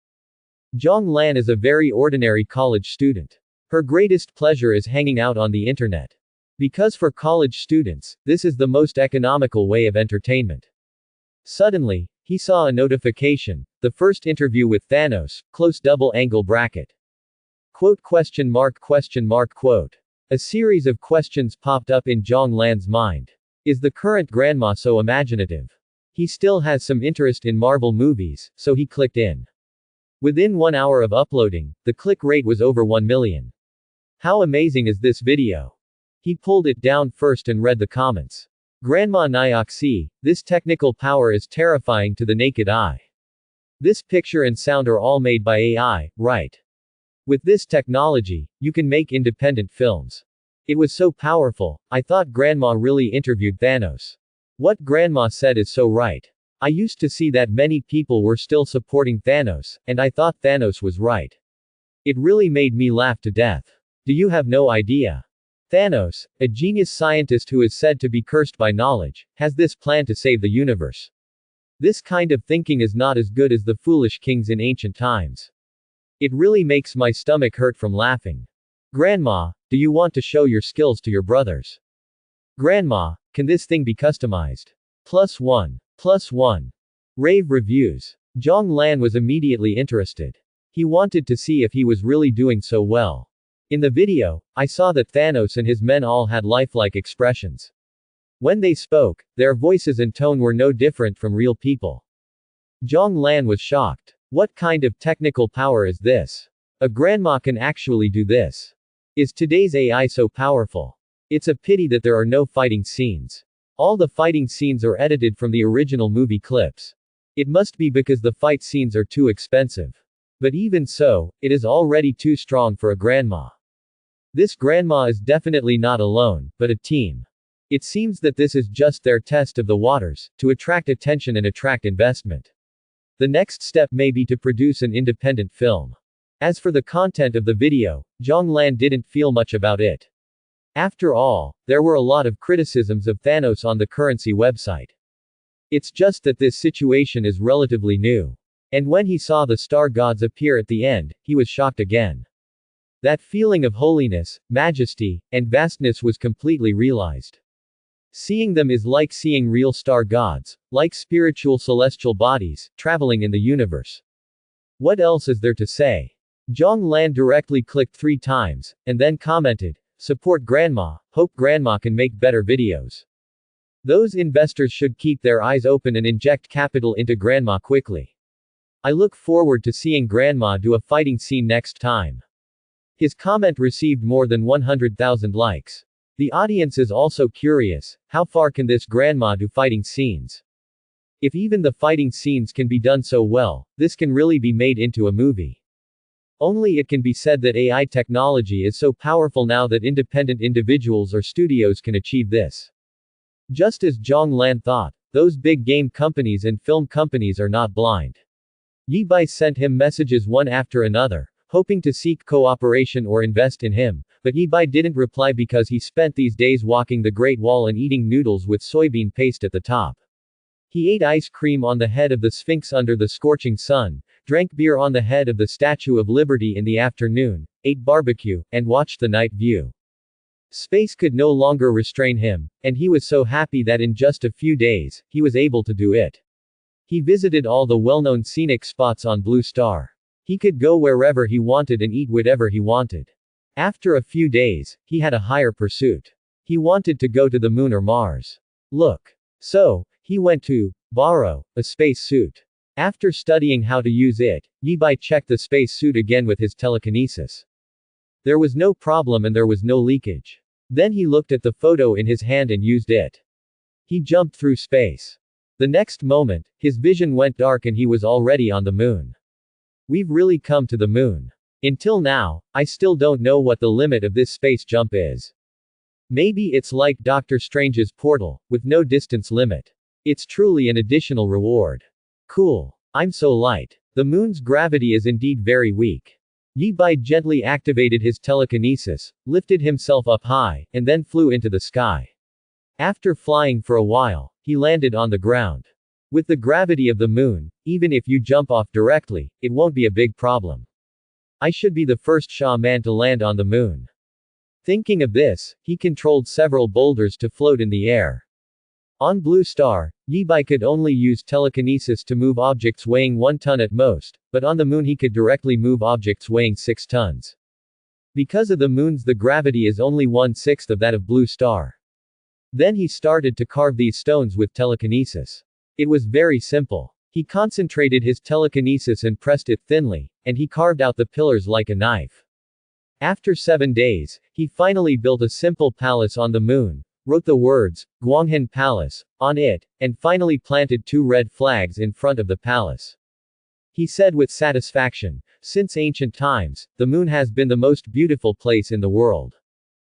S1: Zhong Lan is a very ordinary college student. Her greatest pleasure is hanging out on the internet. Because for college students, this is the most economical way of entertainment. Suddenly, he saw a notification, the first interview with Thanos, close double angle bracket. Quote question mark quote. A series of questions popped up in Zhong Lan's mind. Is the current grandma so imaginative? He still has some interest in Marvel movies, so he clicked in. Within 1 hour of uploading, the click rate was over 1 million. How amazing is this video? He pulled it down first and read the comments. Grandma Nyoxi, this technical power is terrifying to the naked eye. This picture and sound are all made by AI, right? With this technology, you can make independent films. It was so powerful, I thought Grandma really interviewed Thanos. What Grandma said is so right. I used to see that many people were still supporting Thanos, and I thought Thanos was right. It really made me laugh to death. Do you have no idea? Thanos, a genius scientist who is said to be cursed by knowledge, has this plan to save the universe. This kind of thinking is not as good as the foolish kings in ancient times. It really makes my stomach hurt from laughing. Grandma, do you want to show your skills to your brothers? Grandma, can this thing be customized? +1. +1. Rave reviews. Zhong Lan was immediately interested. He wanted to see if he was really doing so well. In the video, I saw that Thanos and his men all had lifelike expressions. When they spoke, their voices and tone were no different from real people. Zhong Lan was shocked. What kind of technical power is this? A grandma can actually do this. Is today's AI so powerful? It's a pity that there are no fighting scenes. All the fighting scenes are edited from the original movie clips. It must be because the fight scenes are too expensive. But even so, it is already too strong for a grandma. This grandma is definitely not alone, but a team. It seems that this is just their test of the waters, to attract attention and attract investment. The next step may be to produce an independent film. As for the content of the video, Zhong Lan didn't feel much about it. After all, there were a lot of criticisms of Thanos on the currency website. It's just that this situation is relatively new. And when he saw the star gods appear at the end, he was shocked again. That feeling of holiness, majesty, and vastness was completely realized. Seeing them is like seeing real star gods, like spiritual celestial bodies, traveling in the universe. What else is there to say? Zhong Lan directly clicked 3 times, and then commented, "Support Grandma, hope Grandma can make better videos." Those investors should keep their eyes open and inject capital into Grandma quickly. I look forward to seeing Grandma do a fighting scene next time. His comment received more than 100,000 likes. The audience is also curious, how far can this grandma do fighting scenes? If even the fighting scenes can be done so well, this can really be made into a movie. Only it can be said that AI technology is so powerful now that independent individuals or studios can achieve this. Just as Zhong Lan thought, those big game companies and film companies are not blind. Yi Bai sent him messages one after another, hoping to seek cooperation or invest in him, but Yi Bai didn't reply because he spent these days walking the Great Wall and eating noodles with soybean paste at the top. He ate ice cream on the head of the Sphinx under the scorching sun, drank beer on the head of the Statue of Liberty in the afternoon, ate barbecue, and watched the night view. Space could no longer restrain him, and he was so happy that in just a few days, he was able to do it. He visited all the well-known scenic spots on Blue Star. He could go wherever he wanted and eat whatever he wanted. After a few days, he had a higher pursuit. He wanted to go to the moon or Mars. Look. So, he went to borrow a space suit. After studying how to use it, Yi Bai checked the space suit again with his telekinesis. There was no problem and there was no leakage. Then he looked at the photo in his hand and used it. He jumped through space. The next moment, his vision went dark and he was already on the moon. We've really come to the moon. Until now, I still don't know what the limit of this space jump is. Maybe it's like Doctor Strange's portal, with no distance limit. It's truly an additional reward. Cool. I'm so light. The moon's gravity is indeed very weak. Yi Bai gently activated his telekinesis, lifted himself up high, and then flew into the sky. After flying for a while, he landed on the ground. With the gravity of the moon, even if you jump off directly, it won't be a big problem. I should be the first Shah man to land on the moon. Thinking of this, he controlled several boulders to float in the air. On Blue Star, Yi Bai could only use telekinesis to move objects weighing 1 ton at most, but on the moon he could directly move objects weighing 6 tons. Because of the moon's the gravity is only 1/6 of that of Blue Star. Then he started to carve these stones with telekinesis. It was very simple. He concentrated his telekinesis and pressed it thinly, and he carved out the pillars like a knife. After 7 days, he finally built a simple palace on the moon, wrote the words, Guanghan Palace, on it, and finally planted 2 red flags in front of the palace. He said with satisfaction, since ancient times, the moon has been the most beautiful place in the world.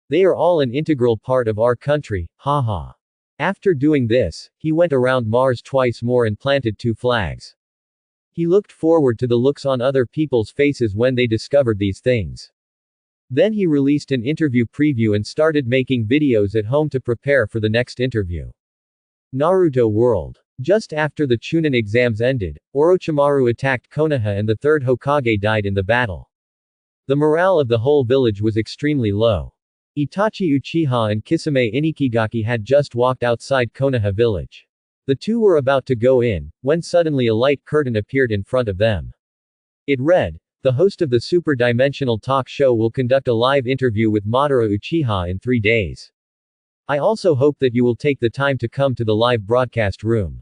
S1: They are all an integral part of our country, haha. After doing this, he went around Mars twice more and planted 2 flags. He looked forward to the looks on other people's faces when they discovered these things. Then he released an interview preview and started making videos at home to prepare for the next interview. Naruto World. Just after the Chunin exams ended, Orochimaru attacked Konoha and the 3rd Hokage died in the battle. The morale of the whole village was extremely low. Itachi Uchiha and Kisame Inikigaki had just walked outside Konoha village. The two were about to go in, when suddenly a light curtain appeared in front of them. It read, "The host of the super-dimensional talk show will conduct a live interview with Madara Uchiha in 3 days. I also hope that you will take the time to come to the live broadcast room."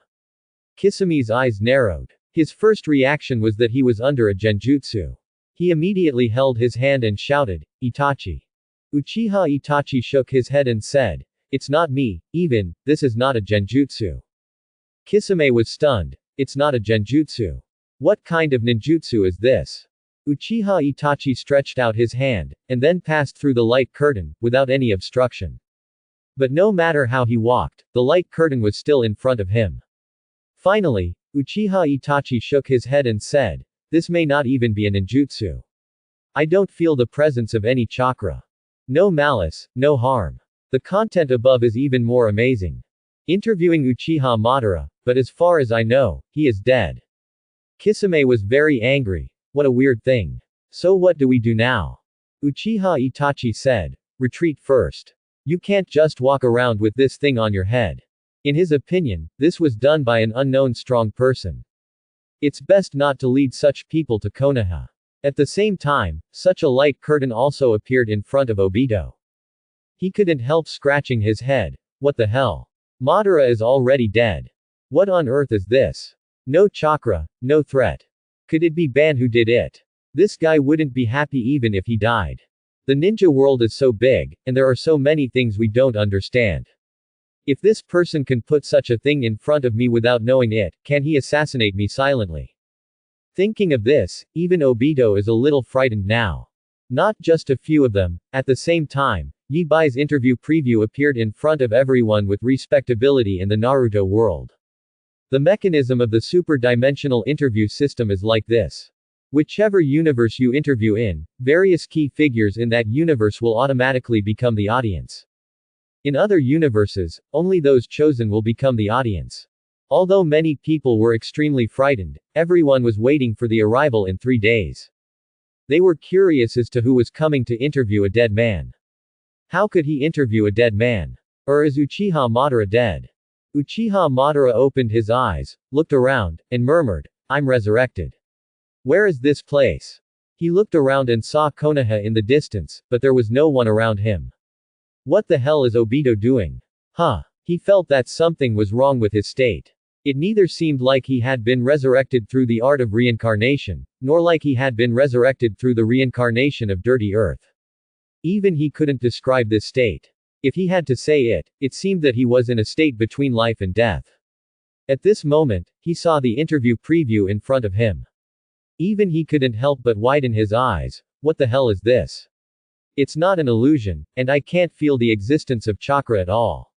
S1: Kisame's eyes narrowed. His first reaction was that he was under a genjutsu. He immediately held his hand and shouted, "Itachi." Uchiha Itachi shook his head and said, "It's not me, even, this is not a genjutsu." Kisame was stunned. "It's not a genjutsu. What kind of ninjutsu is this?" Uchiha Itachi stretched out his hand, and then passed through the light curtain, without any obstruction. But no matter how he walked, the light curtain was still in front of him. Finally, Uchiha Itachi shook his head and said, "This may not even be a ninjutsu. I don't feel the presence of any chakra. No malice, no harm. The content above is even more amazing. Interviewing Uchiha Madara, but as far as I know, he is dead." Kisame was very angry. "What a weird thing. So what do we do now?" Uchiha Itachi said, "Retreat first. You can't just walk around with this thing on your head." In his opinion, this was done by an unknown strong person. It's best not to lead such people to Konoha. At the same time, such a light curtain also appeared in front of Obito. He couldn't help scratching his head. What the hell? Madara is already dead. What on earth is this? No chakra, no threat. Could it be Ban who did it? This guy wouldn't be happy even if he died. The ninja world is so big, and there are so many things we don't understand. If this person can put such a thing in front of me without knowing it, can he assassinate me silently? Thinking of this, even Obito is a little frightened now. Not just a few of them. At the same time, Yi Bai's interview preview appeared in front of everyone with respectability in the Naruto world. The mechanism of the super-dimensional interview system is like this. Whichever universe you interview in, various key figures in that universe will automatically become the audience. In other universes, only those chosen will become the audience. Although many people were extremely frightened, everyone was waiting for the arrival in 3 days. They were curious as to who was coming to interview a dead man. How could he interview a dead man? Or is Uchiha Madara dead? Uchiha Madara opened his eyes, looked around, and murmured, "I'm resurrected. Where is this place?" He looked around and saw Konoha in the distance, but there was no one around him. What the hell is Obito doing? He felt that something was wrong with his state. It neither seemed like he had been resurrected through the art of reincarnation, nor like he had been resurrected through the reincarnation of dirty earth. Even he couldn't describe this state. If he had to say it, it seemed that he was in a state between life and death. At this moment, he saw the interview preview in front of him. Even he couldn't help but widen his eyes. What the hell is this? It's not an illusion, and I can't feel the existence of chakra at all.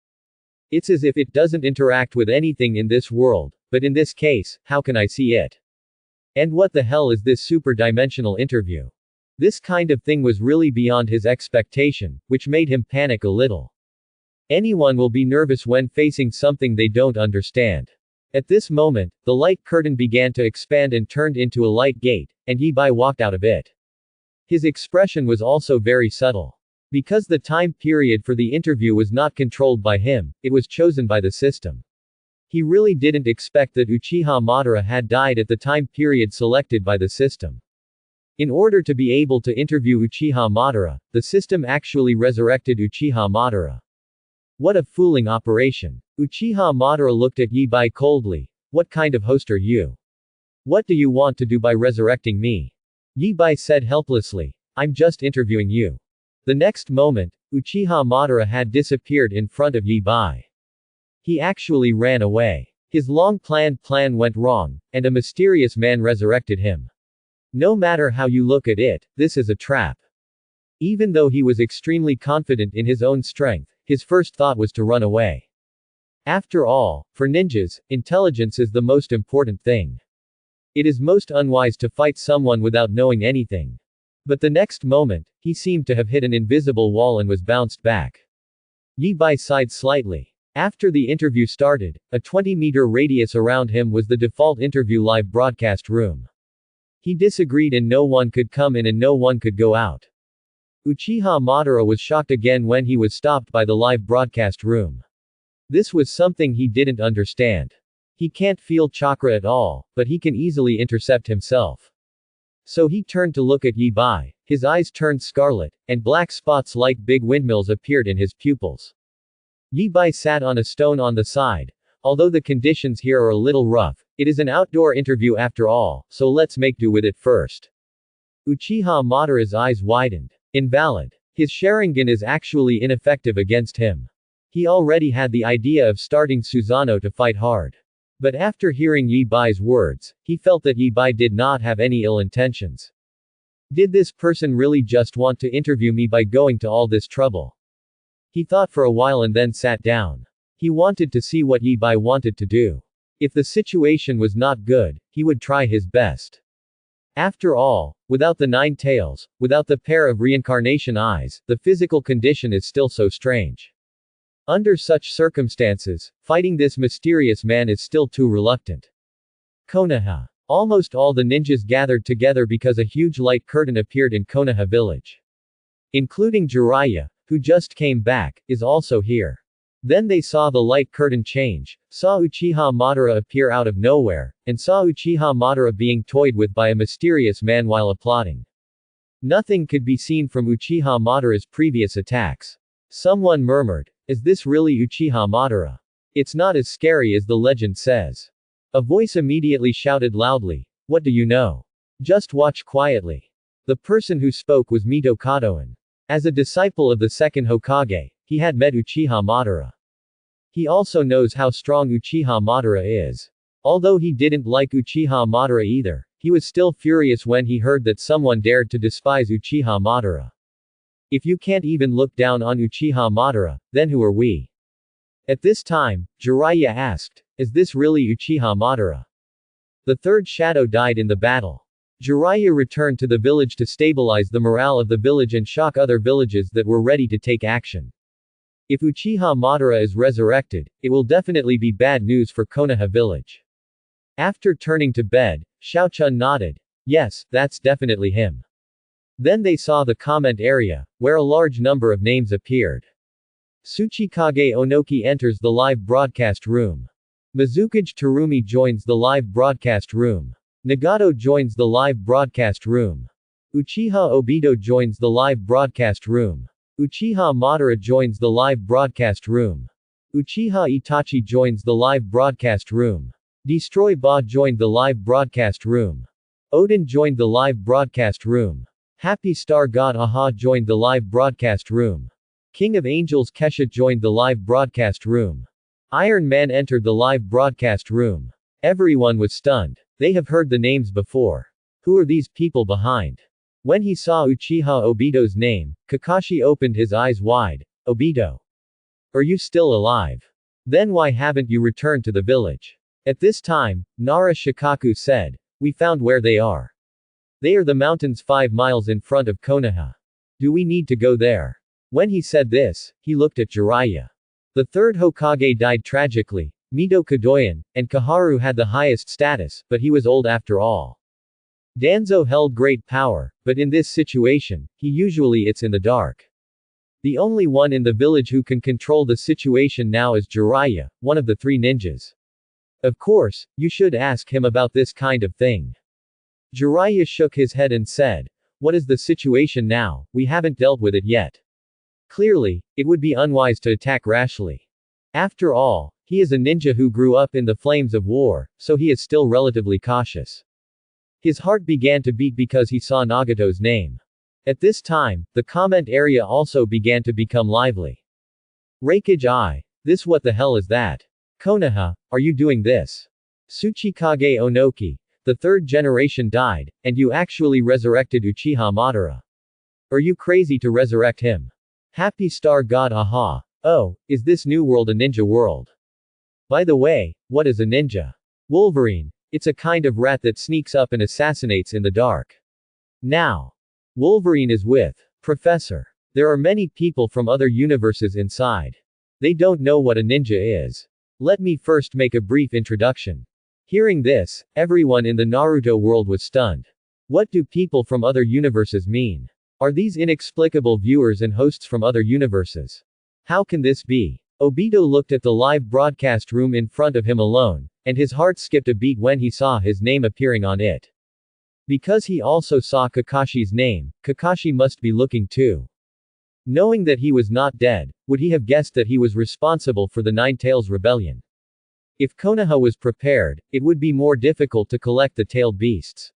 S1: It's as if it doesn't interact with anything in this world, but in this case, how can I see it? And what the hell is this super-dimensional interview? This kind of thing was really beyond his expectation, which made him panic a little. Anyone will be nervous when facing something they don't understand. At this moment, the light curtain began to expand and turned into a light gate, and Yi Bai walked out of it. His expression was also very subtle. Because the time period for the interview was not controlled by him, it was chosen by the system. He really didn't expect that Uchiha Madara had died at the time period selected by the system. In order to be able to interview Uchiha Madara, the system actually resurrected Uchiha Madara. What a fooling operation. Uchiha Madara looked at Yi Bai coldly. What kind of host are you? What do you want to do by resurrecting me? Yi Bai said helplessly. I'm just interviewing you. The next moment, Uchiha Madara had disappeared in front of Yi Bai. He actually ran away. His long-planned plan went wrong, and a mysterious man resurrected him. No matter how you look at it, this is a trap. Even though he was extremely confident in his own strength, his first thought was to run away. After all, for ninjas, intelligence is the most important thing. It is most unwise to fight someone without knowing anything. But the next moment, he seemed to have hit an invisible wall and was bounced back. Yi Bai sighed slightly. After the interview started, a 20-meter radius around him was the default interview live broadcast room. He disagreed and no one could come in and no one could go out. Uchiha Madara was shocked again when he was stopped by the live broadcast room. This was something he didn't understand. He can't feel chakra at all, but he can easily intercept himself. So he turned to look at Yi Bai. His eyes turned scarlet, and black spots like big windmills appeared in his pupils. Yi Bai sat on a stone on the side. Although the conditions here are a little rough, it is an outdoor interview after all, so let's make do with it first. Uchiha Madara's eyes widened. Invalid. His Sharingan is actually ineffective against him. He already had the idea of starting Susanoo to fight hard. But after hearing Yi Bai's words, he felt that Yi Bai did not have any ill intentions. Did this person really just want to interview me by going to all this trouble? He thought for a while and then sat down. He wanted to see what Yi Bai wanted to do. If the situation was not good, he would try his best. After all, without the 9 tails, without the pair of reincarnation eyes, the physical condition is still so strange. Under such circumstances, fighting this mysterious man is still too reluctant. Konoha. Almost all the ninjas gathered together because a huge light curtain appeared in Konoha village. Including Jiraiya, who just came back, is also here. Then they saw the light curtain change, saw Uchiha Madara appear out of nowhere, and saw Uchiha Madara being toyed with by a mysterious man while applauding. Nothing could be seen from Uchiha Madara's previous attacks. Someone murmured, "Is this really Uchiha Madara? It's not as scary as the legend says." A voice immediately shouted loudly, "What do you know? Just watch quietly." The person who spoke was Mito Kadoin. As a disciple of the second Hokage, he had met Uchiha Madara. He also knows how strong Uchiha Madara is. Although he didn't like Uchiha Madara either, he was still furious when he heard that someone dared to despise Uchiha Madara. If you can't even look down on Uchiha Madara, then who are we? At this time, Jiraiya asked, "Is this really Uchiha Madara?" The third shadow died in the battle. Jiraiya returned to the village to stabilize the morale of the village and shock other villages that were ready to take action. If Uchiha Madara is resurrected, it will definitely be bad news for Konoha village. After turning to bed, Xiaochun nodded. Yes, that's definitely him. Then they saw the comment area, where a large number of names appeared. Tsuchikage Onoki enters the live broadcast room. Mizukage Terumi joins the live broadcast room. Nagato joins the live broadcast room. Uchiha Obito joins the live broadcast room. Uchiha Madara joins the live broadcast room. Uchiha Itachi joins the live broadcast room. Destroy Ba joined the live broadcast room. Odin joined the live broadcast room. Happy Star God Aha joined the live broadcast room. King of Angels Kesha joined the live broadcast room. Iron Man entered the live broadcast room. Everyone was stunned. They have heard the names before. Who are these people behind? When he saw Uchiha Obito's name, Kakashi opened his eyes wide. Obito. Are you still alive? Then why haven't you returned to the village? At this time, Nara Shikaku said, "We found where they are. They are the mountains 5 miles in front of Konoha. Do we need to go there?" When he said this, he looked at Jiraiya. The third Hokage died tragically. Mito Kadoyan, and Kaharu had the highest status, but he was old after all. Danzo held great power, but in this situation, he usually it's in the dark. The only one in the village who can control the situation now is Jiraiya, one of the 3 ninjas. Of course, you should ask him about this kind of thing. Jiraiya shook his head and said, "What is the situation now? We haven't dealt with it yet. Clearly, it would be unwise to attack rashly. After all, he is a ninja who grew up in the flames of war, so he is still relatively cautious." His heart began to beat because he saw Nagato's name. At this time, the comment area also began to become lively. Raikage I. This what the hell is that? Konoha, are you doing this? Tsuchikage Onoki. The 3rd generation died, and you actually resurrected Uchiha Madara. Are you crazy to resurrect him? Happy Star God Aha. Oh, is this new world a ninja world? By the way, what is a ninja? Wolverine. It's a kind of rat that sneaks up and assassinates in the dark. Now, Wolverine is with Professor. There are many people from other universes inside. They don't know what a ninja is. Let me first make a brief introduction. Hearing this, everyone in the Naruto world was stunned. What do people from other universes mean? Are these inexplicable viewers and hosts from other universes? How can this be? Obito looked at the live broadcast room in front of him alone, and his heart skipped a beat when he saw his name appearing on it. Because he also saw Kakashi's name, Kakashi must be looking too. Knowing that he was not dead, would he have guessed that he was responsible for the Nine Tails rebellion? If Konoha was prepared, it would be more difficult to collect the tailed beasts.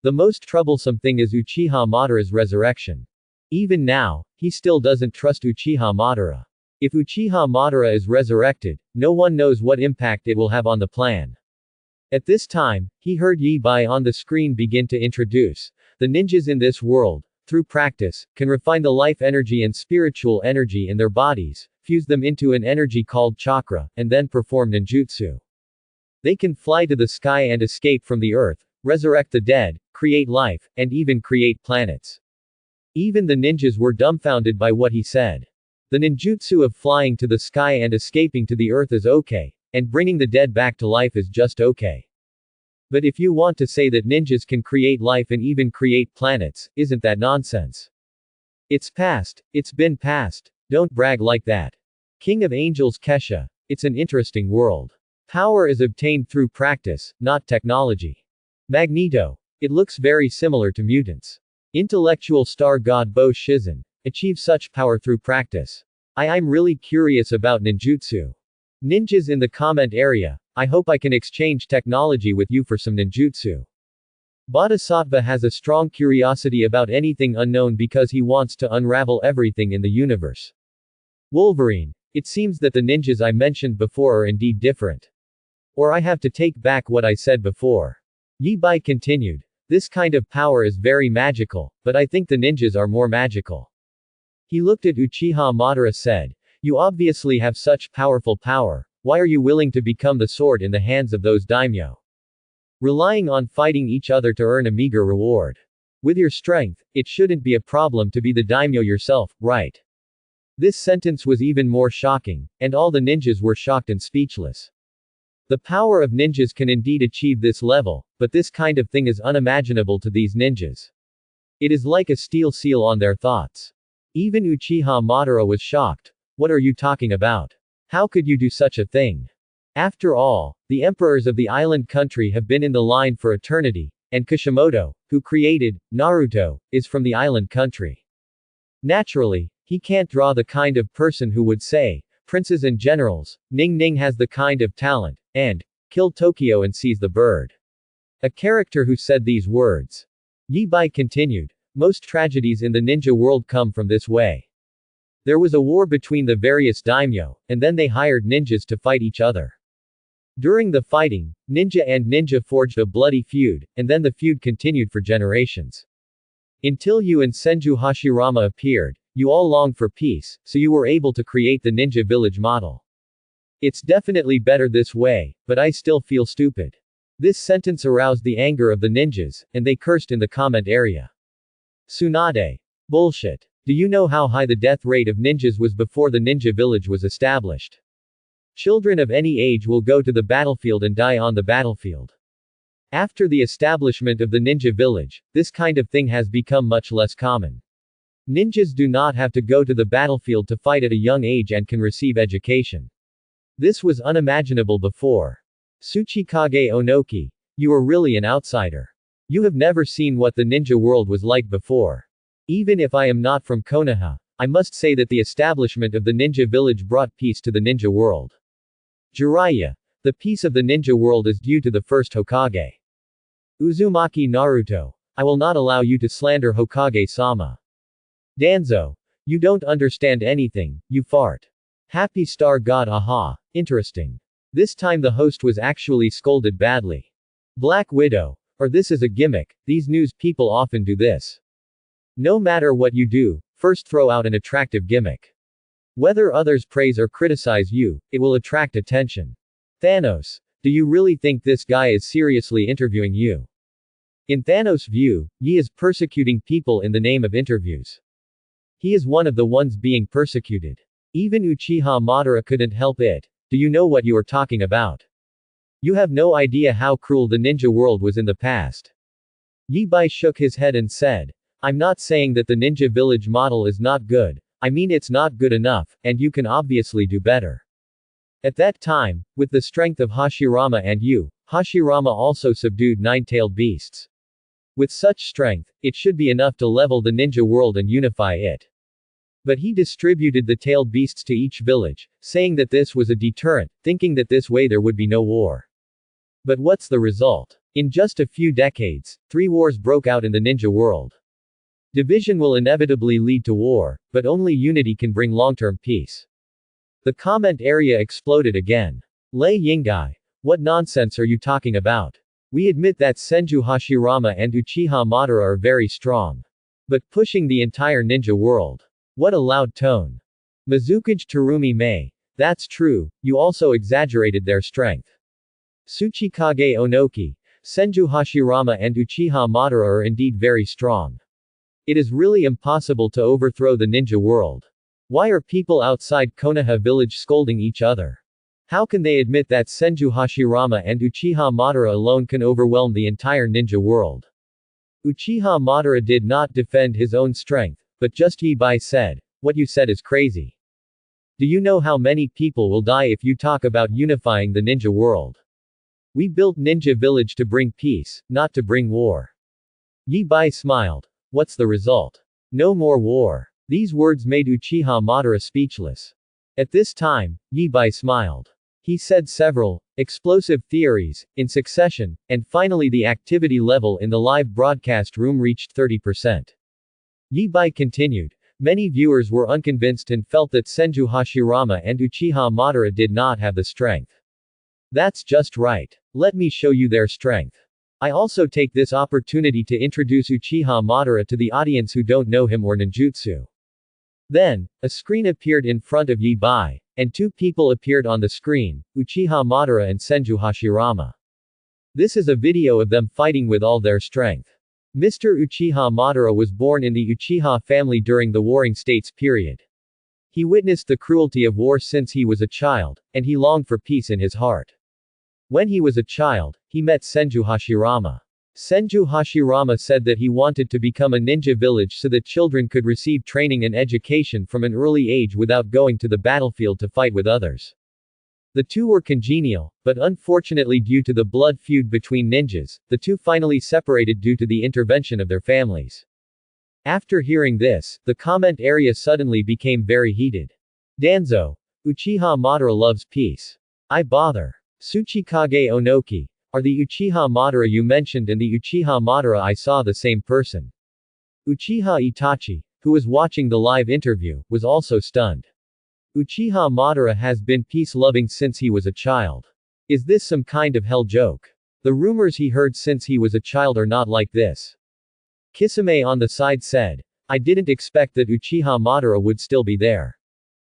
S1: The most troublesome thing is Uchiha Madara's resurrection. Even now, he still doesn't trust Uchiha Madara. If Uchiha Madara is resurrected, no one knows what impact it will have on the plan. At this time, he heard Yi Bai on the screen begin to introduce the ninjas in this world, through practice, can refine the life energy and spiritual energy in their bodies, fuse them into an energy called chakra, and then perform ninjutsu. They can fly to the sky and escape from the earth, resurrect the dead, create life, and even create planets. Even the ninjas were dumbfounded by what he said. The ninjutsu of flying to the sky and escaping to the earth is okay, and bringing the dead back to life is just okay. But if you want to say that ninjas can create life and even create planets, isn't that nonsense? It's past, it's been past, don't brag like that. King of Angels Kesha, it's an interesting world. Power is obtained through practice, not technology. Magneto, it looks very similar to mutants. Intellectual star god Bo Shizen, achieve such power through practice. I'm really curious about ninjutsu. Ninjas in the comment area, I hope I can exchange technology with you for some ninjutsu. Bodhisattva has a strong curiosity about anything unknown because he wants to unravel everything in the universe. Wolverine, it seems that the ninjas I mentioned before are indeed different. Or I have to take back what I said before. Yi Bai continued, this kind of power is very magical, but I think the ninjas are more magical. He looked at Uchiha Madara said, you obviously have such powerful power, why are you willing to become the sword in the hands of those daimyo? Relying on fighting each other to earn a meager reward. With your strength, it shouldn't be a problem to be the daimyo yourself, right? This sentence was even more shocking, and all the ninjas were shocked and speechless. The power of ninjas can indeed achieve this level, but this kind of thing is unimaginable to these ninjas. It is like a steel seal on their thoughts. Even Uchiha Madara was shocked. What are you talking about? How could you do such a thing? After all, the emperors of the island country have been in the line for eternity, and Kishimoto, who created Naruto, is from the island country. Naturally, he can't draw the kind of person who would say, princes and generals, Ning Ning has the kind of talent, and kill Tokyo and seize the bird. A character who said these words. Yi Bai continued, most tragedies in the ninja world come from this way. There was a war between the various daimyo, and then they hired ninjas to fight each other. During the fighting, ninja and ninja forged a bloody feud, and then the feud continued for generations. Until you and Senju Hashirama appeared, you all longed for peace, so you were able to create the ninja village model. It's definitely better this way, but I still feel stupid. This sentence aroused the anger of the ninjas, and they cursed in the comment area. Tsunade. Bullshit. Do you know how high the death rate of ninjas was before the ninja village was established? Children of any age will go to the battlefield and die on the battlefield. After the establishment of the ninja village, this kind of thing has become much less common. Ninjas do not have to go to the battlefield to fight at a young age and can receive education. This was unimaginable before. Tsuchikage Onoki, you are really an outsider. You have never seen what the ninja world was like before. Even if I am not from Konoha, I must say that the establishment of the ninja village brought peace to the ninja world. Jiraiya, the peace of the ninja world is due to the first Hokage. Uzumaki Naruto, I will not allow you to slander Hokage-sama. Danzo, you don't understand anything, you fart. Happy Star God aha, interesting. This time the host was actually scolded badly. Black Widow, or this is a gimmick, these news people often do this. No matter what you do, first throw out an attractive gimmick. Whether others praise or criticize you, it will attract attention. Thanos, do you really think this guy is seriously interviewing you? In Thanos' view, Yi is persecuting people in the name of interviews. He is one of the ones being persecuted. Even Uchiha Madara couldn't help it. Do you know what you are talking about? You have no idea how cruel the ninja world was in the past. Yi Bai shook his head and said, I'm not saying that the ninja village model is not good, I mean it's not good enough, and you can obviously do better. At that time, with the strength of Hashirama and you, Hashirama also subdued nine-tailed beasts. With such strength, it should be enough to level the ninja world and unify it. But he distributed the tailed beasts to each village, saying that this was a deterrent, thinking that this way there would be no war. But what's the result? In just a few decades, 3 wars broke out in the ninja world. Division will inevitably lead to war, but only unity can bring long-term peace. The comment area exploded again. Lei Yinggai. What nonsense are you talking about? We admit that Senju Hashirama and Uchiha Madara are very strong. But pushing the entire ninja world. What a loud tone. Mizukage Terumi Mei. That's true, you also exaggerated their strength. Tsuchikage Onoki. Senju Hashirama and Uchiha Madara are indeed very strong. It is really impossible to overthrow the ninja world. Why are people outside Konoha village scolding each other? How can they admit that Senju Hashirama and Uchiha Madara alone can overwhelm the entire ninja world? Uchiha Madara did not defend his own strength, but just Yibai said, "What you said is crazy. Do you know how many people will die if you talk about unifying the ninja world? We built Ninja Village to bring peace, not to bring war." Yibai smiled. What's the result? No more war. These words made Uchiha Madara speechless. At this time, Yibai smiled. He said several explosive theories in succession, and finally the activity level in the live broadcast room reached 30%. Yibai continued. Many viewers were unconvinced and felt that Senju Hashirama and Uchiha Madara did not have the strength. That's just right. Let me show you their strength. I also take this opportunity to introduce Uchiha Madara to the audience who don't know him or ninjutsu. Then, a screen appeared in front of Yibai, and 2 people appeared on the screen, Uchiha Madara and Senju Hashirama. This is a video of them fighting with all their strength. Mr. Uchiha Madara was born in the Uchiha family during the Warring States period. He witnessed the cruelty of war since he was a child, and he longed for peace in his heart. When he was a child, he met Senju Hashirama. Senju Hashirama said that he wanted to become a ninja village so that children could receive training and education from an early age without going to the battlefield to fight with others. The two were congenial, but unfortunately due to the blood feud between ninjas, the two finally separated due to the intervention of their families. After hearing this, the comment area suddenly became very heated. Danzo. Uchiha Madara loves peace. I bother. Tsuchikage Onoki. Are the Uchiha Madara you mentioned and the Uchiha Madara I saw the same person? Uchiha Itachi, who was watching the live interview, was also stunned. Uchiha Madara has been peace-loving since he was a child. Is this some kind of hell joke? The rumors he heard since he was a child are not like this. Kisame on the side said, I didn't expect that Uchiha Madara would still be there.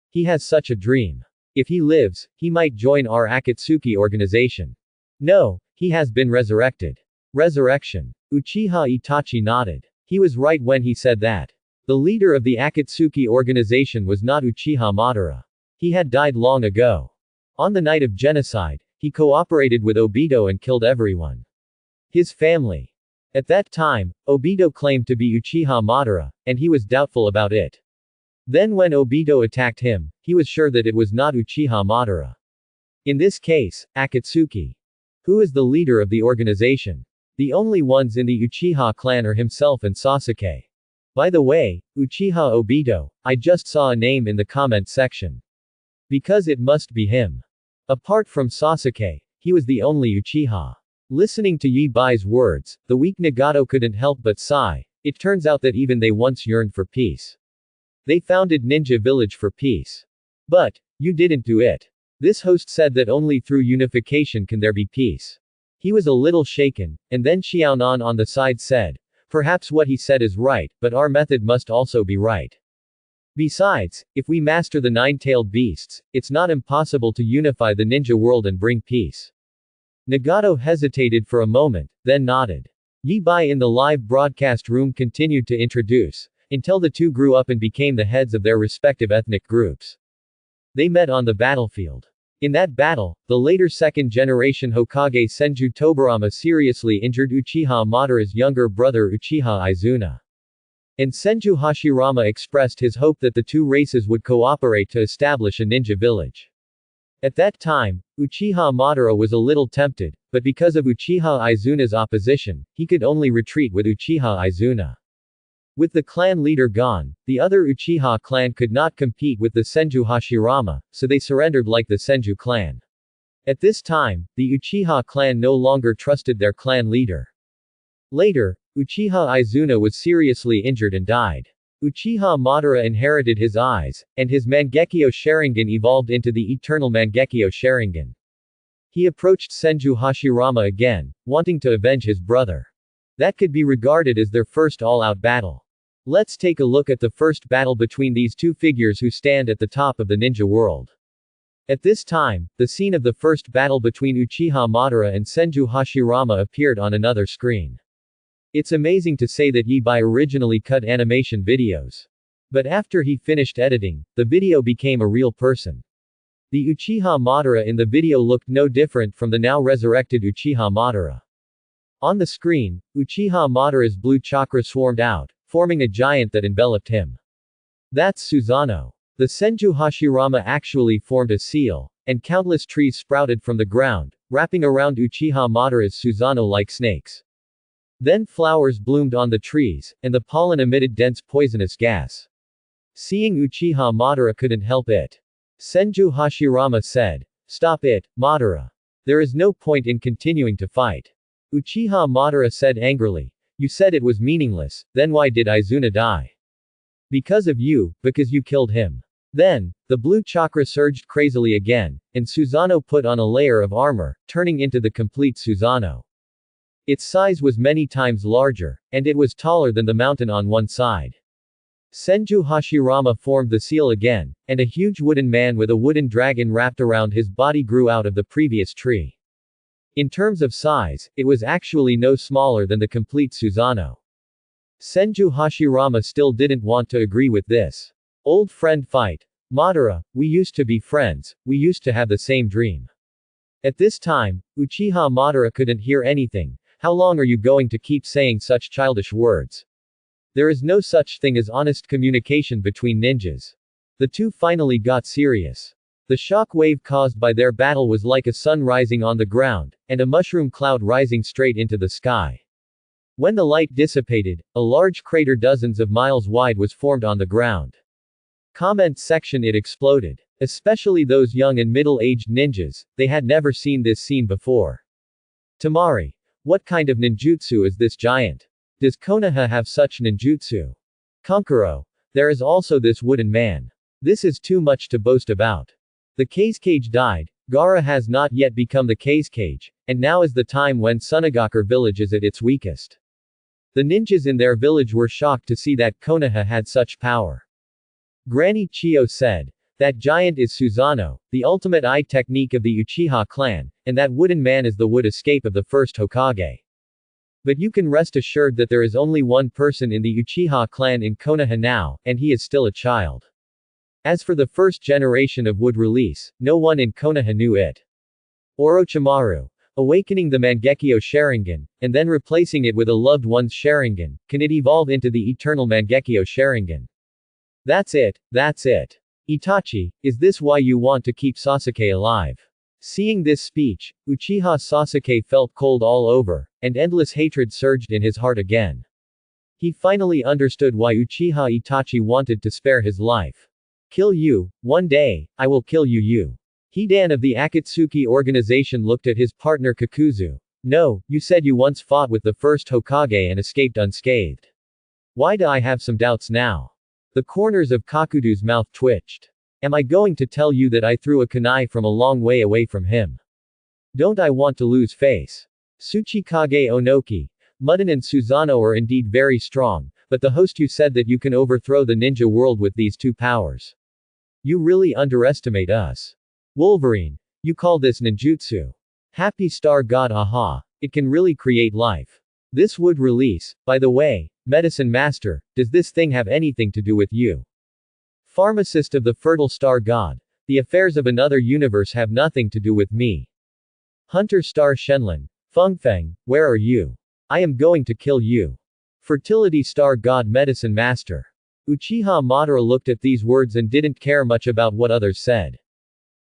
S1: He has such a dream. If he lives, he might join our Akatsuki organization. No, he has been resurrected. Resurrection. Uchiha Itachi nodded. He was right when he said that. The leader of the Akatsuki organization was not Uchiha Madara. He had died long ago. On the night of genocide, he cooperated with Obito and killed everyone. His family. At that time, Obito claimed to be Uchiha Madara, and he was doubtful about it. Then when Obito attacked him, he was sure that it was not Uchiha Madara. In this case, Akatsuki. Who is the leader of the organization? The only ones in the Uchiha clan are himself and Sasuke. By the way, Uchiha Obito, I just saw a name in the comment section. Because it must be him. Apart from Sasuke, he was the only Uchiha. Listening to Yibai's words, the weak Nagato couldn't help but sigh. It turns out that even they once yearned for peace. They founded Ninja Village for peace. But, you didn't do it. This host said that only through unification can there be peace. He was a little shaken, and then Xiaonan on the side said, perhaps what he said is right, but our method must also be right. Besides, if we master the nine-tailed beasts, it's not impossible to unify the ninja world and bring peace. Nagato hesitated for a moment, then nodded. Yibai in the live broadcast room continued to introduce, until the two grew up and became the heads of their respective ethnic groups. They met on the battlefield. In that battle, the later second-generation Hokage Senju Tobirama seriously injured Uchiha Madara's younger brother Uchiha Izuna. And Senju Hashirama expressed his hope that the two races would cooperate to establish a ninja village. At that time, Uchiha Madara was a little tempted, but because of Uchiha Izuna's opposition, he could only retreat with Uchiha Izuna. With the clan leader gone, the other Uchiha clan could not compete with the Senju Hashirama, so they surrendered like the Senju clan. At this time, the Uchiha clan no longer trusted their clan leader. Later, Uchiha Izuna was seriously injured and died. Uchiha Madara inherited his eyes, and his Mangekyo Sharingan evolved into the eternal Mangekyo Sharingan. He approached Senju Hashirama again, wanting to avenge his brother. That could be regarded as their first all-out battle. Let's take a look at the first battle between these two figures who stand at the top of the ninja world. At this time, the scene of the first battle between Uchiha Madara and Senju Hashirama appeared on another screen. It's amazing to say that Yi-Bai originally cut animation videos. But after he finished editing, the video became a real person. The Uchiha Madara in the video looked no different from the now resurrected Uchiha Madara. On the screen, Uchiha Madara's blue chakra swarmed out, forming a giant that enveloped him. That's Susanoo. The Senju Hashirama actually formed a seal, and countless trees sprouted from the ground, wrapping around Uchiha Madara's Susanoo like snakes. Then flowers bloomed on the trees, and the pollen emitted dense poisonous gas. Seeing Uchiha Madara couldn't help it. Senju Hashirama said, "Stop it, Madara. There is no point in continuing to fight." Uchiha Madara said angrily, "You said it was meaningless, then why did Izuna die?" "Because of you, because you killed him." Then, the blue chakra surged crazily again, and Susanoo put on a layer of armor, turning into the complete Susanoo. Its size was many times larger, and it was taller than the mountain on one side. Senju Hashirama formed the seal again, and a huge wooden man with a wooden dragon wrapped around his body grew out of the previous tree. In terms of size, it was actually no smaller than the complete Susanoo. Senju Hashirama still didn't want to agree with this. Old friend fight. Madara, we used to be friends, we used to have the same dream. At this time, Uchiha Madara couldn't hear anything. How long are you going to keep saying such childish words? There is no such thing as honest communication between ninjas. The two finally got serious. The shock wave caused by their battle was like a sun rising on the ground, and a mushroom cloud rising straight into the sky. When the light dissipated, a large crater dozens of miles wide was formed on the ground. Comment section: it exploded. Especially those young and middle-aged ninjas, they had never seen this scene before. Tamari. What kind of ninjutsu is this giant? Does Konoha have such ninjutsu? Kankuro. There is also this wooden man. This is too much to boast about. The Kazekage died, Gaara has not yet become the Kazekage, and now is the time when Sunagakure village is at its weakest. The ninjas in their village were shocked to see that Konoha had such power. Granny Chiyo said, "That giant is Susanoo, the ultimate eye technique of the Uchiha clan, and that wooden man is the wood escape of the first Hokage. But you can rest assured that there is only one person in the Uchiha clan in Konoha now, and he is still a child. As for the first generation of wood release, no one in Konoha knew it. Orochimaru. Awakening the Mangekyo Sharingan, and then replacing it with a loved one's Sharingan, can it evolve into the eternal Mangekyo Sharingan? That's it, that's it. Itachi, is this why you want to keep Sasuke alive?" Seeing this speech, Uchiha Sasuke felt cold all over, and endless hatred surged in his heart again. He finally understood why Uchiha Itachi wanted to spare his life. "Kill you, one day, I will kill you." Hidan of the Akatsuki organization looked at his partner Kakuzu. "No, you said you once fought with the first Hokage and escaped unscathed. Why do I have some doubts now?" The corners of Kakuzu's mouth twitched. "Am I going to tell you that I threw a kunai from a long way away from him? Don't I want to lose face?" Tsuchikage Onoki. Mudden and Susanoo are indeed very strong, but the host you said that you can overthrow the ninja world with these two powers. You really underestimate us. Wolverine. You call this ninjutsu? Happy Star God, aha. It can really create life. This would release, by the way, Medicine Master, does this thing have anything to do with you? Pharmacist of the Fertile Star God. The affairs of another universe have nothing to do with me. Hunter Star Shenlong. Fengfeng, where are you? I am going to kill you. Fertility star god medicine master. Uchiha Madara looked at these words and didn't care much about what others said.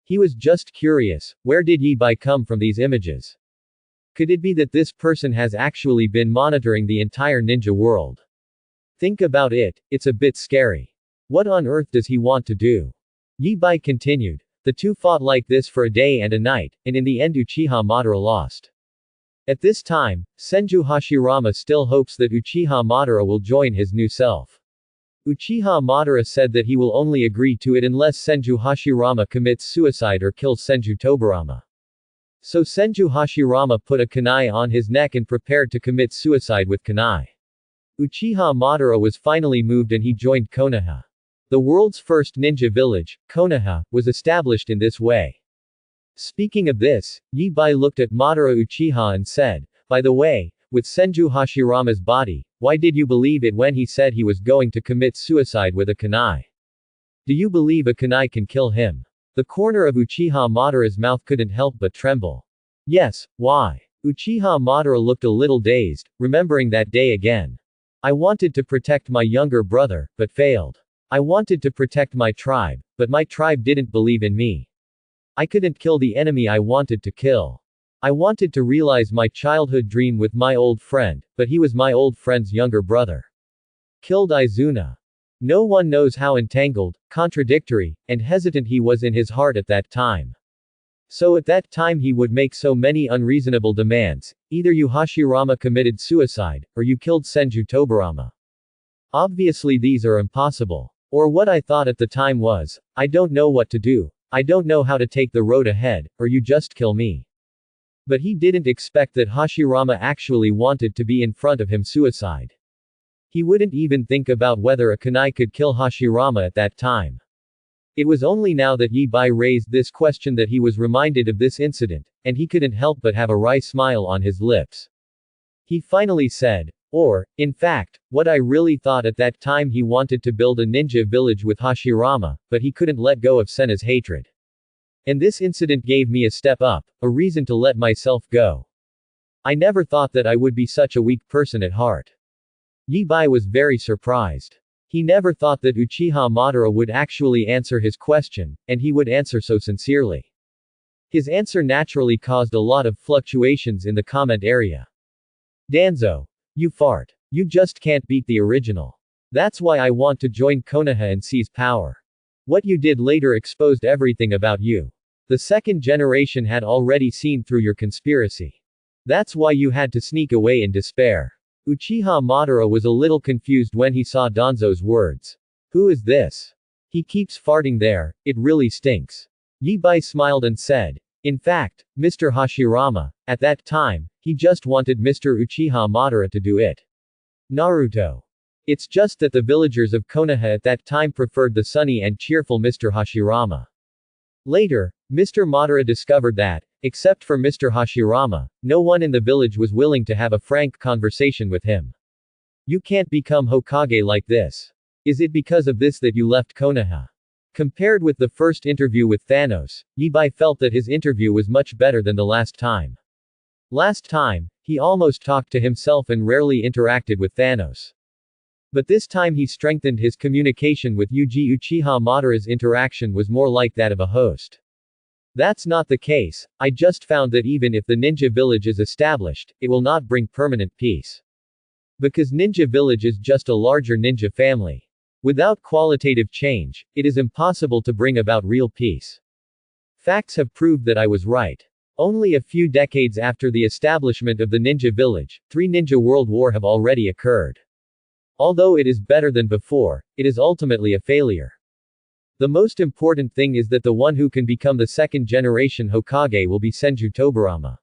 S1: He was just curious, where did Yi Bai come from these images? Could it be that this person has actually been monitoring the entire ninja world? Think about it, it's a bit scary. What on earth does he want to do? Yi Bai continued. The two fought like this for a day and a night, and in the end Uchiha Madara lost. At this time, Senju Hashirama still hopes that Uchiha Madara will join his new self. Uchiha Madara said that he will only agree to it unless Senju Hashirama commits suicide or kills Senju Tobirama. So Senju Hashirama put a kunai on his neck and prepared to commit suicide with kunai. Uchiha Madara was finally moved and he joined Konoha. The world's first ninja village, Konoha, was established in this way. Speaking of this, Yi Bai looked at Madara Uchiha and said, by the way, with Senju Hashirama's body, why did you believe it when he said he was going to commit suicide with a kunai? Do you believe a kunai can kill him? The corner of Uchiha Madara's mouth couldn't help but tremble. Yes, why? Uchiha Madara looked a little dazed, remembering that day again. I wanted to protect my younger brother, but failed. I wanted to protect my tribe, but my tribe didn't believe in me. I couldn't kill the enemy I wanted to kill. I wanted to realize my childhood dream with my old friend, but he was my old friend's younger brother. Killed Izuna. No one knows how entangled, contradictory, and hesitant he was in his heart at that time. So at that time he would make so many unreasonable demands, either you Hashirama committed suicide, or you killed Senju Tobirama. Obviously these are impossible. Or what I thought at the time was, I don't know what to do, I don't know how to take the road ahead, or you just kill me. But he didn't expect that Hashirama actually wanted to be in front of him suicide. He wouldn't even think about whether a kunai could kill Hashirama at that time. It was only now that Yi Bai raised this question that he was reminded of this incident, and he couldn't help but have a wry smile on his lips. He finally said, or, in fact, what I really thought at that time he wanted to build a ninja village with Hashirama, but he couldn't let go of Senna's hatred. And this incident gave me a step up, a reason to let myself go. I never thought that I would be such a weak person at heart. Yi Bai was very surprised. He never thought that Uchiha Madara would actually answer his question, and he would answer so sincerely. His answer naturally caused a lot of fluctuations in the comment area. Danzo. You fart. You just can't beat the original. That's why I want to join Konoha and seize power. What you did later exposed everything about you. The second generation had already seen through your conspiracy. That's why you had to sneak away in despair. Uchiha Madara was a little confused when he saw Danzo's words. Who is this? He keeps farting there, it really stinks. Yi Bai smiled and said, in fact, Mr. Hashirama, at that time, he just wanted Mr. Uchiha Madara to do it. Naruto. It's just that the villagers of Konoha at that time preferred the sunny and cheerful Mr. Hashirama. Later, Mr. Madara discovered that, except for Mr. Hashirama, no one in the village was willing to have a frank conversation with him. You can't become Hokage like this. Is it because of this that you left Konoha? Compared with the first interview with Thanos, Yi Bai felt that his interview was much better than the last time. Last time, he almost talked to himself and rarely interacted with Thanos. But this time he strengthened his communication with Yuji. Uchiha Madara's interaction was more like that of a host. That's not the case, I just found that even if the ninja village is established, it will not bring permanent peace. Because ninja village is just a larger ninja family. Without qualitative change, it is impossible to bring about real peace. Facts have proved that I was right. Only a few decades after the establishment of the ninja village, 3 ninja world war have already occurred. Although it is better than before, it is ultimately a failure. The most important thing is that the one who can become the second generation Hokage will be Senju Tobirama.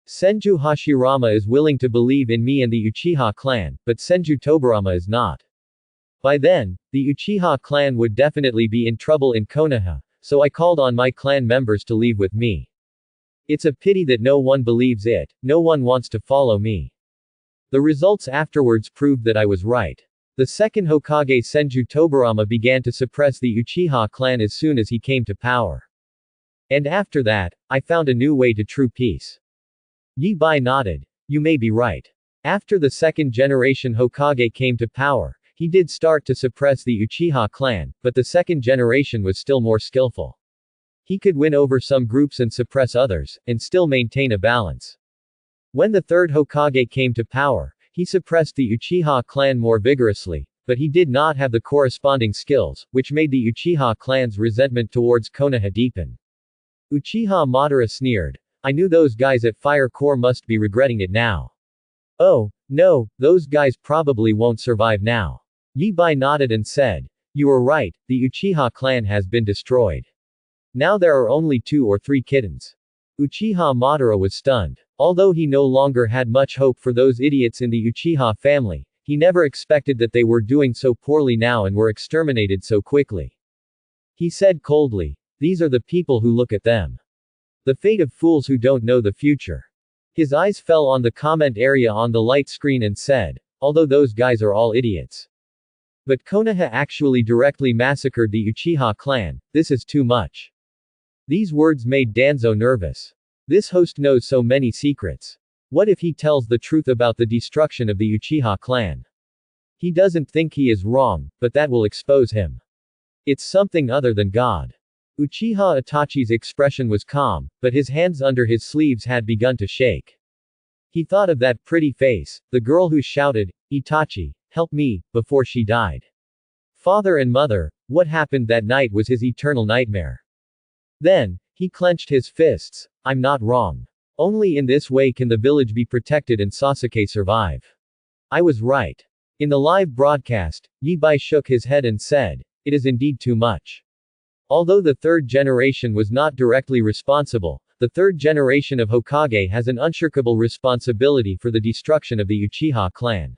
S1: Senju Hashirama is willing to believe in me and the Uchiha clan, but Senju Tobirama is not. By then, the Uchiha clan would definitely be in trouble in Konoha, so I called on my clan members to leave with me. It's a pity that no one believes it, no one wants to follow me. The results afterwards proved that I was right. The second Hokage Senju Tobirama began to suppress the Uchiha clan as soon as he came to power. And after that, I found a new way to true peace. Yi Bai nodded. You may be right. After the second generation Hokage came to power, he did start to suppress the Uchiha clan, but the second generation was still more skillful. He could win over some groups and suppress others, and still maintain a balance. When the third Hokage came to power, he suppressed the Uchiha clan more vigorously, but he did not have the corresponding skills, which made the Uchiha clan's resentment towards Konoha deepen. Uchiha Madara sneered. I knew those guys at Fire Corps must be regretting it now. Oh, no, those guys probably won't survive now. Yi Bai nodded and said, you were right, the Uchiha clan has been destroyed. Now there are only 2 or 3 kittens. Uchiha Madara was stunned. Although he no longer had much hope for those idiots in the Uchiha family, he never expected that they were doing so poorly now and were exterminated so quickly. He said coldly, these are the people who look at them. The fate of fools who don't know the future. His eyes fell on the comment area on the light screen and said, although those guys are all idiots. But Konoha actually directly massacred the Uchiha clan, this is too much. These words made Danzo nervous. This host knows so many secrets. What if he tells the truth about the destruction of the Uchiha clan? He doesn't think he is wrong, but that will expose him. It's something other than God. Uchiha Itachi's expression was calm, but his hands under his sleeves had begun to shake. He thought of that pretty face, the girl who shouted, Itachi, help me, before she died. Father and mother, what happened that night was his eternal nightmare. Then, he clenched his fists, I'm not wrong. Only in this way can the village be protected and Sasuke survive. I was right. In the live broadcast, Yi Bai shook his head and said, it is indeed too much. Although the third generation was not directly responsible, the third generation of Hokage has an unshakable responsibility for the destruction of the Uchiha clan.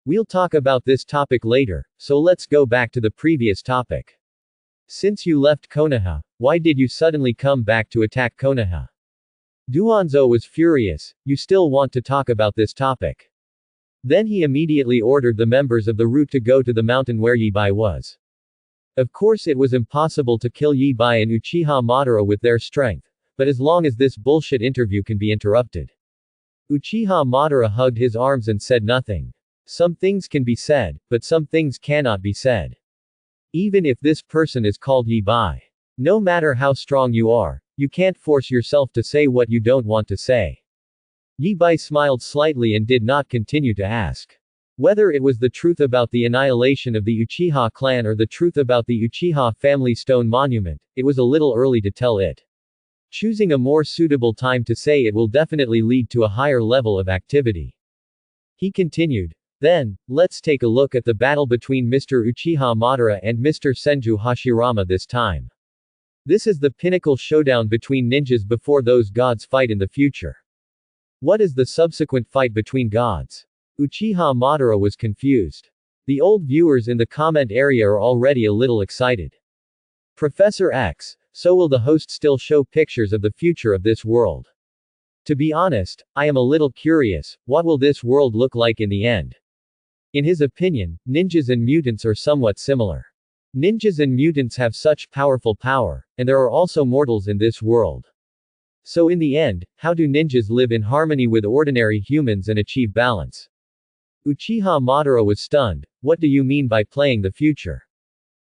S1: We'll talk about this topic later, so let's go back to the previous topic. Since you left Konoha, why did you suddenly come back to attack Konoha? Duanzo was furious, you still want to talk about this topic. Then he immediately ordered the members of the route to go to the mountain where Yi Bai was. Of course it was impossible to kill Yi Bai and Uchiha Madara with their strength, but as long as this bullshit interview can be interrupted. Uchiha Madara hugged his arms and said nothing. Some things can be said, but some things cannot be said. Even if this person is called Yi Bai. No matter how strong you are, you can't force yourself to say what you don't want to say. Yi Bai smiled slightly and did not continue to ask. Whether it was the truth about the annihilation of the Uchiha clan or the truth about the Uchiha family stone monument, it was a little early to tell it. Choosing a more suitable time to say it will definitely lead to a higher level of activity. He continued. Then, let's take a look at the battle between Mr. Uchiha Madara and Mr. Senju Hashirama this time. This is the pinnacle showdown between ninjas before those gods fight in the future. What is the subsequent fight between gods? Uchiha Madara was confused. The old viewers in the comment area are already a little excited. Professor X, so will the host still show pictures of the future of this world? To be honest, I am a little curious, what will this world look like in the end? In his opinion, ninjas and mutants are somewhat similar. Ninjas and mutants have such powerful power, and there are also mortals in this world. So in the end, how do ninjas live in harmony with ordinary humans and achieve balance? Uchiha Madara was stunned, what do you mean by playing the future?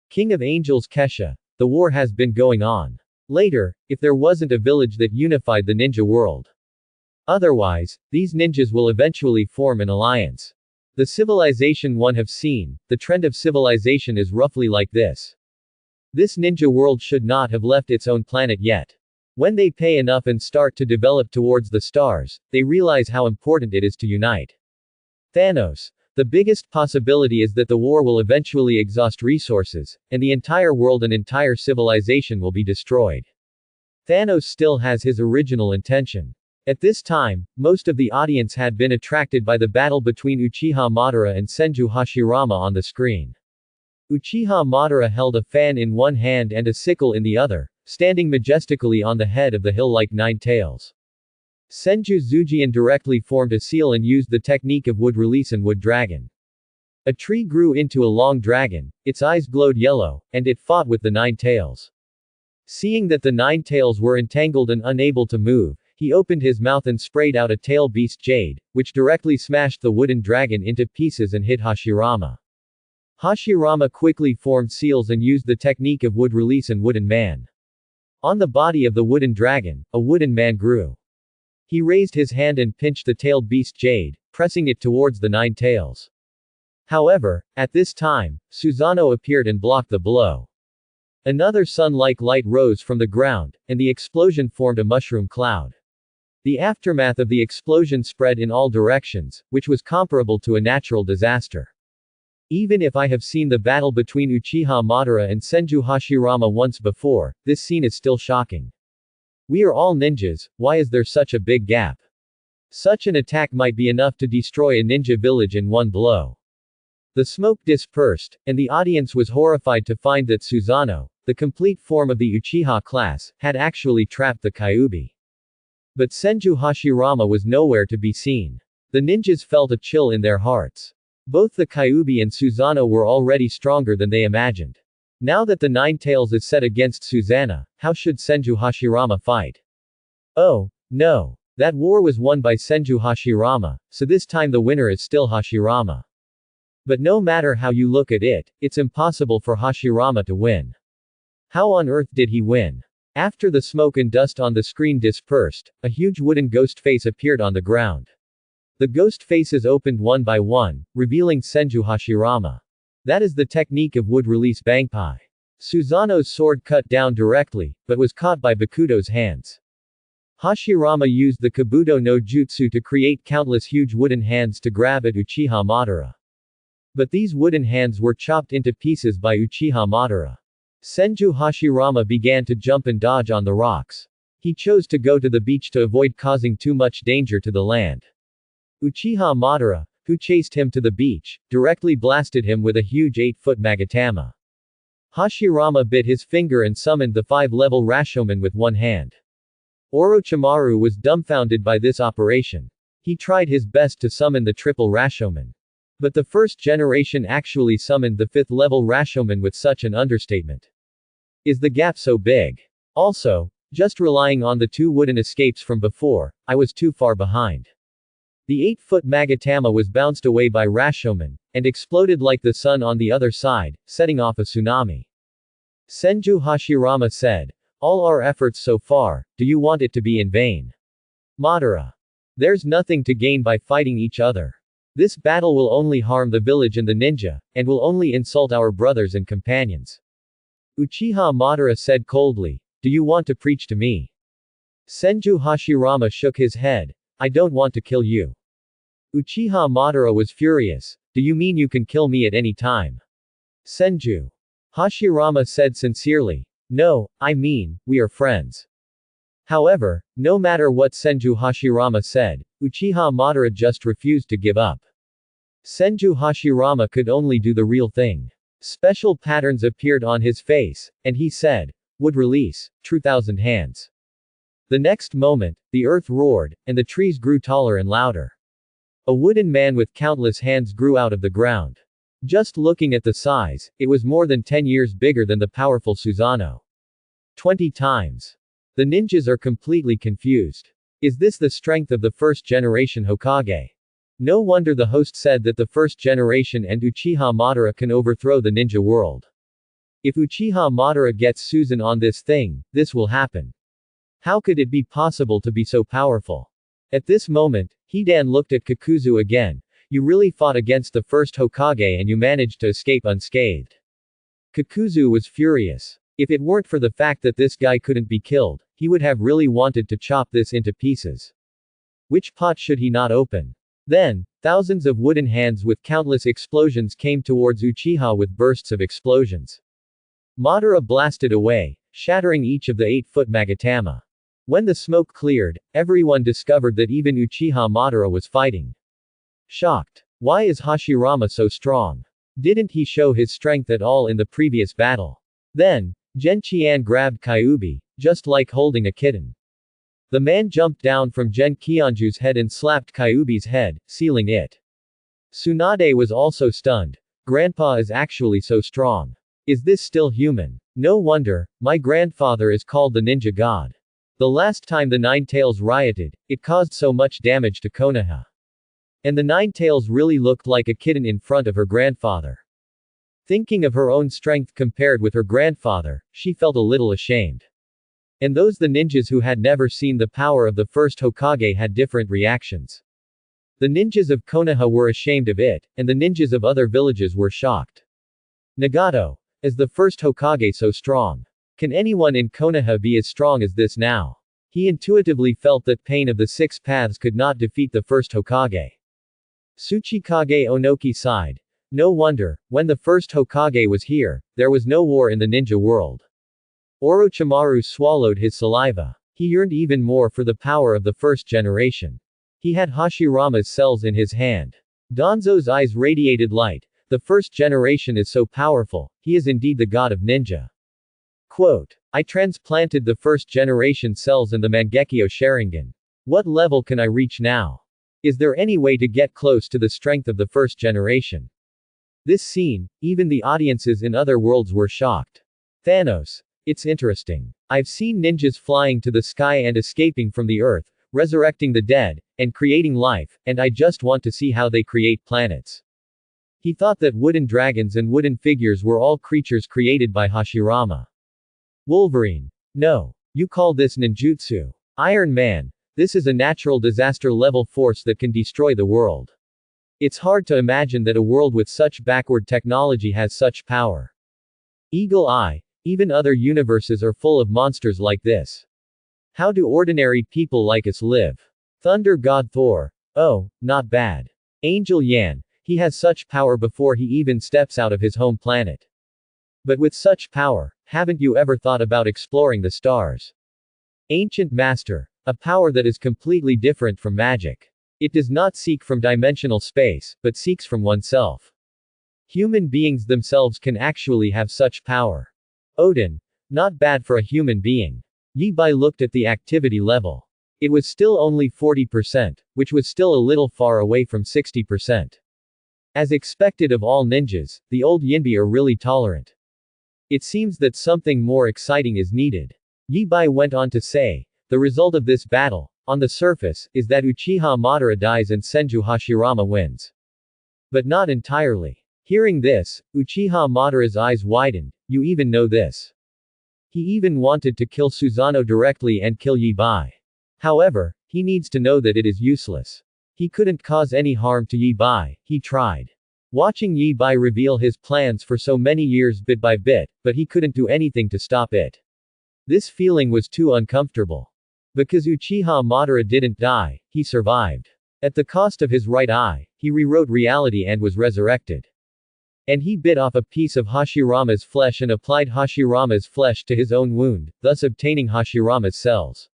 S1: King of Angels Kesha, the war has been going on. Later, if there wasn't a village that unified the ninja world. Otherwise, these ninjas will eventually form an alliance. The civilization one have seen, the trend of civilization is roughly like this. This ninja world should not have left its own planet yet. When they pay enough and start to develop towards the stars, they realize how important it is to unite. Thanos. The biggest possibility is that the war will eventually exhaust resources, and the entire world and entire civilization will be destroyed. Thanos still has his original intention. At this time, most of the audience had been attracted by the battle between Uchiha Madara and Senju Hashirama on the screen. Uchiha Madara held a fan in one hand and a sickle in the other, standing majestically on the head of the hill like 9 tails. Senju Zujian directly formed a seal and used the technique of wood release and wood dragon. A tree grew into a long dragon, its eyes glowed yellow, and it fought with the 9 tails. Seeing that the 9 tails were entangled and unable to move, He opened his mouth and sprayed out a tail beast jade, which directly smashed the wooden dragon into pieces and hit Hashirama. Hashirama quickly formed seals and used the technique of wood release and wooden man. On the body of the wooden dragon, a wooden man grew. He raised his hand and pinched the tailed beast jade, pressing it towards the 9 tails. However, at this time, Susanoo appeared and blocked the blow. Another sun-like light rose from the ground, and the explosion formed a mushroom cloud. The aftermath of the explosion spread in all directions, which was comparable to a natural disaster. Even if I have seen the battle between Uchiha Madara and Senju Hashirama once before, this scene is still shocking. We are all ninjas, why is there such a big gap? Such an attack might be enough to destroy a ninja village in one blow. The smoke dispersed, and the audience was horrified to find that Susanoo, the complete form of the Uchiha class, had actually trapped the Kyuubi. But Senju Hashirama was nowhere to be seen. The ninjas felt a chill in their hearts. Both the Kyuubi and Susanoo were already stronger than they imagined. Now that the 9 tails is set against Susanoo, how should Senju Hashirama fight? Oh, no. That war was won by Senju Hashirama, so this time the winner is still Hashirama. But no matter how you look at it, it's impossible for Hashirama to win. How on earth did he win? After the smoke and dust on the screen dispersed, a huge wooden ghost face appeared on the ground. The ghost faces opened one by one, revealing Senju Hashirama. That is the technique of wood release Bangpai. Susanoo's sword cut down directly, but was caught by Bakudo's hands. Hashirama used the Kabuto no Jutsu to create countless huge wooden hands to grab at Uchiha Madara. But these wooden hands were chopped into pieces by Uchiha Madara. Senju Hashirama began to jump and dodge on the rocks. He chose to go to the beach to avoid causing too much danger to the land. Uchiha Madara, who chased him to the beach, directly blasted him with a huge 8-foot Magatama. Hashirama bit his finger and summoned the 5-level Rashomon with one hand. Orochimaru was dumbfounded by this operation. He tried his best to summon the triple Rashomon. But the first generation actually summoned the 5th-level Rashomon with such an understatement. Is the gap so big? Also, just relying on the 2 wooden escapes from before, I was too far behind. The 8-foot Magatama was bounced away by Rashomon, and exploded like the sun on the other side, setting off a tsunami. Senju Hashirama said, "All our efforts so far, do you want it to be in vain? Madara. There's nothing to gain by fighting each other. This battle will only harm the village and the ninja, and will only insult our brothers and companions." Uchiha Madara said coldly, "Do you want to preach to me?" Senju Hashirama shook his head. "I don't want to kill you." Uchiha Madara was furious. "Do you mean you can kill me at any time?" Senju Hashirama said sincerely. "No, I mean, we are friends." However, no matter what Senju Hashirama said, Uchiha Madara just refused to give up. Senju Hashirama could only do the real thing. Special patterns appeared on his face, and he said, "Would release, true 1,000 hands." The next moment, the earth roared, and the trees grew taller and louder. A wooden man with countless hands grew out of the ground. Just looking at the size, it was more than 10 years bigger than the powerful Susanoo. 20 times. The ninjas are completely confused. Is this the strength of the first generation Hokage? No wonder the host said that the first generation and Uchiha Madara can overthrow the ninja world. If Uchiha Madara gets Susan on this thing, this will happen. How could it be possible to be so powerful? At this moment, Hidan looked at Kakuzu again. "You really fought against the first Hokage and you managed to escape unscathed." Kakuzu was furious. If it weren't for the fact that this guy couldn't be killed, he would have really wanted to chop this into pieces. Which pot should he not open? Then, thousands of wooden hands with countless explosions came towards Uchiha with bursts of explosions. Madara blasted away, shattering each of the 8-foot Magatama. When the smoke cleared, everyone discovered that even Uchiha Madara was fighting. Shocked. Why is Hashirama so strong? Didn't he show his strength at all in the previous battle? Then, Gen-Qian grabbed Kyuubi, just like holding a kitten. The man jumped down from Gen-Qianju's head and slapped Kyuubi's head, sealing it. Tsunade was also stunned. Grandpa is actually so strong. Is this still human? No wonder, my grandfather is called the ninja god. The last time the Nine-Tails rioted, it caused so much damage to Konoha. And the Nine-Tails really looked like a kitten in front of her grandfather. Thinking of her own strength compared with her grandfather, she felt a little ashamed. And those the ninjas who had never seen the power of the first Hokage had different reactions. The ninjas of Konoha were ashamed of it, and the ninjas of other villages were shocked. Nagato, is the first Hokage so strong? Can anyone in Konoha be as strong as this now? He intuitively felt that Pain of the Six Paths could not defeat the first Hokage. Tsuchikage Onoki sighed. No wonder, when the first Hokage was here, there was no war in the ninja world. Orochimaru swallowed his saliva. He yearned even more for the power of the first generation. He had Hashirama's cells in his hand. Danzo's eyes radiated light. The first generation is so powerful, he is indeed the god of ninja. Quote, I transplanted the first generation cells in the Mangekyo Sharingan. What level can I reach now? Is there any way to get close to the strength of the first generation? This scene, even the audiences in other worlds were shocked. Thanos. It's interesting. I've seen ninjas flying to the sky and escaping from the earth, resurrecting the dead, and creating life, and I just want to see how they create planets. He thought that wooden dragons and wooden figures were all creatures created by Hashirama. Wolverine. No. You call this ninjutsu. Iron Man. This is a natural disaster level force that can destroy the world. It's hard to imagine that a world with such backward technology has such power. Eagle Eye. Even other universes are full of monsters like this. How do ordinary people like us live? Thunder God Thor. Oh, not bad. Angel Yan. He has such power before he even steps out of his home planet. But with such power, haven't you ever thought about exploring the stars? Ancient Master. A power that is completely different from magic. It does not seek from dimensional space, but seeks from oneself. Human beings themselves can actually have such power. Odin. Not bad for a human being. Yi Bai looked at the activity level. It was still only 40%, which was still a little far away from 60%. As expected of all ninjas, the old Yinbi are really tolerant. It seems that something more exciting is needed. Yi Bai went on to say, the result of this battle, on the surface, is that Uchiha Madara dies and Senju Hashirama wins. But not entirely. Hearing this, Uchiha Madara's eyes widened. You even know this. He even wanted to kill Susanoo directly and kill Yi Bai. However, he needs to know that it is useless. He couldn't cause any harm to Yi Bai, he tried. Watching Yi Bai reveal his plans for so many years bit by bit, but he couldn't do anything to stop it. This feeling was too uncomfortable. Because Uchiha Madara didn't die, he survived. At the cost of his right eye, he rewrote reality and was resurrected. And he bit off a piece of Hashirama's flesh and applied Hashirama's flesh to his own wound, thus obtaining Hashirama's cells.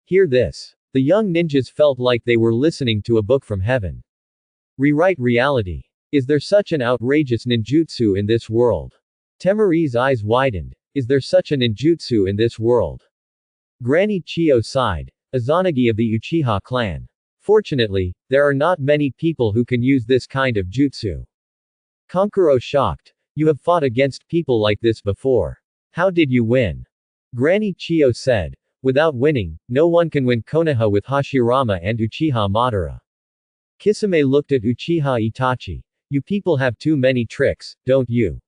S1: Hear this. The young ninjas felt like they were listening to a book from heaven. Rewrite reality. Is there such an outrageous ninjutsu in this world? Temari's eyes widened. Is there such a ninjutsu in this world? Granny Chiyo sighed. Izanagi of the Uchiha clan. Fortunately, there are not many people who can use this kind of jutsu. Kankuro shocked. You have fought against people like this before. How did you win? Granny Chiyo said. Without winning, no one can win Konoha with Hashirama and Uchiha Madara. Kisame looked at Uchiha Itachi. You people have too many tricks, don't you?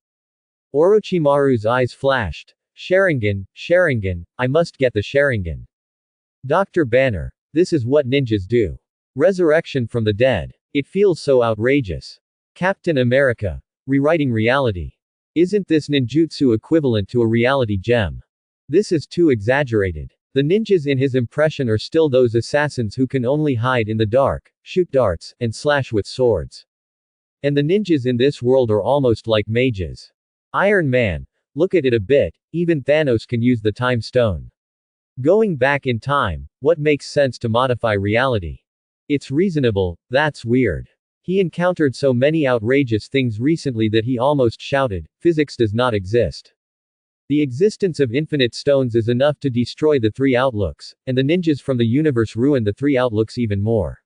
S1: Orochimaru's eyes flashed. Sharingan, Sharingan, I must get the Sharingan. Dr. Banner. This is what ninjas do. Resurrection from the dead. It feels so outrageous. Captain America. Rewriting reality. Isn't this ninjutsu equivalent to a reality gem? This is too exaggerated. The ninjas in his impression are still those assassins who can only hide in the dark, shoot darts, and slash with swords. And the ninjas in this world are almost like mages. Iron Man. Look at it a bit, even Thanos can use the time stone. Going back in time, what makes sense to modify reality? It's reasonable, that's weird. He encountered so many outrageous things recently that he almost shouted, physics does not exist. The existence of infinite stones is enough to destroy the three outlooks, and the ninjas from the universe ruin the three outlooks even more.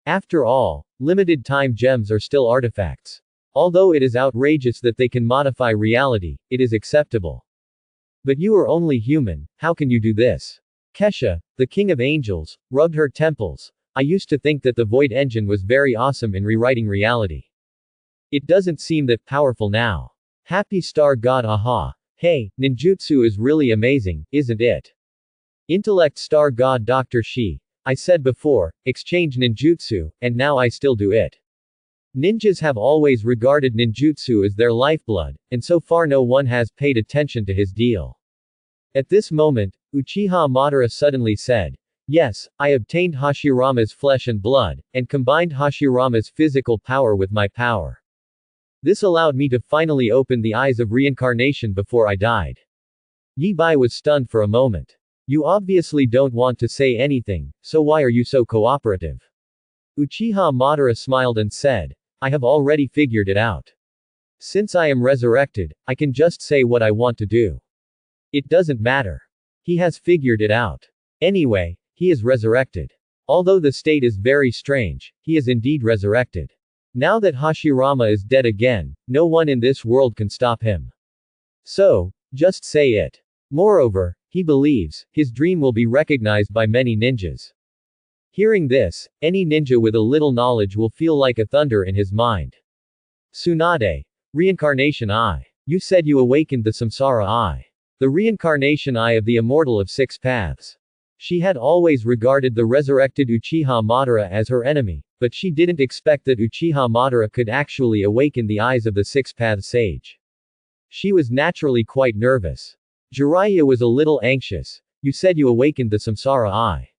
S1: After all, limited time gems are still artifacts. Although it is outrageous that they can modify reality, it is acceptable. But you are only human, how can you do this? Kesha, the king of angels, rubbed her temples. I used to think that the Void Engine was very awesome in rewriting reality. It doesn't seem that powerful now. Happy Star God aha. Hey, ninjutsu is really amazing, isn't it? Intellect Star God Dr. Shi. I said before, exchange ninjutsu, and now I still do it. Ninjas have always regarded ninjutsu as their lifeblood, and so far no one has paid attention to his deal. At this moment, Uchiha Madara suddenly said, yes, I obtained Hashirama's flesh and blood, and combined Hashirama's physical power with my power. This allowed me to finally open the eyes of reincarnation before I died. Yi Bai was stunned for a moment. You obviously don't want to say anything, so why are you so cooperative? Uchiha Madara smiled and said, I have already figured it out. Since I am resurrected, I can just say what I want to do. It doesn't matter. He has figured it out. Anyway, he is resurrected. Although the state is very strange, he is indeed resurrected. Now that Hashirama is dead again, no one in this world can stop him. So, just say it. Moreover, he believes, his dream will be recognized by many ninjas. Hearing this, any ninja with a little knowledge will feel like a thunder in his mind. Tsunade. Reincarnation Eye. You said you awakened the Samsara Eye. The reincarnation eye of the immortal of six paths. She had always regarded the resurrected Uchiha Madara as her enemy, but she didn't expect that Uchiha Madara could actually awaken the eyes of the six-path sage. She was naturally quite nervous. Jiraiya was a little anxious. You said you awakened the Samsara eye.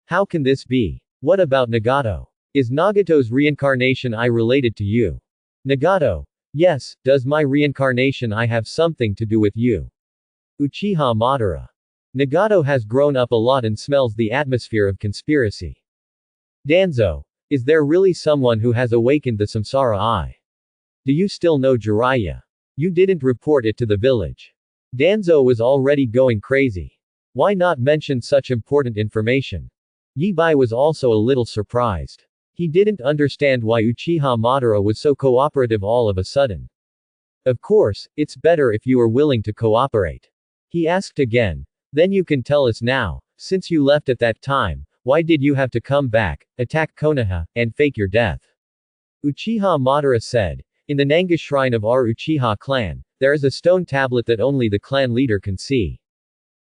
S1: How can this be? What about Nagato? Is Nagato's reincarnation eye related to you? Nagato. Yes, does my reincarnation eye have something to do with you? Uchiha Madara. Nagato has grown up a lot and smells the atmosphere of conspiracy. Danzo. Is there really someone who has awakened the Samsara eye? Do you still know Jiraiya? You didn't report it to the village. Danzo was already going crazy. Why not mention such important information? Yi Bai was also a little surprised. He didn't understand why Uchiha Madara was so cooperative all of a sudden. Of course, it's better if you are willing to cooperate. He asked again. Then you can tell us now, since you left at that time, why did you have to come back, attack Konoha, and fake your death? Uchiha Madara said, in the Nanga shrine of our Uchiha clan, there is a stone tablet that only the clan leader can see.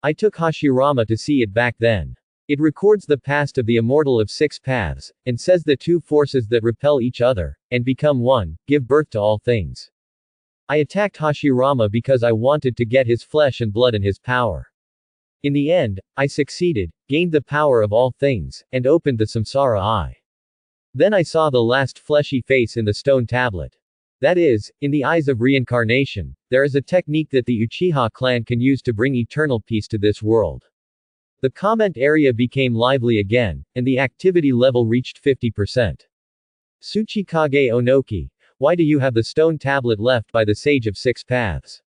S1: I took Hashirama to see it back then. It records the past of the immortal of six paths, and says the two forces that repel each other, and become one, give birth to all things. I attacked Hashirama because I wanted to get his flesh and blood and his power. In the end, I succeeded, gained the power of all things, and opened the Samsara eye. Then I saw the last fleshy face in the stone tablet. That is, in the eyes of reincarnation, there is a technique that the Uchiha clan can use to bring eternal peace to this world. The comment area became lively again, and the activity level reached 50%. Tsuchikage Onoki. Why do you have the stone tablet left by the Sage of Six Paths?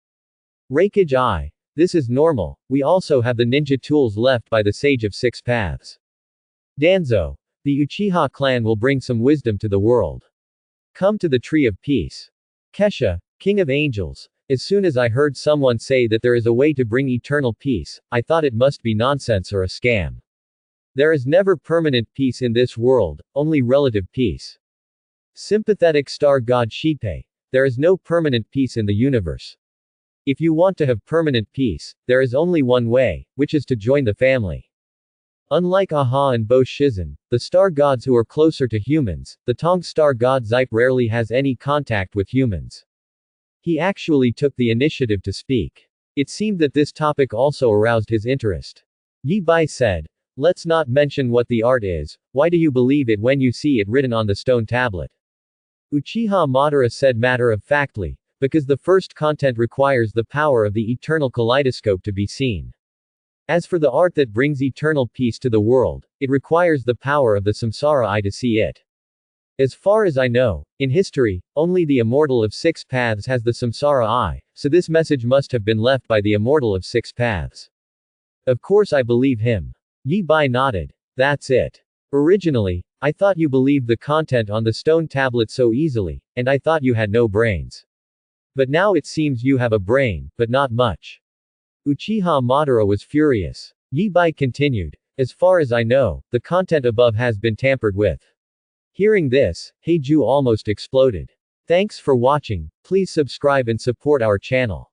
S1: Rakage I. This is normal, we also have the ninja tools left by the Sage of Six Paths. Danzo. The Uchiha clan will bring some wisdom to the world. Come to the Tree of Peace. Kesha, King of Angels. As soon as I heard someone say that there is a way to bring eternal peace, I thought it must be nonsense or a scam. There is never permanent peace in this world, only relative peace. Sympathetic star god Shipei. There is no permanent peace in the universe. If you want to have permanent peace, there is only one way, which is to join the family. Unlike Aha and Bo Shizen, the star gods who are closer to humans, the Tong star god Zipe rarely has any contact with humans. He actually took the initiative to speak. It seemed that this topic also aroused his interest. Yi Bai said, let's not mention what the art is, why do you believe it when you see it written on the stone tablet? Uchiha Madara said matter-of-factly, because the first content requires the power of the eternal kaleidoscope to be seen. As for the art that brings eternal peace to the world, it requires the power of the Samsara eye to see it. As far as I know, in history, only the immortal of six paths has the Samsara eye, so this message must have been left by the immortal of six paths. Of course I believe him. Yi Bai nodded. That's it. Originally, I thought you believed the content on the stone tablet so easily, and I thought you had no brains. But now it seems you have a brain, but not much. Uchiha Madara was furious. Yi Bai continued. As far as I know, the content above has been tampered with. Hearing this, Heiju almost exploded. Thanks for watching, please subscribe and support our channel.